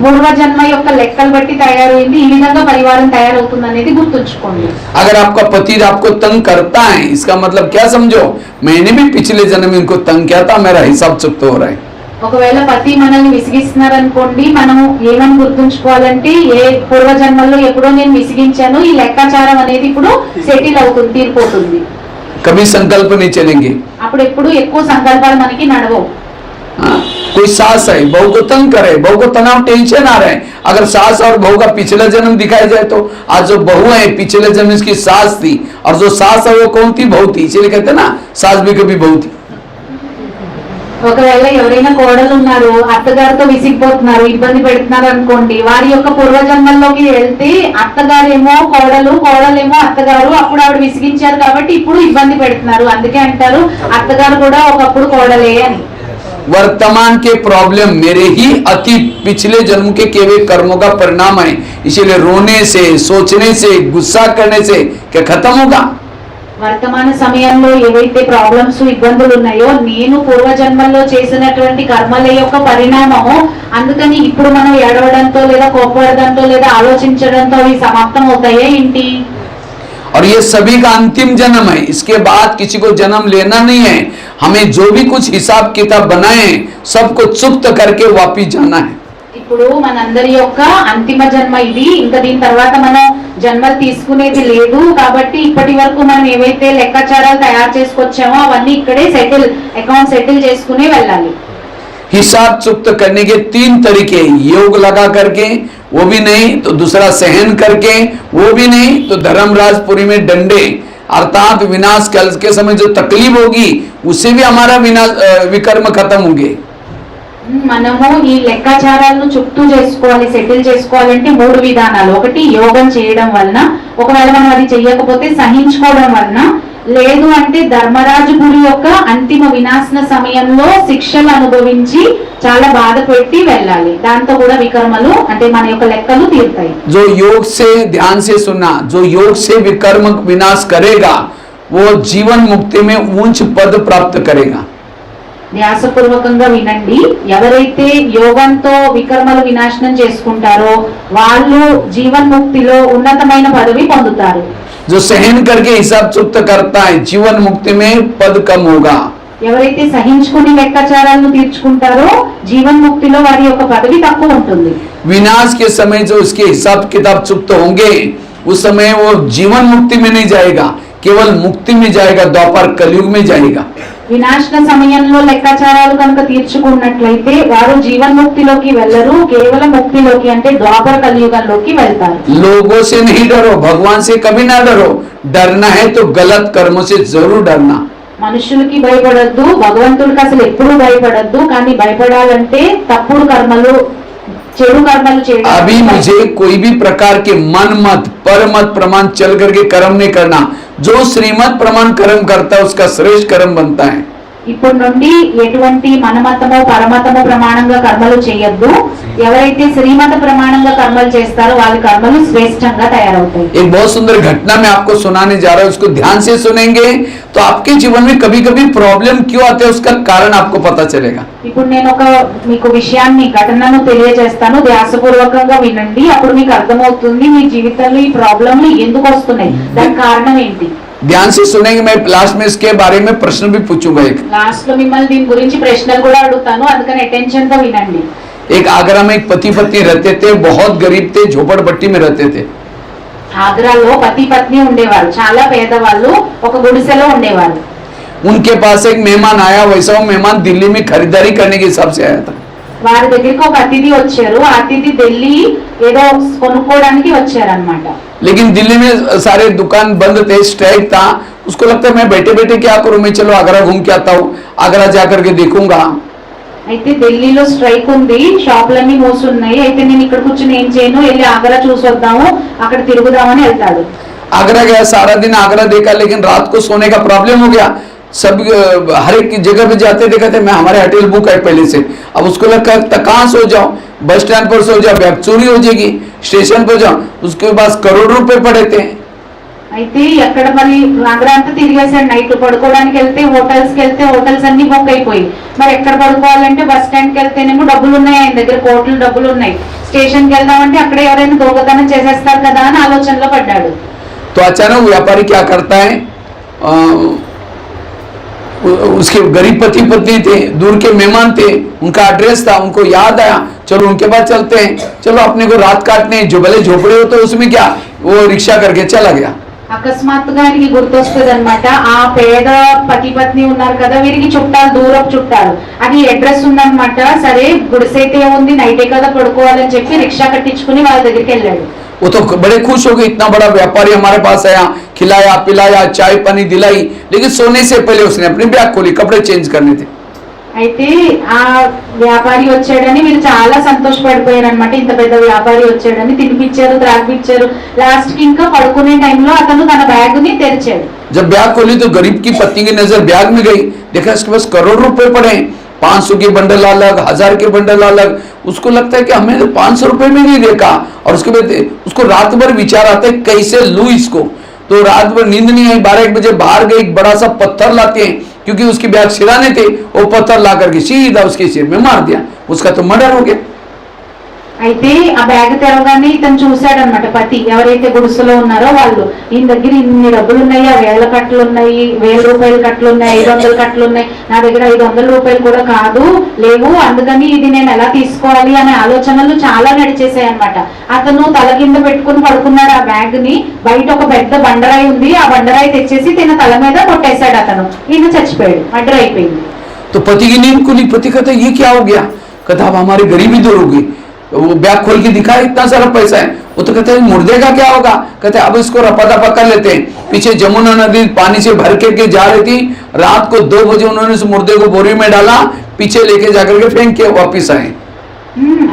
పూర్వజన్మ యొక్క లెక్కలు బట్టి తయారైంది. ఈ విధంగా పరివారం తయారవుతుంది అనేది గుర్తుంచుకోండి. अगर आपका पति आपको तंग करता है, इसका मतलब क्या समझो, मैंने भी पिछले जन्म में इनको तंग किया था, मेरा हिसाब चुकता हो रहा है. ఒకవేళ పతి మనల్ని విసిగిస్తున్నారు అనుకోండి, మనం ఏమని గుర్తుంచుకోవాలంటే, ఏ పూర్వజన్మల్లో ఎప్పుడో నేను విసిగించాను, ఈ లెక్కాచారం అనేది ఇప్పుడు సెటిల్ అవుతుంది, తీరిపోతుంది. कभी संकल्प नहीं चलेंगे. అప్పుడు ఎప్పుడు ఎక్కువ సంకల్పాలు మనకి నడవవు. कोई सास है, बहू को तंग करे, बहू को तनाव टेंशन आ रहा है, अगर सास और बहू का पिछला जन्म दिखाया जाए तो आज जो बहू है पिछले जन्म इसकी सास थी, और जो सास है वो कौन थी? बहू थी. इसलिए कहते ना, सास भी कभी बहू थी. ఒకవేళ ఎవరైనా కోడలు ఉన్నారు, అత్తగారితో విసిగిపోతున్నారు, ఇబ్బంది పెడుతున్నారు అనుకోండి, వారి యొక్క పూర్వజన్మల్లోకి వెళ్తే అత్తగారేమో కోడలు, కోడలేమో అత్తగారు, అప్పుడు ఆవిడ విసిగించారు కాబట్టి ఇప్పుడు ఇబ్బంది పెడుతున్నారు. అందుకే అంటారు అత్తగారు కూడా ఒకప్పుడు కోడలే అని. वर्तमान के प्रॉब्लम मेरे ही अतीत पिछले जन्म के किए हुए कर्मों का परिणाम है, इसीलिए रोने से, सोचने से, गुस्सा करने से क्या खत्म होगा? వర్తమాన సమయంలో ఏవైతే ప్రాబ్లమ్స్, ఇబ్బందులు ఉన్నాయో నేను పూర్వజన్మల్లో చేసినటువంటి కర్మల యొక్క పరిణామము, అందుకని ఇప్పుడు మనం ఏడవడంతో లేదా కోపడడంతో లేదా ఆలోచించడంతో అవి సమాప్తం అవుతాయా ఏంటి? और ये सभी का अंतिम जन्म है, इसके बाद किसी को जन्म लेना नहीं है। हमें जो भी कुछ हिसाब किताब बनाए सबको चुप्त करके वापिस जाना है। ఇప్పుడు మనందరి యొక్క అంతిమ జన్మ ఇది, ఇంకా దీని తర్వాత మనం జన్మలు తీసుకునేది లేదు. కాబట్టి ఇప్పటి వరకు మనం ఏవైతే లెక్కాచారాలు తయారు చేసుకొచ్చామో అవన్నీ ఇక్కడే అకౌంట్ సెటిల్ చేసుకునే వెళ్ళాలి. हिसाब चुप्त करने के 3 तरीके, योग लगा करके वो भी नहीं तो दूसरा सहन करके वो भी नहीं तो धर्मराजपुरी में डंडे, अर्थात विनाश काल के समय जो तकलीफ होगी उससे भी हमारा विनाश विकर्म खत्म होंगे। మనము ఈ లెక్కాచారాలను చుట్టూ చేసుకోవాలి, సెటిల్ చేసుకోవాలంటే 3 విధానాలు. ఒకటి యోగం చేయడం వలన, ఒకవేళ మనం అది చెయ్యకపోతే సహించుకోవడం వలన, లేదు అంటే ధర్మరాజుపురి యొక్క అంతిమ వినాశన సమయంలో శిక్షలు అనుభవించి చాలా బాధ పెట్టి వెళ్ళాలి. దాంతో కూడా వికర్మలు అంటే మన యొక్క లెక్కలు తీరుతాయి. जो योग से ध्यान से सुना, जो योग से विकर्म विनाश करेगा वो जीवन मुक्ति में ऊंच पद प्राप्त करेगा। ధ్యాసపూర్వకంగా వినండి. ఎవరైతే యోగంతో వికర్మలు వినాశనం చేసుకుంటారో వాళ్ళు జీవన్ముక్తిలో ఉన్నతమైన పదవి పొందుతారు. जो सहन करके हिसाब चुप्त करता है जीवन मुक्ति में पद कम होगा। ఎవరైతే సహించుకుని లెక్కాచారాలను తీర్చుకుంటారో జీవన్ముక్తిలో వారి యొక్క పదవి తక్కువ ఉంటుంది. विनाश के समय जो उसके हिसाब किताब चुप्त होंगे उस समय वो जीवन मुक्ति में नहीं जाएगा, केवल मुक्ति में जाएगा, द्वापर कलयुग में जाएगा। వినాశన సమయంలో లెక్కాచారాలు కనుక తీర్చుకున్నట్లయితే వారు జీవన్ముక్తిలోకి వెళ్ళరు, కేవలం ముక్తిలోకి అంటే ద్వాపర కలియుగంలోకి వెళ్తారు. लोगों से नहीं डरो, भगवान से कभी ना डरो। डरना है तो गलत कर्मों से जरूर डरना। మనుషులకి భయపడద్దు, భగవంతుడికి అసలు ఎప్పుడూ భయపడద్దు. కానీ భయపడాలంటే తప్పుడు కర్మలు, చెడు కర్మలు చేయడం. अभी मुझे कोई भी प्रकार के मन मत पर मत प्रमाण चल करके कर्म नहीं करना। जो श्रीमत प्रमाण कर्म करता है उसका श्रेष्ठ कर्म बनता है। ఇప్పుడు నుండి ఎటువంటి మనమతమో పరమతమో ప్రమాణంగా కర్మలు చేయొద్దు. ఎవరైతే శ్రీమత ప్రమాణంగా కర్మలు చేస్తారో వాళ్ళ కర్మలు శ్రేష్టంగా తయారవుతాయి. एक बहुत सुंदर घटना मैं आपको सुनाने जा रहा हूं, उसको ध्यान से सुनेंगे तो आपके जीवन में कभी कभी प्रॉब्लम क्यों आते हैं उसका कारण आपको पता चलेगा। ఇప్పుడు నేను మీకు విషయాన్ని, ఘటనను తెలియజేస్తాను. ధ్యాసపూర్వకంగా వినండి, అప్పుడు మీకు అర్థమవుతుంది మీ జీవితంలో ఈ ప్రాబ్లంలు ఎందుకు వస్తున్నాయి, దాని కారణం ఏంటి. ध्यान से सुनेंगे। मैं लास्ट में इसके बारे में प्रश्न भी पूछूंगा। एक లాస్ట్ లో మిమ్మల్ని దీని గురించి ప్రశ్నలు కూడా అడుగుతాను, అందుకని అటెన్షన్ తో వినండి. एक आगरा में एक पति पत्नी रहते थे, बहुत गरीब थे, झोपड़पट्टी में रहते थे। ఆగ్రాలో పతి పత్ని ఉండేవారు, చాలా పేదవాళ్ళు, ఒక గుడిసెలో ఉండేవారు. उनके पास एक मेहमान आया, वैसा वो मेहमान दिल्ली में खरीदारी करने के हिसाब से आया था। వారి దగ్గరికి ఒక అతిథి వచ్చారు. ఆ అతిథి ఢిల్లీ ఏదో కొనుక్కోవడానికి వచ్చారనమాట. लेकिन दिल्ली में सारे दुकान बंद थे, स्ट्राइक था। उसको लगता है मैं बैठे बैठे क्या करूं, मैं चलो आगरा घूम के आता हूँ, आगरा जाकर के देखूंगा। అయితే ఢిల్లీలో స్ట్రైక్ ఉంది, షాపులన్నీ మూసున్నాయి. అయితే నేను ఇక్కడ కూర్చొని ఏం చేయను, వెళ్ళి ఆగ్రా చూసి వద్దాము, అక్కడ తిరుగుదామని వెళ్తాడు. आगरा गया, सारा दिन आगरा देखा, लेकिन रात को सोने का प्रॉब्लम हो गया। सब हर एक जगह पे जाते देखा थे, मैं हमारे होटल बुक है पहले से। अब उसको लगा कहाँ सो जाओ, बस स्टैंड पर सो जाओ, बैग चोरी हो जाएगी, स्टेशन पर जाओ। उसके पास करोड़ रुपए पड़े थे। అయితే ఎక్కడ మరి ఆగ్రా అంతా తిరిగేసాడు. నైట్ పడుకోవడానికి వెళ్తే హోటల్స్కి వెళ్తే హోటల్స్ అన్ని బుక్ అయిపోయి, మరి ఎక్కడ పడుకోవాలంటే బస్ స్టాండ్కి వెళ్తేనేమో డబ్బులు ఉన్నాయి, ఆయన దగ్గర కోట్లు డబ్బులు ఉన్నాయి. స్టేషన్కి వెళ్దామంటే అక్కడ ఎవరైనా దొంగతనం చేసేస్తారు కదా అని ఆలోచనలో పడ్డాడు. तो अचानक व्यापारी क्या करता है, उसके गरीब पति पत्नी थे, दूर के मेहमान थे, उनका एड्रेस था, उनको याद आया, चलो उनके पास चलते हैं, चलो अपने को रात काटने, जो भले झोपड़े हो तो उसमें क्या, वो रिक्शा करके चला गया। అకస్మాత్తుగా ఆయనకి గుర్తొస్తుంది అనమాట. ఆ పేద పతి పత్ని ఉన్నారు కదా, వీరికి చుట్టాలు, దూరపు చుట్టాలు, అది అడ్రస్ ఉందన్నమాట. సరే గుడిసైతే ఉంది, నైటే కదా పడుకోవాలని చెప్పి రిక్షా కట్టించుకుని వాళ్ళ దగ్గరికి వెళ్ళాడు. वो तो बड़े खुश हो गए, इतना बड़ा व्यापारी हमारे पास आया, खिलाया पिलाया, चाय पानी दिलाई। लेकिन सोने से पहले उसने अपनी बैग खोली, कपड़े चेंज करने थे। అయితే ఆ వ్యాపారి వచ్చాడని వీళ్ళు చాలా సంతోషపడిపోయారు అనమాట. ఇంత పెద్ద వ్యాపారి వచ్చాడని తినిపించారు, త్రాగిపించారు. లాస్ట్ కి ఇంకా పడుకునే టైంలో అతను తన బ్యాగ్ ని తెరిచాడు. जब बैग खोली तो गरीब की पत्नी की नजर बैग में गई, देखा इसके पास करोड़ रुपए पड़े, 500 के बंडल अलग, 1000 के बंडल अलग. उसको लगता है कि हमने तो 500 रुपए में नहीं देखा. और उसके बाद उसको रात भर विचार आता है कैसे लूं इसको. तो रात भर नींद नहीं आई, 12-1 बजे बाहर गई, एक बड़ा सा पत्थर लाते हैं क्योंकि उसकी बैग सिराने थे, वो पत्थर ला करके सीधा उसके सिर में मार दिया. उसका तो मर्डर हो गया. అయితే ఆ బ్యాగ్ తెరవగానే ఇతను చూశాడనమాట పతి, ఎవరైతే గుడిసెలో ఉన్నారో వాళ్ళు. ఈయన దగ్గర ఇన్ని డబ్బులు ఉన్నాయి, ఆ 1000 కట్టలు ఉన్నాయి, 1000 రూపాయల కట్టలు ఉన్నాయి, 500 కట్టలు ఉన్నాయి, నా దగ్గర 500 రూపాయలు కూడా కాదు లేవు, అందుకని ఇది నేను ఎలా తీసుకోవాలి అనే ఆలోచనలు చాలా నడిచేసాయి అనమాట. అతను తల కింద పెట్టుకుని పడుకున్నాడు ఆ బ్యాగ్ ని. బయట ఒక పెద్ద బండరాయి ఉంది, ఆ బండరాయి తెచ్చేసి తిన తల మీద కొట్టేశాడు అతను. ఈయన చచ్చిపోయాడు, మర్డర్ అయిపోయింది. तो पति की नींद खुली, पति कहता ये क्या हो गया. कहता अब हमारी गरीबी दूर होगी. वो बैग खोल के दिखा इतना सारा पैसा है. वो तो कहते हैं मुर्दे का क्या होगा. कहते अब इसको रपा दपा कर लेते हैं. पीछे जमुना नदी पानी से भर के जा रही थी. रात को 2 बजे उन्होंने उस मुर्दे को बोरी में डाला, पीछे लेके जाकर के फेंक के वापिस आए.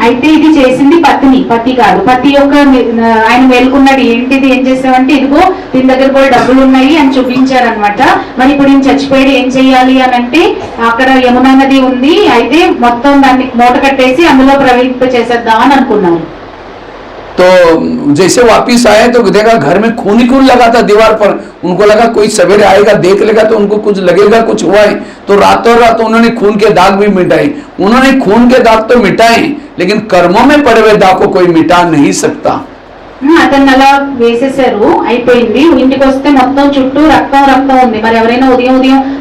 అయితే ఇది చేసింది పత్ని, పతి కాదు. పతి యొక్క ఆయన మేల్కొన్నాడు, ఏంటిది ఏం చేసావంటే ఇదిగో దీని దగ్గర కూడా డబ్బులు ఉన్నాయి అని చూపించారనమాట. మరి ఇప్పుడు ఈయన చచ్చిపోయాడు, ఏం చెయ్యాలి అని అంటే అక్కడ యమునా నది ఉంది, అయితే మొత్తం దాన్ని మూట కట్టేసి అందులో ప్రవహింప చేసేద్దాం అని అనుకున్నారు. तो जैसे वापिस आए तो देखा घर में खून ही खून लगा था दीवार पर. उनको लगा कोई सवेरे आएगा देख लेगा तो उनको कुछ लगेगा कुछ हुआ है. तो रातों रात उन्होंने खून के दाग भी मिटाए. उन्होंने खून के दाग तो मिटाए, लेकिन कर्मों में पड़े हुए दाग को कोई मिटा नहीं सकता. అతన్ని అలా వేసేసారు, అయిపోయింది. ఇంటికి వస్తే మొత్తం చుట్టూ రక్తం రక్తం ఉంది. మరి ఎవరైనా ఉదయం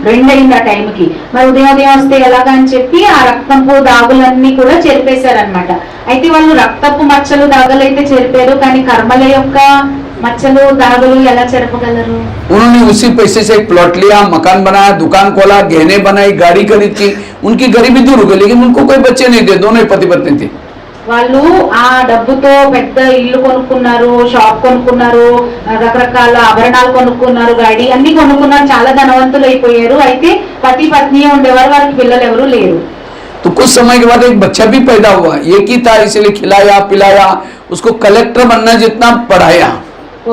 2 అయింది ఆ టైంకి, మరి ఉదయం వస్తే ఎలాగా అని చెప్పి ఆ రక్తపు దాగులన్నీ కూడా చెరిపేశారనమాట. అయితే వాళ్ళు రక్తపు మచ్చలు దాగులైతే చెరిపారు, కానీ కర్మల యొక్క మచ్చలు దాగులు ఎలా చెరపగలరు. उन्होंने उसी पैसे से एक प्लॉट लिया, मकान बनाया, दुकान खोला, गहने बनाई, गाड़ी खरीदी. उनकी गरीबी दूर हो गई, लेकिन उनको कोई बच्चे नहीं थे. दोनों पति पत्नी थे. వాళ్ళు ఆ డబ్బుతో పెద్ద ఇల్లు కొనుక్కున్నారు, షాప్ కొనుక్కున్నారు, రకరకాల ఆభరణాలు కొనుక్కున్నారు, గాడి అన్ని కొనుక్కున్నారు, చాలా ధనవంతులు అయిపోయారు. అయితే పతి పత్ని ఉండేవారు, వారికి పిల్లలు ఎవరు లేరు. तो कुछ समय के बाद एक बच्चा भी पैदा हुआ. एक ही था, इसलिए खिलाया पिलाया, उसको कलेक्टर बनना जितना पढ़ाया.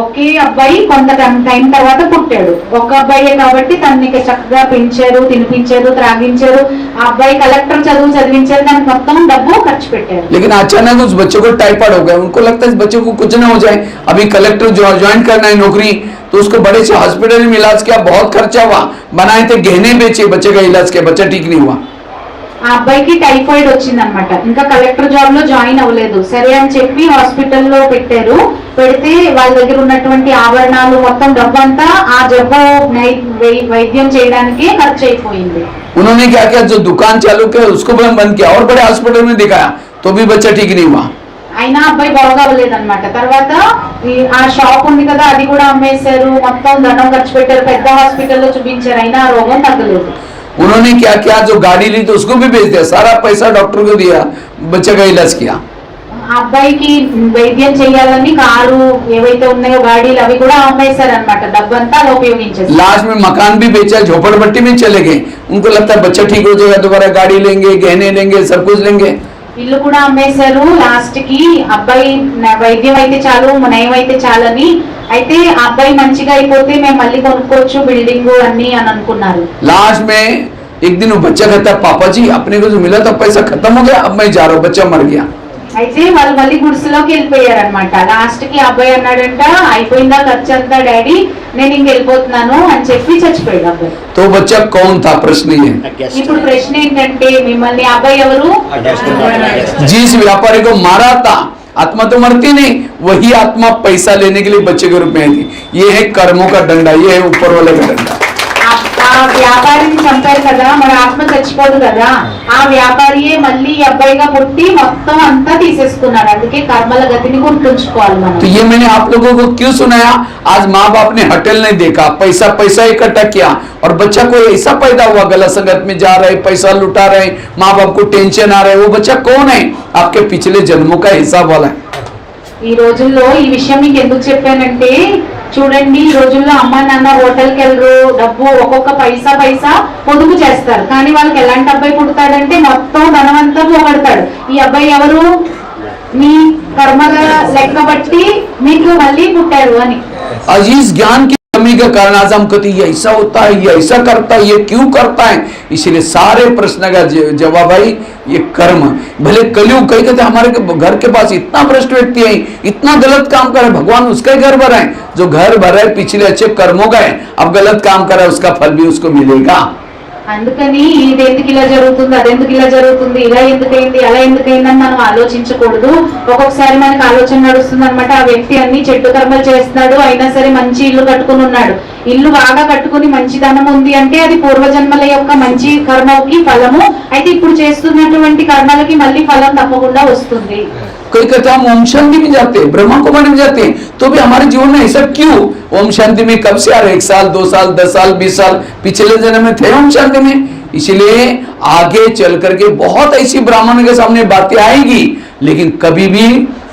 ఒకే అబ్బాయి కొంత టైం తర్వాత పుట్టాడు. ఒక అబ్బాయే కాబట్టి తనని చక్కగా పెంచారు, తినిపించారు, త్రాగించారు. ఆ అబ్బాయి కలెక్టర్ చదువు చదివించారు, దానికి మొత్తం డబ్బు ఖర్చు పెట్టారు. लेकिन अचानक उस बच्चे को टाइफाइड हो गया. उनको लगता है इस बच्चे को कुछ ना हो जाए, अभी कलेक्टर ज्वाइन करना है नौकरी. तो उसको बड़े से हॉस्पिटल में इलाज किया, बहुत खर्चा हुआ, बनाए थे गहने बेचे, बच्चे का इलाज किया, बच्चा ठीक नहीं हुआ. ఆ అబ్బాయికి టైఫాయిడ్ వచ్చిందనమాట. ఇంకా కలెక్టర్ జాబ్ లో జాయిన్ అవ్వలేదు. సరే అని చెప్పి హాస్పిటల్లో పెట్టారు. పెడితే వాళ్ళ దగ్గర ఉన్నటువంటి ఆభరణాలు మొత్తం డబ్బంతా ఆ జబ్బు వైద్యం చేయడానికి ఖర్చు అయిపోయింది. उन्होंने क्या किया, जो दुकान चालू किया उसको भी बंद किया और बड़े हॉस्पिटल में दिखाया, तो भी बच्चा ठीक नहीं हुआ. అయినా అబ్బాయి బాగా అవ్వలేదన్నమాట. తర్వాత ఆ షాప్ ఉంది కదా, అది కూడా అమ్మేశారు, మొత్తం ధనం ఖర్చు పెట్టారు, పెద్ద హాస్పిటల్లో చూపించారు, అయినా ఆ రోగం తగ్గలేదు. उन्होंने क्या किया, जो गाड़ी ली तो उसको भी बेच दिया, सारा पैसा डॉक्टर को दिया, बच्चे का इलाज किया. ఆ అబ్బాయికి వైద్యం చేయాలని కారు ఏవైతే ఉన్నాయో గాడీలు అవి కూడా అమ్మేశారనమాట. డబ్బంతా అలా ఉపయోగించారు. लास्ट में मकान भी बेचा, झोपड़पट्टी में चले गए. उनको लगता है बच्चा ठीक हो जाएगा, दोबारा गाड़ी लेंगे, गहने लेंगे, सब कुछ लेंगे. ఇల్లు కూడా అమ్మేశారు. లాస్ట్ కి అబ్బాయి వైద్యం అయితే చాలు, నయం అయితే చాలని, అయితే ఆ అబ్బాయి మంచిగా అయిపోతే మేము మళ్ళీ కొనుక్కోవచ్చు బిల్డింగ్ అన్ని అని అనుకున్నారు. लास्ट में एक दिन वो बच्चा कहता है पापा जी अपने को जो मिला था पैसा खत्म हो गया, अब मैं जा रहा हूँ, बच्चा मर गया. అయితే వాళ్ళు మళ్ళీ గుడిసెలోకి వెళ్ళిపోయారనమాట. లాస్ట్ కి అబ్బాయి అన్నాడంట, అయిపోయిందా ఖర్చు అంతా డాడీ, నేను ఇంక వెళ్ళిపోతున్నాను అని చెప్పి చచ్చిపోయాడు అబ్బాయి. तो बच्चा कौन था, प्रश्न ये. ఇప్పుడు ప్రశ్న ఏంటంటే మిమ్మల్ని అబ్బాయి ఎవరు? जिस व्यापारी को मारा था, आत्मा तो मरती नहीं, वही आत्मा पैसा लेने के लिए बच्चे के रूप में आई थी. ये है कर्मों का डंडा, ये है ऊपर वाले का डंडा. ఆ వ్యాపారిని చంపారు కదా, మరి ఆత్మ చచ్చిపోదు కదా, ఆ వ్యాపారియే మళ్ళీ అబ్బాయిగా పుట్టి మొత్తం అంతా తీసేసుకున్నాడు. అందుకే కర్మల గతిని గుర్తుంచుకోవాలి మనం. तो ये मैंने आप लोगों को क्यों सुनाया, आज माँ बाप ने होटल नहीं देखा, पैसा इकट्ठा किया, और बच्चा कोई ऐसा पैदा हुआ गलत संगत में जा रहे, पैसा लुटा रहे, माँ बाप को टेंशन आ रहे. वो बच्चा कौन है, आपके पिछले जन्मों का हिसाब वाला है. ఈ రోజుల్లో ఈ విషయం మీకు ఎందుకు చెప్పానంటే, చూడండి ఈ రోజుల్లో అమ్మ నాన్న హోటల్కి వెళ్ళరు, డబ్బు ఒక్కొక్క పైసా పైసా పొదుపు చేస్తారు, కానీ వాళ్ళకి ఎలాంటి అబ్బాయి పుడతాడంటే మొత్తం ధనవంతం పోగొడతాడు. ఈ అబ్బాయి ఎవరు? మీ కర్మల లెక్క బట్టి మీకు మళ్ళీ పుట్టారు అని. अजीज ज्ञान की कमी के कारण आज हम कहते ये ऐसा होता है, ये ऐसा करता है, ये क्यों करता है। इसलिए सारे प्रश्न का जवाब भाई ये कर्म। भले कलयुग कहीं कहते हमारे घर के पास इतना भ्रष्ट व्यक्ति है, इतना गलत काम करे, भगवान उसका घर भरा है। जो घर भरा है पिछले अच्छे कर्मों का है, अब गलत काम करा है उसका फल भी उसको मिलेगा। అందుకని ఇది ఎందుకు ఇలా జరుగుతుంది, అదెందుకు ఇలా జరుగుతుంది, ఇలా ఎందుకైంది, అలా ఎందుకైందని మనం ఆలోచించకూడదు. ఒక్కొక్కసారి మనకు ఆలోచన నడుస్తుంది అనమాట. ఆ వ్యక్తి అన్ని చెట్టు కర్మలు చేస్తున్నాడు, అయినా సరే మంచి ఇల్లు కట్టుకుని ఉన్నాడు. ఇల్లు బాగా కట్టుకుని మంచి ధనం ఉంది అంటే అది పూర్వజన్మల యొక్క మంచి కర్మకి ఫలము. అయితే ఇప్పుడు చేస్తున్నటువంటి కర్మలకి మళ్ళీ ఫలం తప్పకుండా వస్తుంది. कोई कहते हम ओम शांति में जाते हैं, ब्रह्मा कुमारी में जाते हैं, तो भी हमारे जीवन में ऐसा क्यों? ओम शांति में कब से आ रहे? 1 साल 2 साल 10 साल 20 साल पिछले जन्म में थे ओम शांति में। इसलिए आगे चल करके बहुत ऐसी ब्राह्मण के सामने बातें आएगी, लेकिन कभी भी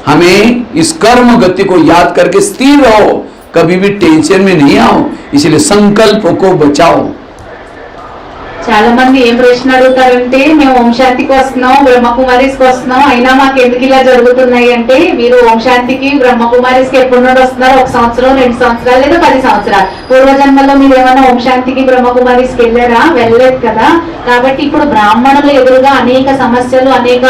हमें इस कर्म गति को याद करके स्थिर रहो, कभी भी टेंशन में नहीं आओ। इसलिए संकल्प को बचाओ। చాలా మంది ఏం ప్రశ్న అడుగుతారంటే మేము ఓం శాంతికి వస్తున్నాం, బ్రహ్మకుమారిస్కి వస్తున్నాం, అయినా మాకు ఎందుకు ఇలా జరుగుతున్నాయి అంటే, మీరు ఓం శాంతికి బ్రహ్మకుమారిస్కి ఎప్పుడు నుండి వస్తున్నారు? 1 సంవత్సరం 2 సంవత్సరాలు లేదా 10 సంవత్సరాలు. పూర్వజన్మలో మీరు ఏమైనా ఓం శాంతికి బ్రహ్మకుమారిస్కి వెళ్ళారా? వెళ్ళలేదు కదా. కాబట్టి ఇప్పుడు బ్రాహ్మణుల ఎదురుగా అనేక సమస్యలు, అనేక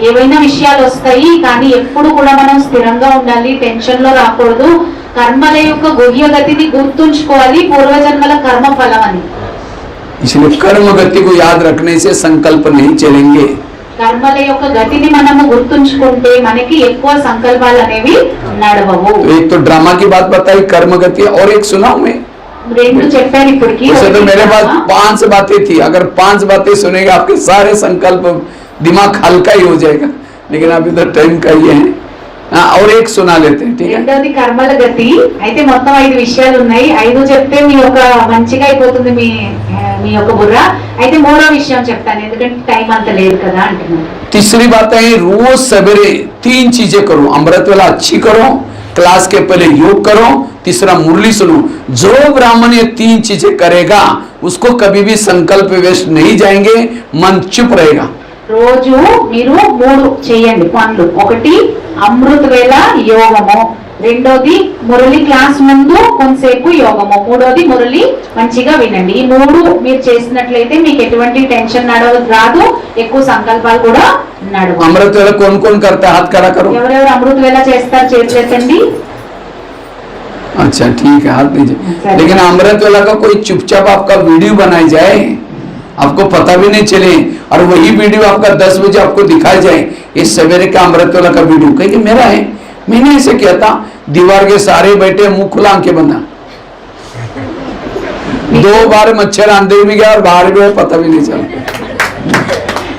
ఏవైనా విషయాలు వస్తాయి, కానీ ఎప్పుడు కూడా మనం స్థిరంగా ఉండాలి, టెన్షన్ లో రాకూడదు. కర్మల యొక్క గుహ్య గతిని గుర్తుంచుకోవాలి, పూర్వజన్మల కర్మ ఫలం అని. इसलिए कर्म गति को याद रखने से संकल्प नहीं चलेंगे। కర్మల యొక్క గతిని మనము గుర్తుంచుకుంటే మనకి ఎక్కువ సంకల్పాలు అనేవి నడవవు. एक तो ड्रामा की बात बताई कर्म गति, और एक सुनाऊं मैं? రెండు చెప్పారు ఇప్పటికి. वैसे तो मेरे पास 5 बातें थी, अगर 5 बातें सुनेगा आपके सारे संकल्प दिमाग हल्का ही हो जाएगा, लेकिन अभी तो टाइम का ही है। और एक सुना लेते हैं, ठीक है? రెండోది కర్మల గతి. అయితే మొత్తం 5 విషయాలు ఉన్నాయి. 5 చెప్తే మీ యొక్క మంచిగా అయిపోతుంది మీ యొక్క బుర్ర. అయితే మూడో విషయం చెప్తాను, ఎందుకంటే టైం అంత లేదు కదా అంటున్నాను. तीसरी बात है रोज सवेरे 3 चीजें करो। अमृत वाला अच्छी करो, क्लास के पहले योग करो, तीसरा मुरली सुनो। जो ब्राह्मण ये 3 चीजें करेगा उसको कभी भी संकल्प वेस्ट नहीं जाएंगे, मन चुप रहेगा। రోజు మీరు 3 చేయండి పనులు. ఒకటి అమృత వేళ యోగము, రెండోది మురళి క్లాస్ ముందు కొంతసేపు యోగము, మూడోది మురళి మంచిగా వినండి. ఈ 3 మీరు చేసినట్లయితే మీకు ఎటువంటి టెన్షన్ రాదు, ఎక్కువ సంకల్పాలు కూడా నడవు. अमृत वेला कौन कौन करता है? हाथ खड़ा करो। ఎవరెవరు అమృత వేళ చేస్తారు చేతులు ఎత్తండి. अच्छा ठीक है, हाथ दीजिए। लेकिन अमृत वेला का कोई चुपचाप आपका वीडियो बनाई जाए, आपको पता भी नहीं चले, और वही वीडियो आपका 10 बजे आपको दिखाया जाए, ये सवेरे का अमृत वेला का वीडियो कहीं मेरा है, मैंने ऐसे किया था। दीवार के सारे बैठे, मुंह खुला के बंदा, 2 बार मच्छर अंदर भी गया और बाहर भी गया, पता भी नहीं चला।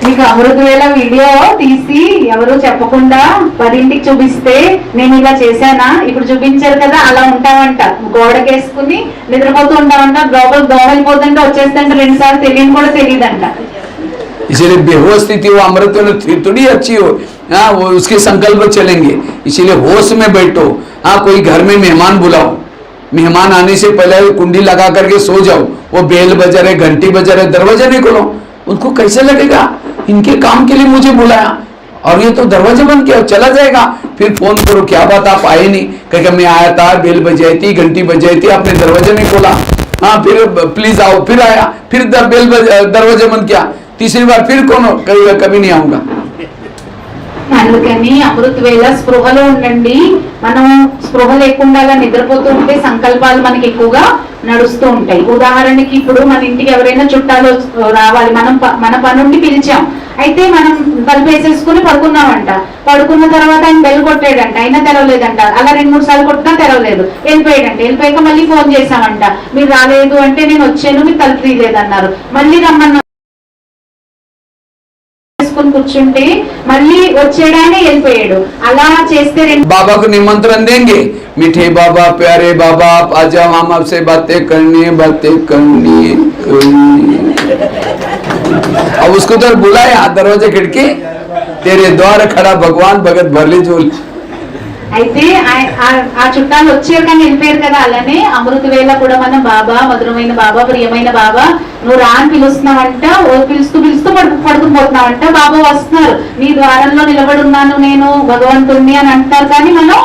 మీకు అమృత వేళ వీడియో తీసి ఎవరు చెప్పకుండా 10ంటికి చూపిస్తే నేను ఇలా చేశానా, ఇప్పుడు చూపించారు కదా, అలా ఉంటామంట. గోడకేసుకుని నిద్రపోతూ ఉంటామంట, లోపల దోమలిపోతుంటే వచ్చేస్తుంటే 2 సార్లు తెలియని కూడా తెలియదంట. इसीलिए बेहोश स्थिति वो अमृत थोड़ी अच्छी हो, हाँ वो उसके संकल्प चलेंगे। इसीलिए होश में बैठो। हाँ कोई घर में मेहमान बुलाओ, मेहमान आने से पहले कुंडी लगा करके सो जाओ। वो बेल बजा रहे, घंटी बजा रहे, दरवाजा नहीं खोलो, उनको कैसे लगेगा इनके काम के लिए मुझे बुलाया और ये तो दरवाजा बंद किया, चला जाएगा। फिर फोन करो, क्या बात आप आए नहीं? कहेगा मैं आया था, बेल बजाई थी, घंटी बजाई थी, आपने दरवाजा नहीं खोला। हाँ फिर प्लीज आओ, फिर आया, फिर दरवाजा बंद किया, तीसरी बार फिर कौन कहेगा कभी नहीं आऊंगा। అందుకని అమృత వేళ స్పృహలో ఉండండి. మనం స్పృహ లేకుండా నిద్రపోతూ ఉంటే సంకల్పాలు మనకి ఎక్కువగా నడుస్తూ ఉంటాయి. ఉదాహరణకి ఇప్పుడు మన ఇంటికి ఎవరైనా చుట్టాలు రావాలి, మనం మన పనుండి పిలిచాం, అయితే మనం తలుపు వేసేసుకుని పడుకున్నామంట. పడుకున్న తర్వాత ఆయన బెల్ కొట్టాడంట, అయినా తెరవలేదంట. అలా 2-3 సార్లు కొట్టినా తెరవలేదు, వెళ్ళిపోయాడంట. వెళ్ళిపోయాక మళ్ళీ ఫోన్ చేశామంట, మీరు రాలేదు అంటే నేను వచ్చాను, మీరు తలుపు తీయలేదన్నారు. మళ్ళీ రమ్మన్నా కూర్చుంటే మళ్ళీ వచ్చేడానే వెళ్ళిపోయాడు. అలా చేస్తే बाबा को निमंत्रण देंगे, मीठे बाबा, प्यारे बाबा, आप आ जाओ, हम आपसे बातें करनी है, बातें करनी है। अब उसको तो बुलाया, दरवाजे खिड़की, तेरे द्वार खड़ा भगवान भगत भरली झोल। అయితే ఆ చుట్టాలు వచ్చారు కానీ వెళ్ళిపోయారు కదా. అలానే అమృత వేళ కూడా మనం బాబా, మధురమైన బాబా, ప్రియమైన బాబా, నువ్వు రా అని పిలుస్తున్నావంట. పిలుస్తూ పిలుస్తూ పడుకుపోతున్నావంట. బాబా వస్తున్నారు, నీ ద్వారంలో నిలబడి ఉన్నాను నేను భగవంతుణ్ణి అని అంటారు, కానీ మనం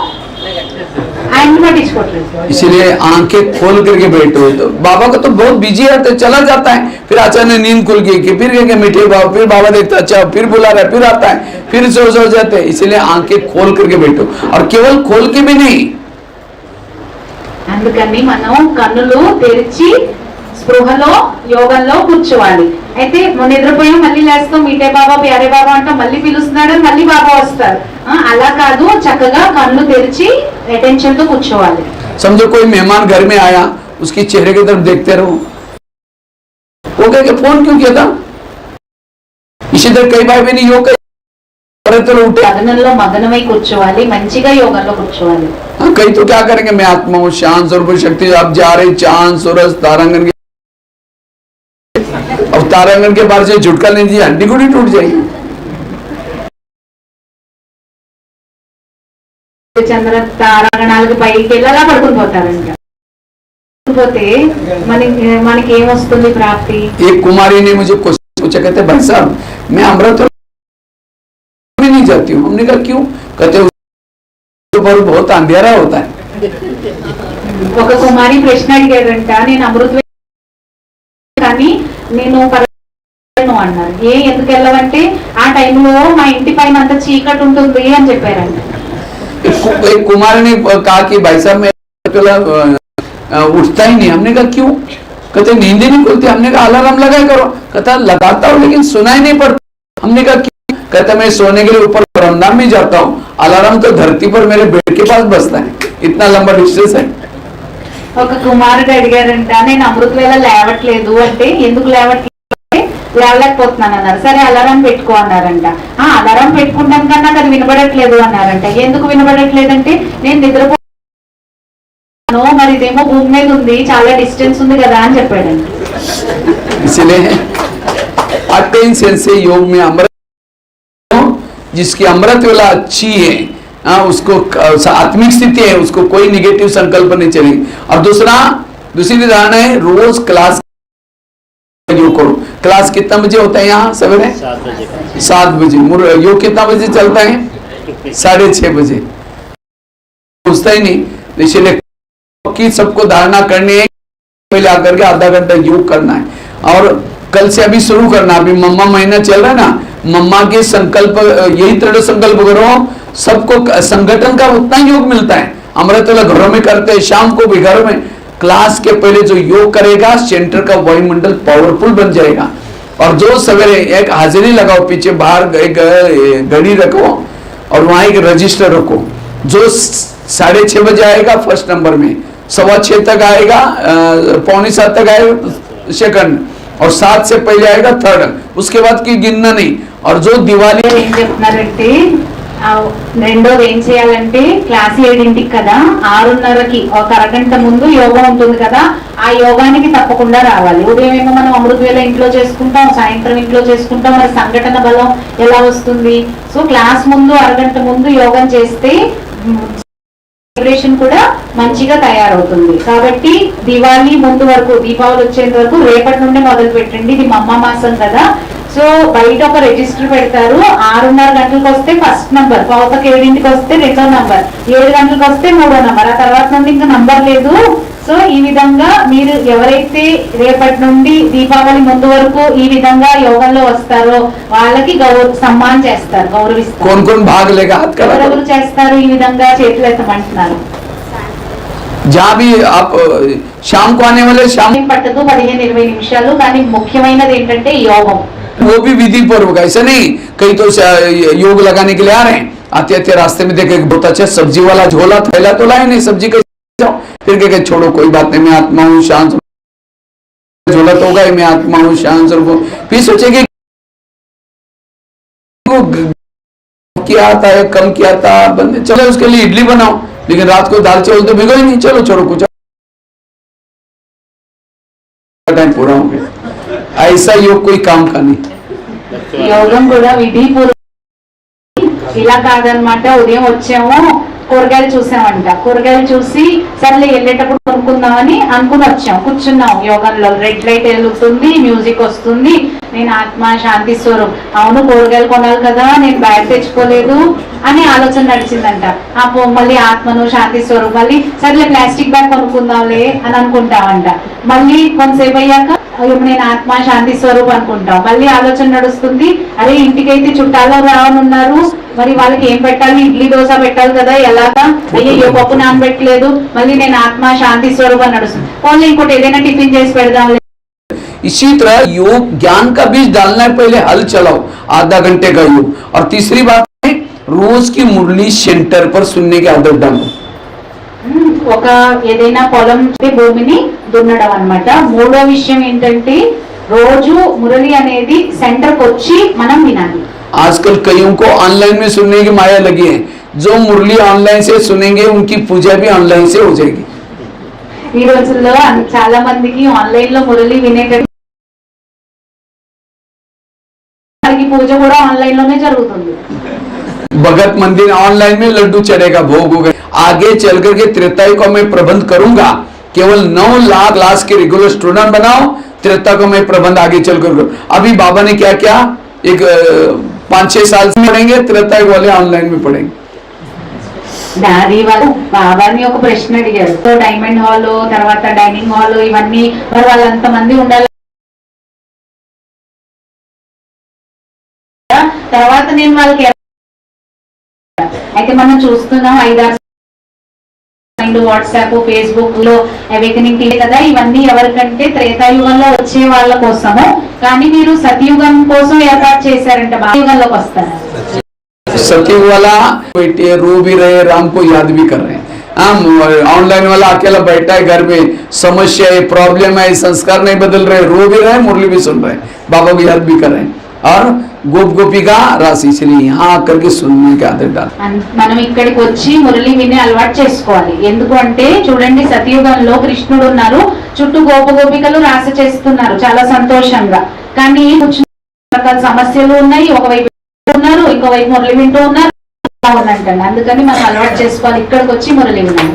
ఆయన పట్టించుకోవట్లేదు. इसलिए आंखें खोल करके बैठो। तो बाबा को तो बहुत बिजी है, तो चला जाता है, फिर अचानक नींद खुल गई कि फिर कहेंगे मीठे बाबा, फिर बाबा देखता अच्छा, फिर बुला रहा है, फिर आता है, फिर सो जाते हैं। इसलिए आंखें खोल करके बैठो, और केवल खोल के भी नहीं, అందుకని మనం కన్నులు తెరిచి స్పృహలో యోగంలో కూర్చోవాలి. అయితే నిద్రపోయాం, మళ్ళీ లేస్తాం, మీటే బాబా, ప్యారే బాబా అంటాం, మళ్ళీ పిలుస్తున్నాడు, మళ్ళీ బాబా వస్తారు. అలా కాదు, చక్కగా కన్ను తెరిచి అటెన్షన్ తో కూర్చోవాలి. समझो कोई मेहमान घर में आया, उसके चेहरे की तरफ देखते रहो, वो कहेगा फोन क्यों किया था। इसी तरह कई भाई बहन योग तो उठे, మదనంలో మదనమై కూర్చోవాలి, మంచిగా యోగంలో కూర్చోవాలి. कई तो क्या करेंगे, मैं आत्मा हूँ, शांत स्वरूप शक्ति, अब जा रहे चांद सूरज तारांगन के, अब तारांगन के बाहर से झुटका नहीं दिया, हड्डी गुड़ी टूट जाएगी। చంద్ర తారాగణాలకి పైకి వెళ్ళాలా పడుకుని పోతారంట. పోతే మనకి ఏమొస్తుంది ప్రాప్తి? एक कुमारी ने मुझे क्वेश्चन पूछा, कहते भाई साहब मैं अमृत भी नहीं जाती हूँ। हमने कहा क्यों? कहते पर बहुत अंधेरा होता है। ఒక కుమారి ప్రశ్న అడిగాడంట, నేను అమృత కానీ నేను అన్నారు. ఎందుకు వెళ్ళవంటే ఆ టైంలో మా ఇంటి పైన అంత చీకటి ఉంటుంది అని చెప్పారంట. एक कुमारी ने कहा कि भाई साहब मैं उठता ही नहीं। हमने कहा क्यों? कहते नींद ही नहीं खुलती। हमने कहा अलार्म लगाया करो। कहता लगाता हूँ लेकिन सुनाई नहीं पड़ता। हमने कहा क्यों? कहता मैं सोने के लिए ऊपर बरामदा में जाता हूँ, अलार्म तो धरती पर मेरे बेड के पास बजता है, इतना लंबा डिस्टेंस है। ఒక కుమారుడు అడిగారంట, నేను అమృత వేళ లేవట్లేదు అంటే ఎందుకు లేవలేకపోతున్నాను అన్నారు. సరే అలారం పెట్టుకో అన్నారంట. అలారం పెట్టుకుంటాం కన్నా నాకు అది వినబడట్లేదు అన్నారంట. ఎందుకు వినబడట్లేదంటే నేను నిద్రపోను, మరి ఇదేమో భూమి మీద ఉంది, చాలా డిస్టెన్స్ ఉంది కదా అని చెప్పాడంట. इसलिए अटेंशन से योग में अमृत, जिसकी अमृत वेला अच्छी है, उसको आत्मिक स्थिति है, उसको कोई निगेटिव संकल्प नहीं चलेगी। और दूसरी धारणा है, रोज क्लास योग करो। क्लास कितना बजे होता है यहाँ सवेरे? 7 बजे। योग कितना बजे चलता है? 6:30 बजे। पूछता ही नहीं, इसलिए की सबको धारणा करनी है, पहले आकर के आधा घंटा योग करना है। और कल से अभी शुरू करना, अभी मम्मा महीना चल रहा है ना, मम्मा के संकल्प, यही दृढ़ संकल्प करो, सबको संगठन का उतना योग मिलता है। अमृत वाला घरों में करते हैं, शाम को भी घरों में क्लास के पहले जो योग करेगा, सेंटर का वायुमंडल पावरफुल बन जाएगा। और जो सवेरे एक हाजिरी लगाओ, पीछे बाहर एक घड़ी रखो और वहां एक रजिस्टर रखो। जो 6:30 बजे आएगा फर्स्ट नंबर में, 6:15 तक आएगा, 6:45 तक आएगा सेकंड, और 7 से पहले आएगा थर्ड, उसके बाद की गिनना नहीं। और जो दिवाली రెండోది ఏం చేయాలంటే, క్లాస్ 7ంటికి కదా, 6:30కి ఒక అరగంట ముందు యోగా ఉంటుంది కదా, ఆ యోగానికి తప్పకుండా రావాలి. ఉదయం ఏమో మనం అమృత వేళ ఇంట్లో చేసుకుంటాం, సాయంత్రం ఇంట్లో చేసుకుంటాం, మరి సంఘటన బలం ఎలా వస్తుంది? సో క్లాస్ ముందు అరగంట ముందు యోగం చేస్తే వైబ్రేషన్ కూడా మంచిగా తయారవుతుంది. కాబట్టి దివాళీ ముందు వరకు, దీపావళి వచ్చేంత వరకు రేపటి నుండి మొదలు పెట్టండి. ఇది మమ్మ మాసం కదా, సో బయట ఒక రిజిస్టర్ పెడతారు. 6:30 గంటలకు వస్తే ఫస్ట్ నంబర్, 6:15కి వస్తే రెండో నంబర్, 7 గంటలకు వస్తే మూడో నంబర్, ఆ తర్వాత నుండి ఇంకా నంబర్ లేదు. సో ఈ విధంగా మీరు ఎవరైతే రేపటి నుండి దీపావళి ముందు వరకు ఈ విధంగా యోగంలో వస్తారో వాళ్ళకి సమ్మాన్ చేస్తారు, గౌరవిస్తారు. ఎవరెవరు చేస్తారు ఈ విధంగా? చేతులు ఎత్తమంటున్నారు. जहाँ भी आप शाम को आने वाले, शाम పట్టదు 15-20 నిమిషాలు, కానీ ముఖ్యమైనది ఏంటంటే యోగం. वो भी विधि पूर्वक, ऐसा नहीं कई तो योग लगाने के लिए आ रहे हैं, आते आते रास्ते में देखे बहुत अच्छा सब्जी वाला झोला थैला तो लाए नहीं, सब्जी कैसे जाओ, फिर कहे छोड़ो कोई बात नहीं, मैं आत्मा हूँ शांत, झोला तो होगा ही, मैं आत्मा हूँ शांत। फिर सोचेगी क्या आता है, कम क्या था, बंदे चलो उसके लिए इडली बनाओ, लेकिन रात को दाल चावल तो भिगो ही नहीं, चलो छोड़ो कुछ टाइम पूरा हो गया। ऐसा योग कोई काम का नहीं। యోగం కూడా విధి పూర్వకం ఇలా కాదనమాట. ఉదయం వచ్చాము, కూరగాయలు చూసామంట. కూరగాయలు చూసి సర్లే వెళ్ళేటప్పుడు కొనుక్కుందామని అనుకుని వచ్చాం, కూర్చున్నాం. యోగంలో రెడ్ లైట్ వెలుగుతుంది, మ్యూజిక్ వస్తుంది. నేను ఆత్మ శాంతి స్వరూప్, అవును కూరగాయలు కొనాలి కదా, నేను బ్యాగ్ తెచ్చుకోలేదు అని ఆలోచన నడిచిందంట. మళ్ళీ ఆత్మను శాంతి స్వరూప్, మళ్ళీ సర్లే ప్లాస్టిక్ బ్యాగ్ కొనుక్కుందాంలే అని అనుకుంటామంట. మళ్ళీ కొంతసేపు అయ్యాక నేను ఆత్మ శాంతి స్వరూప్ అనుకుంటాం. మళ్ళీ ఆలోచన నడుస్తుంది, అరే ఇంటికైతే చుట్టాలు రావనున్నారు, మరి వాళ్ళకి ఏం పెట్టాలి, ఇడ్లీ దోశ పెట్టాలి కదా, ఎలాగా, అయ్యో పప్పు నానబెట్టలేదు, మళ్ళీ నేను ఆత్మ శాంతి స్వరూప్ అని నడుస్తుంది. ఓన్లీ ఇంకోటి ఏదైనా టిఫిన్ చేసి పెడదాం. इसी तरह योग ज्ञान का बीज डालना है, पहले हल चलाओ आधा घंटे का योग। और तीसरी बात है रोज की मुरली सेंटर पर सुनने की आदत डालो। ఒక ఏదైనా పొలం భూమిని దున్నడం అన్నమాట. మూడో విషయం ఏంటంటే రోజు మురళి అనేది సెంటర్ కి వచ్చి మనం వినాలి. आजकल कईयों को ऑनलाइन में सुनने की माया लगी है, जो मुरली ऑनलाइन से सुनेंगे उनकी पूजा भी ऑनलाइन से हो जाएगी। ఈ రోజుల్లో చాలా మందికి ఆన్లైన్ లో మురళి వినేటట్టు పూజ కూడా ఆన్లైన్ లోనే జరుగుతుంది. भगत मंदिर ऑनलाइन में लड्डू चढ़ेगा, भोग हो गए। आगे चल करके त्रेतायु को मैं प्रबंध करूंगा, केवल 9 लाख क्लास के रेगुलर स्टूडेंट बनाओ, त्रेता को मैं प्रबंध आगे चल कर। अभी बाबा ने क्या क्या एक 5-6 साल से पढ़ेंगे, त्रेतायु वाले ऑनलाइन में पढ़ेंगे। దాది వారు బాబాని ఒక ప్రశ్న అడిగారు, డైమండ్ హాల్ తర్వాత డైనింగ్ హాల్ ఇవన్నీ మరి వాళ్ళంత మంది ఉండాలి, తర్వాత నేను వాళ్ళకి అయితే మనం చూస్తున్నాం 5-6 వాట్సాప్ ఫేస్బుక్ లో అవేకనింగ్ టీవీ కదా, ఇవన్నీ ఎవరికంటే త్రేతాయుగంలో వచ్చే వాళ్ళ కోసము, కానీ మీరు సతయుగం కోసం ఏర్పాటు చేశారంట, బాలయుగంలోకి వస్తారు. सतयुग वाला बैठे रो भी रहे, राम को याद भी कर रहे हैं। ऑनलाइन वाला अकेला बैठा है घर में, समस्या है, प्रॉब्लम है, संस्कार नहीं बदल रहे, रो भी रहे, मुरली भी सुन रहे हैं, बाबा को याद भी कर रहे हैं। और गोप गोपिका राशि इसलिए यहाँ आकर के सुनने की आदत डाल। మనం ఇక్కడికి వచ్చి మురళి వినే అలవాటు చేసుకోవాలి. ఎందుకు అంటే చూడండి, సతయుగంలో కృష్ణుడు ఉన్నారు, చుట్టూ గోప గోపికలు రాస చేస్తున్నారు చాలా సంతోషంగా, కానీ రకాల సమస్యలు ఉన్నాయి, ఒకవైపు ఉన్నారు, ఇంకోవైపు మురళి వింటూ ఉన్నారు అంటండి. అందుకని మనం అలవాటు చేసుకోవాలి, ఇక్కడికి వచ్చి మురళి వినాలి.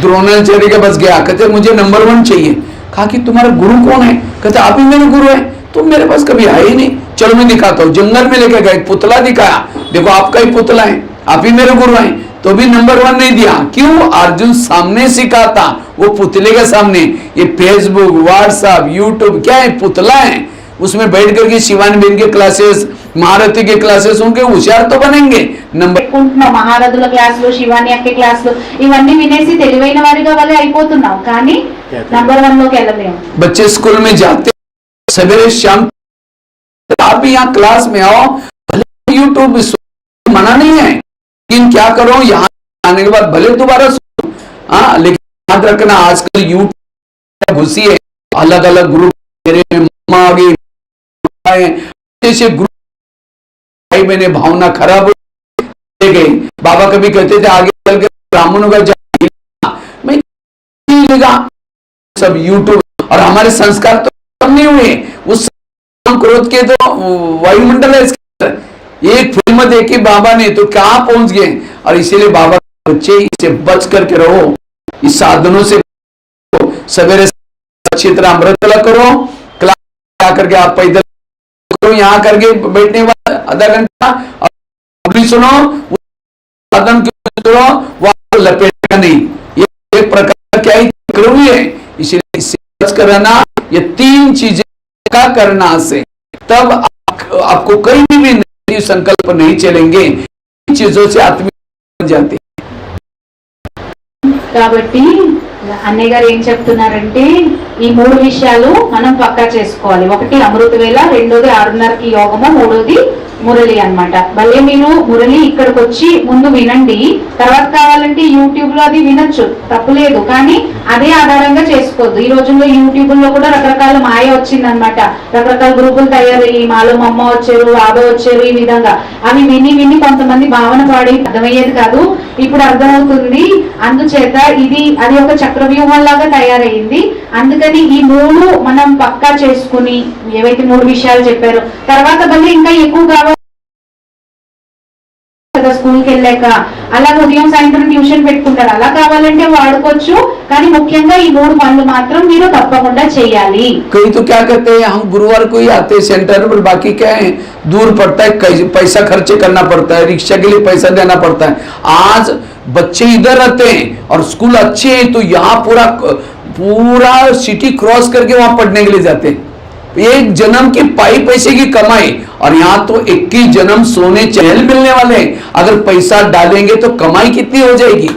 द्रोणाचार्य के पास गया, कहते मुझे नंबर 1 चाहिए। कहा कि तुम्हारा गुरु कौन है? कहते आप ही मेरे गुरु है, तुम मेरे पास कभी आए ही नहीं, चलो मैं दिखाता हूँ। जंगल में लेके गए, पुतला दिखाया, देखो आपका ही पुतला है, आप ही मेरे गुरु हैं। तो भी नंबर 1 नहीं दिया, क्यों? अर्जुन सामने सिखाता, वो पुतले के सामने। ये फेसबुक, व्हाट्सएप, यूट्यूब क्या है? पुतला है, उसमें बैठ करके शिवानी बहन के क्लासेस, महारथी के क्लासेस होंगे, होशियार तो बनेंगे। नंबर మహారథుల క్లాసులు, శివాని అక్క క్లాసులు ఇవన్నీ వినేసి తెలివైన వారిగా వాళ్ళే అయిపోతున్నాం, కానీ నంబర్ 1 లోకి వెళ్ళలేము. बच्चे स्कूल में जाते सवेरे शाम, आप भी यहाँ क्लास में आओ, भले यूट्यूब मना नहीं है, लेकिन क्या करो यहाँ आने के बाद भले दोबारा सुनो, लेकिन याद रखना आजकल यूट्यूब घुसी है, अलग अलग ग्रुप, मेरे मम्मा आ गई, जैसे ग्रुप भाई बहने भावना खराब हो गई। बाबा कभी कहते थे आगे चल के ब्राह्मणों का सब यूट्यूब, और हमारे संस्कार तो कम नहीं हुए, उस क्रोध के तो वायुमंडल है इसके अंदर। एक फिल्म देखी बाबा ने तो कहाँ पहुंच गए। और इसीलिए बाबा बच्चे इससे बच करके रहो, इस साधनों से सवेरे अच्छी तरह अमृतला करो, क्लास करके आप पैदल करो, यहाँ करके बैठने वाला आधा घंटा सुनो, साधन सुनो, लपेटा नहीं, ये एक प्रकार क्या ही है। इसलिए इससे बच कर रहना, ये 3 चीजें का करना से तब आपको कहीं भी नेगेटिव संकल्प नहीं चलेंगे, इन चीजों से आत्मीय बन जाते। కాబట్టి అన్నయ్య గారు ఏం చెప్తున్నారంటే ఈ 3 విషయాలు మనం పక్కా చేసుకోవాలి. ఒకటి అమృత వేళ, రెండోది 6:30కి యోగము, మూడోది మురళి అన్నమాట. భలే మీరు మురళి ఇక్కడికి వచ్చి ముందు వినండి, తర్వాత కావాలంటే యూట్యూబ్ లో అది వినొచ్చు, తప్పులేదు, కానీ అదే ఆధారంగా చేసుకోవద్దు. ఈ రోజుల్లో యూట్యూబ్ లో కూడా రకరకాల మాయ వచ్చిందనమాట, రకరకాల గ్రూపులు తయారయ్యి మాలో అమ్మ వచ్చారు, బాబా వచ్చారు, ఈ విధంగా అవి విని విని కొంతమంది భావన పాడి అర్థమయ్యేది కాదు, ఇప్పుడు అర్థమవుతుంది. అందుచేత అది ఒక చక్రవ్యూహం లాగా తయారైంది. అందుకని ఈ 3 మనం పక్కా చేసుకుని, ఏవైతే 3 విషయాలు చెప్పారో, తర్వాత మళ్ళీ ఇంకా ఎక్కువ కావాలి వెళ్ళాక, అలా ఉదయం సాయంత్రం ట్యూషన్ పెట్టుకుంటారు. అలా కావాలంటే వాడుకోవచ్చు, కానీ ముఖ్యంగా ఈ 3 పనులు మాత్రం మీరు తప్పకుండా చేయాలి. कई तो क्या कहते हैं हम गुरुवार को ही आते हैं सेंटर पर, बाकी क्या है दूर पड़ता है, पैसा खर्चे करना पड़ता है, रिक्शा के लिए पैसा देना पड़ता है. आज बच्चे इधर रहते हैं और स्कूल अच्छे हैं तो यहाँ पूरा सिटी क्रॉस करके वहां पढ़ने के लिए जाते हैं. एक जन्म की पाई पैसे की कमाई, और यहाँ तो 21 जन्म सोने चहल मिलने वाले हैं. अगर पैसा डालेंगे तो कमाई कितनी हो जाएगी.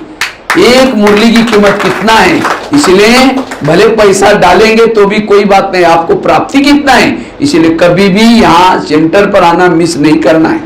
एक मुरली की कीमत कितना है, इसलिए भले पैसा डालेंगे तो भी कोई बात नहीं, आपको प्राप्ति कितना है. इसलिए कभी भी यहाँ सेंटर पर आना मिस नहीं करना है.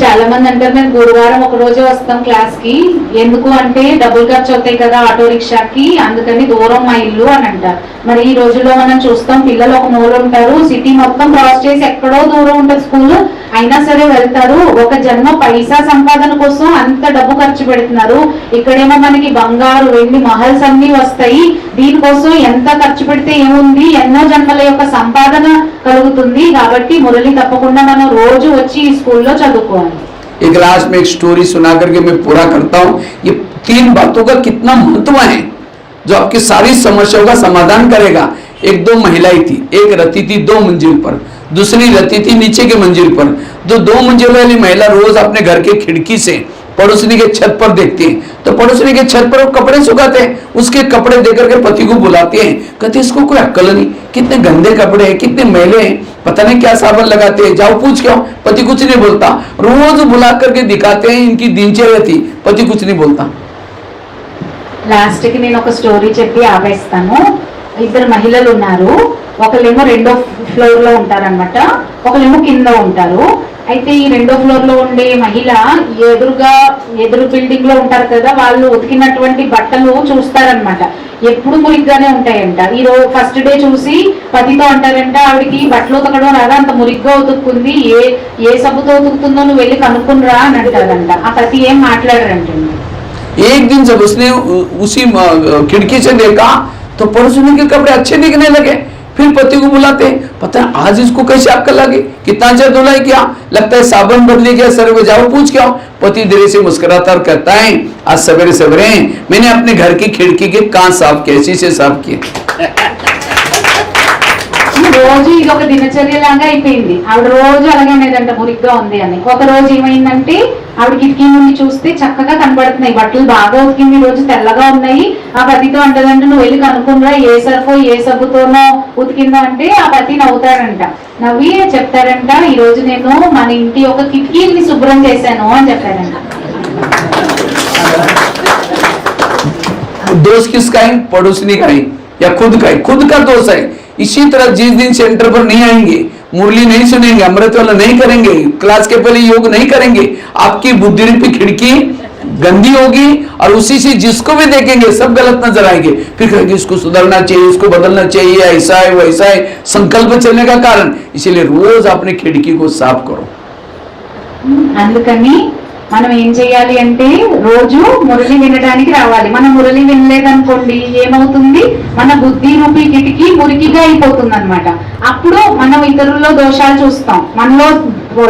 చాలా మంది అంటారు మేము గురువారం ఒక రోజే వస్తాం క్లాస్ కి, ఎందుకు అంటే డబ్బులు ఖర్చు అవుతాయి కదా ఆటో రిక్షాకి, అందుకని దూరం మా ఇల్లు అని అంటారు. మరి ఈ రోజుల్లో మనం చూస్తాం పిల్లలు ఒక మూల ఉంటారు, సిటీ మొత్తం క్రాస్ చేసి ఎక్కడో దూరం ఉంటుంది స్కూల్, అయినా సరే వెళ్తారు. ఒక జన్మ పైసా సంపాదన కోసం అంత డబ్బు ఖర్చు పెడుతున్నారు. ఇక్కడేమో మనకి బంగారు వెండి మహల్స్ అన్ని వస్తాయి, దీనికోసం ఎంత ఖర్చు పెడితే ఏముంది, ఎన్నో జన్మల యొక్క సంపాదన కలుగుతుంది. కాబట్టి మురళి తప్పకుండా మనం రోజు వచ్చి ఈ స్కూల్లో చదువుకోవాలి. एक लास्ट में एक स्टोरी सुना करके मैं पूरा करता हूँ. ये 3 बातों का कितना महत्व है जो आपकी सारी समस्याओं का समाधान करेगा. 1-2 महिलाएं थी, एक रहती थी 2 मंजिल पर, दूसरी रहती थी नीचे के मंजिल पर. जो 2 मंजिल वाली महिला रोज अपने घर के खिड़की से पड़ोसनी के छत पर देखती है, तो पड़ोसनी के छत पर वो कपड़े सुखाते हैं, उसके कपड़े देकर के पति को बुलाते हैं, कहते इसको कोई अक्ल नहीं, कितने गंदे कपड़े हैं, कितने मैले हैं, पता नहीं क्या साबुन लगाते हैं, जाओ पूछ के आओ. पति कुछ नहीं बोलता. रोज बुला करके दिखाते हैं, इनकी दिनचर्या थी, पति कुछ नहीं बोलता. లాస్ట్ కి నేను ఒక స్టోరీ చెప్పి ఆపేస్తాను. 2 మహిళలు ఉన్నారు, ఒకళ్ళేమో 2వ ఫ్లోర్ లో ఉంటారన్నమాట, ఒకళ్ళేమో కింద ఉంటారు. అయితే ఈ 2వ ఫ్లోర్ లో ఉండే మహిళ ఎదురు బిల్డింగ్ లో ఉంటారు కదా, వాళ్ళు ఉతికినటువంటి బట్టలు చూస్తారనమాట, ఎప్పుడు మురిగ్గానే ఉంటాయంట. ఈ రోజు ఫస్ట్ డే చూసి పతితో అంటారంట, ఆవిడకి బట్టలు ఉతకడం రాగా, అంత మురిగ్గా ఉతుక్కుంది, ఏ సబ్బుతో ఉతుకుతుందో నువ్వు వెళ్ళి కనుక్కునిరా అని అంటారంట. ఆ పతి ఏం మాట్లాడరంటండి. एक दिन जब उसने उसी खिड़की से देखा तो पड़ोसी के कपड़े अच्छे दिखने लगे. फिर पति को बुलाते, पता है आज इसको कैसे अक्ल लगी, कितना अच्छा धुलाई किया, लगता है साबुन बदली गया, सर को जाओ पूछ के आओ. पति धीरे से मुस्कुराता और कहता है आज सवेरे सवेरे मैंने अपने घर की खिड़की के कांच साफ किए, शीशे साफ किए. రోజు ఇది ఒక దినచర్య లాగా అయిపోయింది. ఆవిడ రోజు అలాగే అనేదంట మురిగ్గా ఉంది అని. ఒక రోజు ఏమైందంటే ఆవిడ కిటికీ నుండి చూస్తే చక్కగా కనబడుతున్నాయి, బట్టలు బాగా ఉతికింది, రోజు తెల్లగా ఉన్నాయి. ఆ పతితో అంటదంటే నువ్వు వెళ్ళి కనుక్కున్నా ఏ సర్ఫో ఏ సబ్బుతోనో ఉతికిందో అంటే ఆ పతి నవ్వుతాడంట. నవ్వి చెప్తాడంట ఈ రోజు నేను మన ఇంటి ఒక కిటికీని శుభ్రం చేశాను అని చెప్పాడంట. दोष किसका है, पड़ोसनी का है या खुद का है, खुद का दोष है. इसी तरह जिस दिन सेंटर पर नहीं आएंगे, मुरली नहीं सुनेंगे, अमृत वाला नहीं करेंगे, क्लास के पहले योग नहीं करेंगे, आपकी बुद्धि रूपी खिड़की गंदी होगी और उसी से जिसको भी देखेंगे सब गलत नजर आएंगे. फिर कहेंगे इसको सुधरना चाहिए, इसको बदलना चाहिए, ऐसा है वैसा है, संकल्प चलने का कारण. इसीलिए रोज अपनी खिड़की को साफ करो. అందుకని మనం ఏం చేయాలి అంటే రోజు మురళి వినడానికి రావాలి. మనం మురళి వినలేదనుకోండి ఏమవుతుంది, మన బుద్ధి రూపీ కిటికీ మురికిగా అయిపోతుంది అనమాట. అప్పుడు మనం ఇతరుల్లో దోషాలు చూస్తాం. మనలో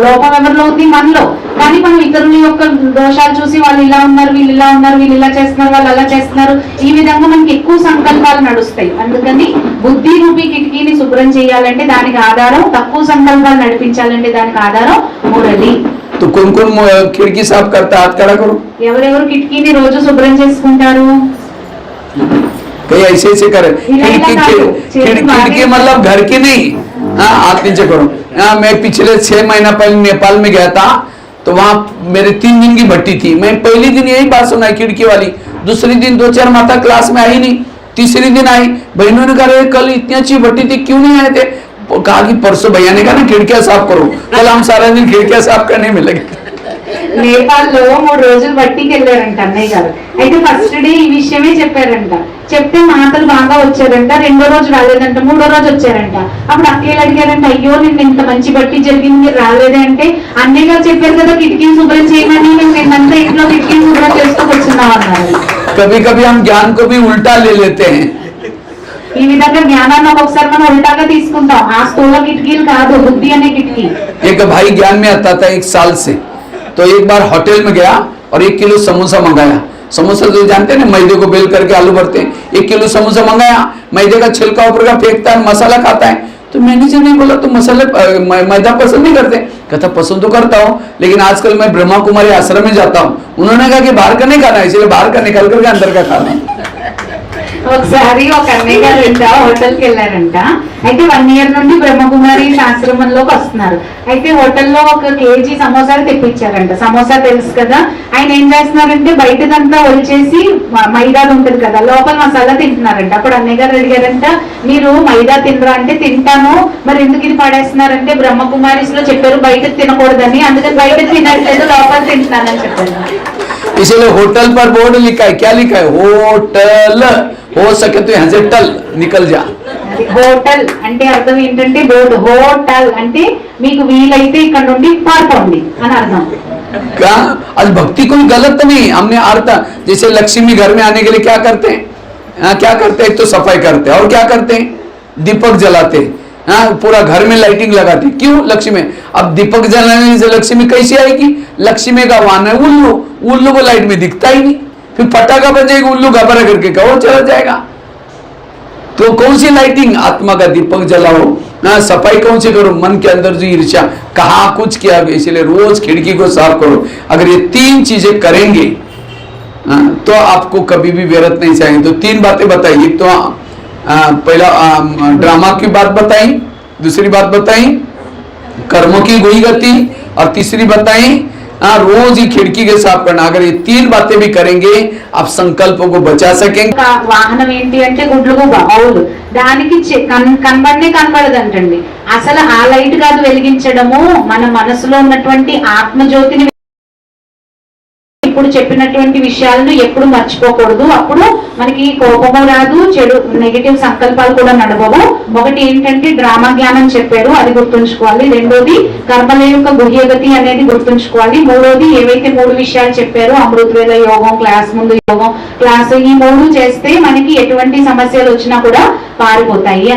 లోపం ఎవరిలో ఉంది, మనలో. కానీ మనం ఇతరుల యొక్క దోషాలు చూసి వాళ్ళు ఇలా ఉన్నారు, వీళ్ళు ఇలా ఉన్నారు, వీళ్ళు ఇలా చేస్తున్నారు, వాళ్ళు అలా చేస్తున్నారు, ఈ విధంగా మనకి ఎక్కువ సంకల్పాలు నడుస్తాయి. అందుకని బుద్ధి రూపీ కిటికీని శుభ్రం చేయాలంటే దానికి ఆధారం, తక్కువ సంకల్పాలు నడిపించాలంటే దానికి ఆధారం మురళి. तो कौन कौन खिड़की साफ करता है, हाथ खड़ा करो. ఎవరెవరు కిటికీని రోజు శుభ్రం చేసుకుంటారు? कहीं ऐसे ऐसे करे खिड़की मतलब घर की नहीं. हाँ हाथ नीचे करो. मैं पिछले 6 महीना पहले नेपाल में गया था, तो वहां मेरे 3 दिन की भट्टी थी. मैं पहले दिन यही बात सुनाई खिड़की वाली, दूसरे दिन 2-4 माता क्लास में आई नहीं, तीसरे दिन आई. बहनों ने कहा कल इतनी अच्छी भट्टी थी क्यों नहीं आए थे. कहा कि परसों भैया ने कहा ना खिड़कियां साफ करो, कल हम सारा दिन खिड़कियां साफ करने में लगे. నేపాల్లో 3 రోజులు బట్టికి వెళ్ళారంట అన్నయ్య గారు. అయితే ఫస్ట్ డే ఈ విషయమే చెప్పారంట. చెప్తే మాటలు బాగా వచ్చారంట. 2వ రోజు రాలేదంట, 3వ రోజు వచ్చారంట. అప్పుడు అక్కయ్యలు అడిగారంట, అయ్యో నిన్న ఇంత మంచి బట్టి జరిగింది మీరు రాలేదే అంటే, అన్నయ్య గారు చెప్పారు కదా కిటికీని శుభ్రం చేయమని, మేము నిన్నంతా ఇంట్లో కిటికీని శుభ్రం చేస్తూ కూర్చున్నాం అన్నారు. कभी कभी हम ज्ञान को भी उल्टा ले लेते हैं. ఈ విధంగా జ్ఞానాన్ని ఒక్కొక్కసారి మనం ఉల్టాగా తీసుకుంటాం. ఆ స్థూల కిటికీలు కాదు, బుద్ధి అనే కిటికీ. एक भाई ज्ञान में आता था 1 साल से, तो एक बार होटल में गया और 1 किलो समोसा मंगाया। समोसा तो जानते हैं ना, मैदे को बेल करके आलू भरते हैं। 1 किलो समोसा मंगाया, मैदे का छिलका ऊपर का फेंकता है, मसाला खाता है। तो मैनेजर ने बोला तो मसाले मैदा पसंद नहीं करते? कहता पसंद तो करता हूँ, लेकिन आजकल मैं ब्रह्मा कुमारी आश्रम में जाता हूँ। उन्होंने कहा कि बाहर का नहीं खाना है, इसलिए बाहर का निकाल करके अंदर का खाना है। ఒకసారి ఒక అన్నయ్య గారంట హోటల్కి వెళ్ళారంట. అయితే 1 year నుండి బ్రహ్మకుమారి ఆశ్రమంలోకి వస్తున్నారు. అయితే హోటల్లో 1 kg సమోసాలు తెప్పించారంట. సమోసా తెలుసు కదా, ఆయన ఏం చేస్తున్నారంటే బయటదంతా ఒలిచేసి మైదాలు ఉంటుంది కదా, లోపల మసాలా తింటున్నారంట. అప్పుడు అన్నయ్య గారు అడిగారంట, మీరు మైదా తినరా అంటే తింటాను, మరి ఎందుకు ఇది పడేస్తున్నారంటే బ్రహ్మకుమారిస్ లో చెప్పారు బయట తినకూడదని, అందుకని బయట తినట్లేదు లోపల తింటున్నానని చెప్పారు. इसलिए होटल पर बोर्ड लिखा है, क्या लिखा है? होटल, हो सके तो यहाँ से टल निकल जा। హోటల్ అంటే అర్థం ఏంటంటే బోర్డు, హోటల్ అంటే మీకు వీలైతే ఇక్కడ నుండి పారిపోండి అని అర్థం. क्या आज भक्ति कोई गलत नहीं, हमने अर्थ जैसे लक्ष्मी घर में आने के लिए क्या करते हैं? क्या करते हैं? एक तो सफाई करते हैं और क्या करते हैं? दीपक जलाते हैं। पूरा घर में लाइटिंग लगाते। क्यों? लक्ष्मी। अब दीपक जलाने से लक्ष्मी कैसी आएगी? लक्ष्मी का वाहन है उल्लू, उल्लू को लाइट में दिखता ही नहीं, फिर पटाखा बजेगा, उल्लू घबरा करके कहो चला जाएगा। तो कौन सी लाइटिंग? आत्मा का दीपक जलाओ, सफाई कौन सी करो? मन के अंदर जो ईर्ष्या कहा कुछ किया, इसलिए रोज खिड़की को साफ करो। अगर ये 3 चीजें करेंगे तो आपको कभी भी व्यर्थ नहीं चाहिए। तो 3 बातें बताई। एक तो पहला ड्रामा की बात बताई, दूसरी बात बताई कर्मों की गुई गति, और तीसरी बताई रोज ही खिड़की के साफ करना। अगर ये 3 बातें भी करेंगे आप संकल्पों को बचा सकेंगे। వాహనం ఏంటి అంటే గుడ్లుగుబ, అవును, దానికి కనబడనే కనబడదంటండి. అసలు ఆ లైట్ కాదు వెలిగించడము, మన మనసులో ఉన్నటువంటి ఆత్మజ్యోతిని ఇప్పుడు చెప్పినటువంటి విషయాలను ఎప్పుడు మర్చిపోకూడదు. అప్పుడు మనకి కోపము రాదు, చెడు నెగటివ్ సంకల్పాలు కూడా నడవవు. ఒకటి ఏంటంటే డ్రామా జ్ఞానం చెప్పారు, అది గుర్తుంచుకోవాలి. రెండోది కర్మల యొక్క గుహ్యగతి అనేది గుర్తుంచుకోవాలి. మూడోది ఏవైతే 3 విషయాలు చెప్పారో, అమృతవేద యోగం, క్లాస్ ముందు యోగం, క్లాస్, ఈ 3 చేస్తే మనకి ఎటువంటి సమస్యలు వచ్చినా కూడా పారిపోతాయి.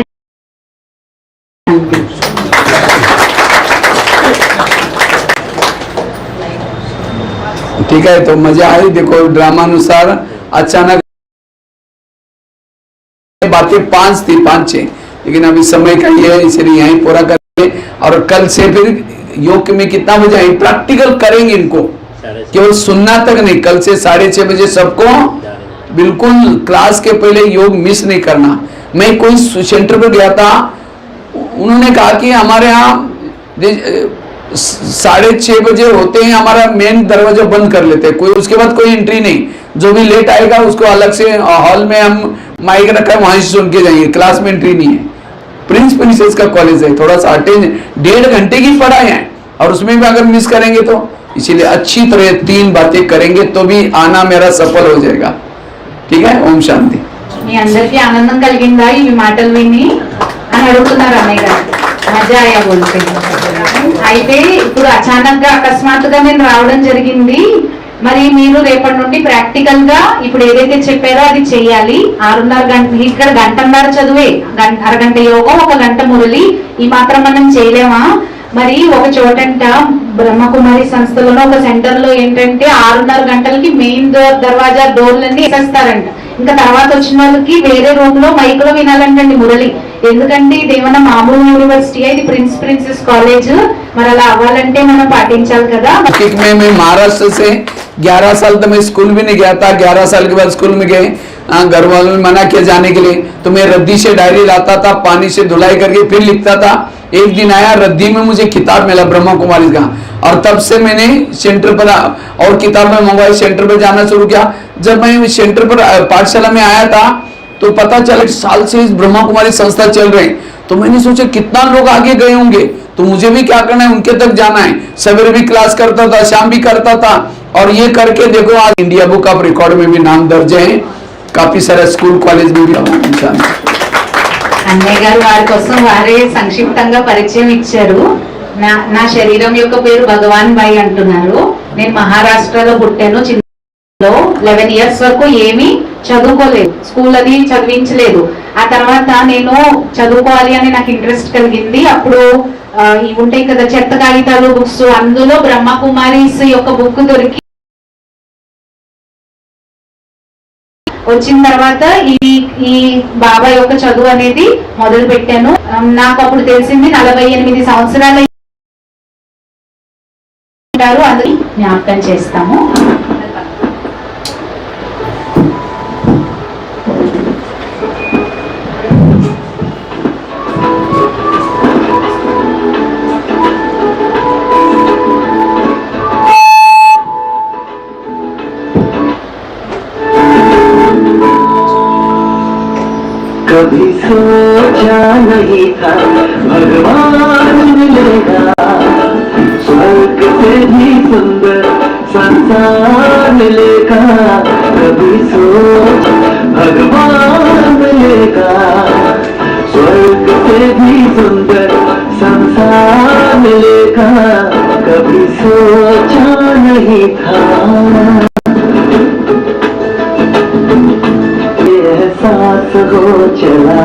ठीक है, तो मजा आई। देखो ड्रामा अनुसार अचानक बातें 5 थी, 5-6, लेकिन अभी समय का ये है, इसलिए यहीं पूरा करेंगे। और कल से फिर योग में कितना बजे आएंगे? प्रैक्टिकल करेंगे इनको, केवल सुनना तक नहीं। कल से 6:30 बजे सबको बिल्कुल क्लास के पहले योग मिस नहीं करना। मैं कोई सेंटर पर गया था, उन्होंने कहा कि हमारे यहाँ 6:30 बजे होते हैं हमारा मेन दरवाजा बंद कर लेते हैं, कोई उसके बाद कोई एंट्री नहीं। जो भी लेट आएगा उसको अलग से हॉल में हम माइक रखा है, वहीं से सुन के जाएंगे, क्लास में एंट्री नहीं है। प्रिंस प्रिंसेस का कॉलेज है, थोड़ा सा अटेंड, 1.5 घंटे की पढ़ाई है, और उसमें भी अगर मिस करेंगे तो, इसीलिए अच्छी तरह 3 बातें करेंगे तो भी आना मेरा सफल हो जाएगा। ठीक है, ओम शांति। మీ అందరికీ ఆనందం కలిగిందా ఈ మాటలు విని అని అడుగుతున్నారు అన్నయ్య గారు. మజా ఆయా బోల్తే. అయితే ఇప్పుడు అచానక్ గా అకస్మాత్తుగా నేను రావడం జరిగింది. మరి మీరు రేపటి నుండి ప్రాక్టికల్ గా ఇప్పుడు ఏదైతే చెప్పారో అది చెయ్యాలి. 6:30 గంటలు ఇక్కడ 1:30 చదువే, అరగంట యోగం, 1 గంట మురళి, ఈ మాత్రం మనం చేయలేమా? మరి ఒక చోటంట బ్రహ్మకుమారి సంస్థలోనో ఒక సెంటర్ లో ఏంటంటే 6:30 గంటలకి మెయిన్ దర్వాజా డోర్లన్నీ వేసేస్తారంట. ఇంకా తర్వాత వచ్చిన వాళ్ళకి వేరే రూమ్ లో మైక్ లో వినాలంటండి మురళి. ఎందుకంటే ఇదేమన్నా మామూలు యూనివర్సిటీ, ఇది ప్రిన్సెస్ కాలేజ్, మరి అలా అవ్వాలంటే మనం పాటించాలి కదా. मैं महाराष्ट्र से 11 साल तक मैं स्कूल भी नहीं गया था। 11 साल के बाद स्कूल में गए, घर वालों ने मना किया जाने के लिए, तो मैं रद्दी से डायरी लाता था, पानी से धुलाई करके फिर लिखता था। एक दिन आया रद्दी में मुझे किताब मिला ब्रह्मा कुमारी का, और तब से मैंने सेंटर पर और किताब में मंगवाई, सेंटर पर जाना शुरू किया। जब मैं सेंटर पर पाठशाला में आया था तो पता चला कि साल से इस ब्रह्मा कुमारी संस्था चल रही, तो मैंने सोचा कितना लोग आगे गए होंगे, तो मुझे भी क्या करना है, उनके तक जाना है। सवेरे भी क्लास करता था, शाम भी करता था, और ये करके देखो आज इंडिया बुक ऑफ रिकॉर्ड में भी नाम दर्ज है, काफी सारे स्कूल कॉलेज में भी। అన్నయ్య గారు వారి కోసం వారే సంక్షిప్తంగా పరిచయం ఇచ్చారు. నా శరీరం యొక్క పేరు భగవాన్ భాయ్ అంటున్నారు. నేను మహారాష్ట్రలో పుట్టాను. లో 11 ఇయర్స్ వరకు ఏమీ చదువుకోలేదు, స్కూల్ అది చదివించలేదు. ఆ తర్వాత నేను చదువుకోవాలి అని నాకు ఇంట్రెస్ట్ కలిగింది. అప్పుడు ఇవి ఉంటాయి కదా చెత్త కాగితాలు బుక్స్, అందులో బ్రహ్మకుమారీస్ యొక్క బుక్ దొరికి వచ్చిన తర్వాత ఈ బాబా యొక్క చదువు అనేది మొదలు పెట్టాను. నాకు అప్పుడు తెలిసింది 48 సంవత్సరాలు ఉంటారు, అది జ్ఞాపకం చేస్తాము. कभी सोचा नहीं था भगवान मिलेगा, स्वर्ग से भी सुंदर संसार मिलेगा। कभी सोच भगवान मिलेगा, स्वर्ग से भी सुंदर संसार मिलेगा। कभी सोचा नहीं था, एहसास हो चला।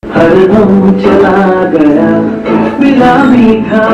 हर दम चला गया मिला मीठा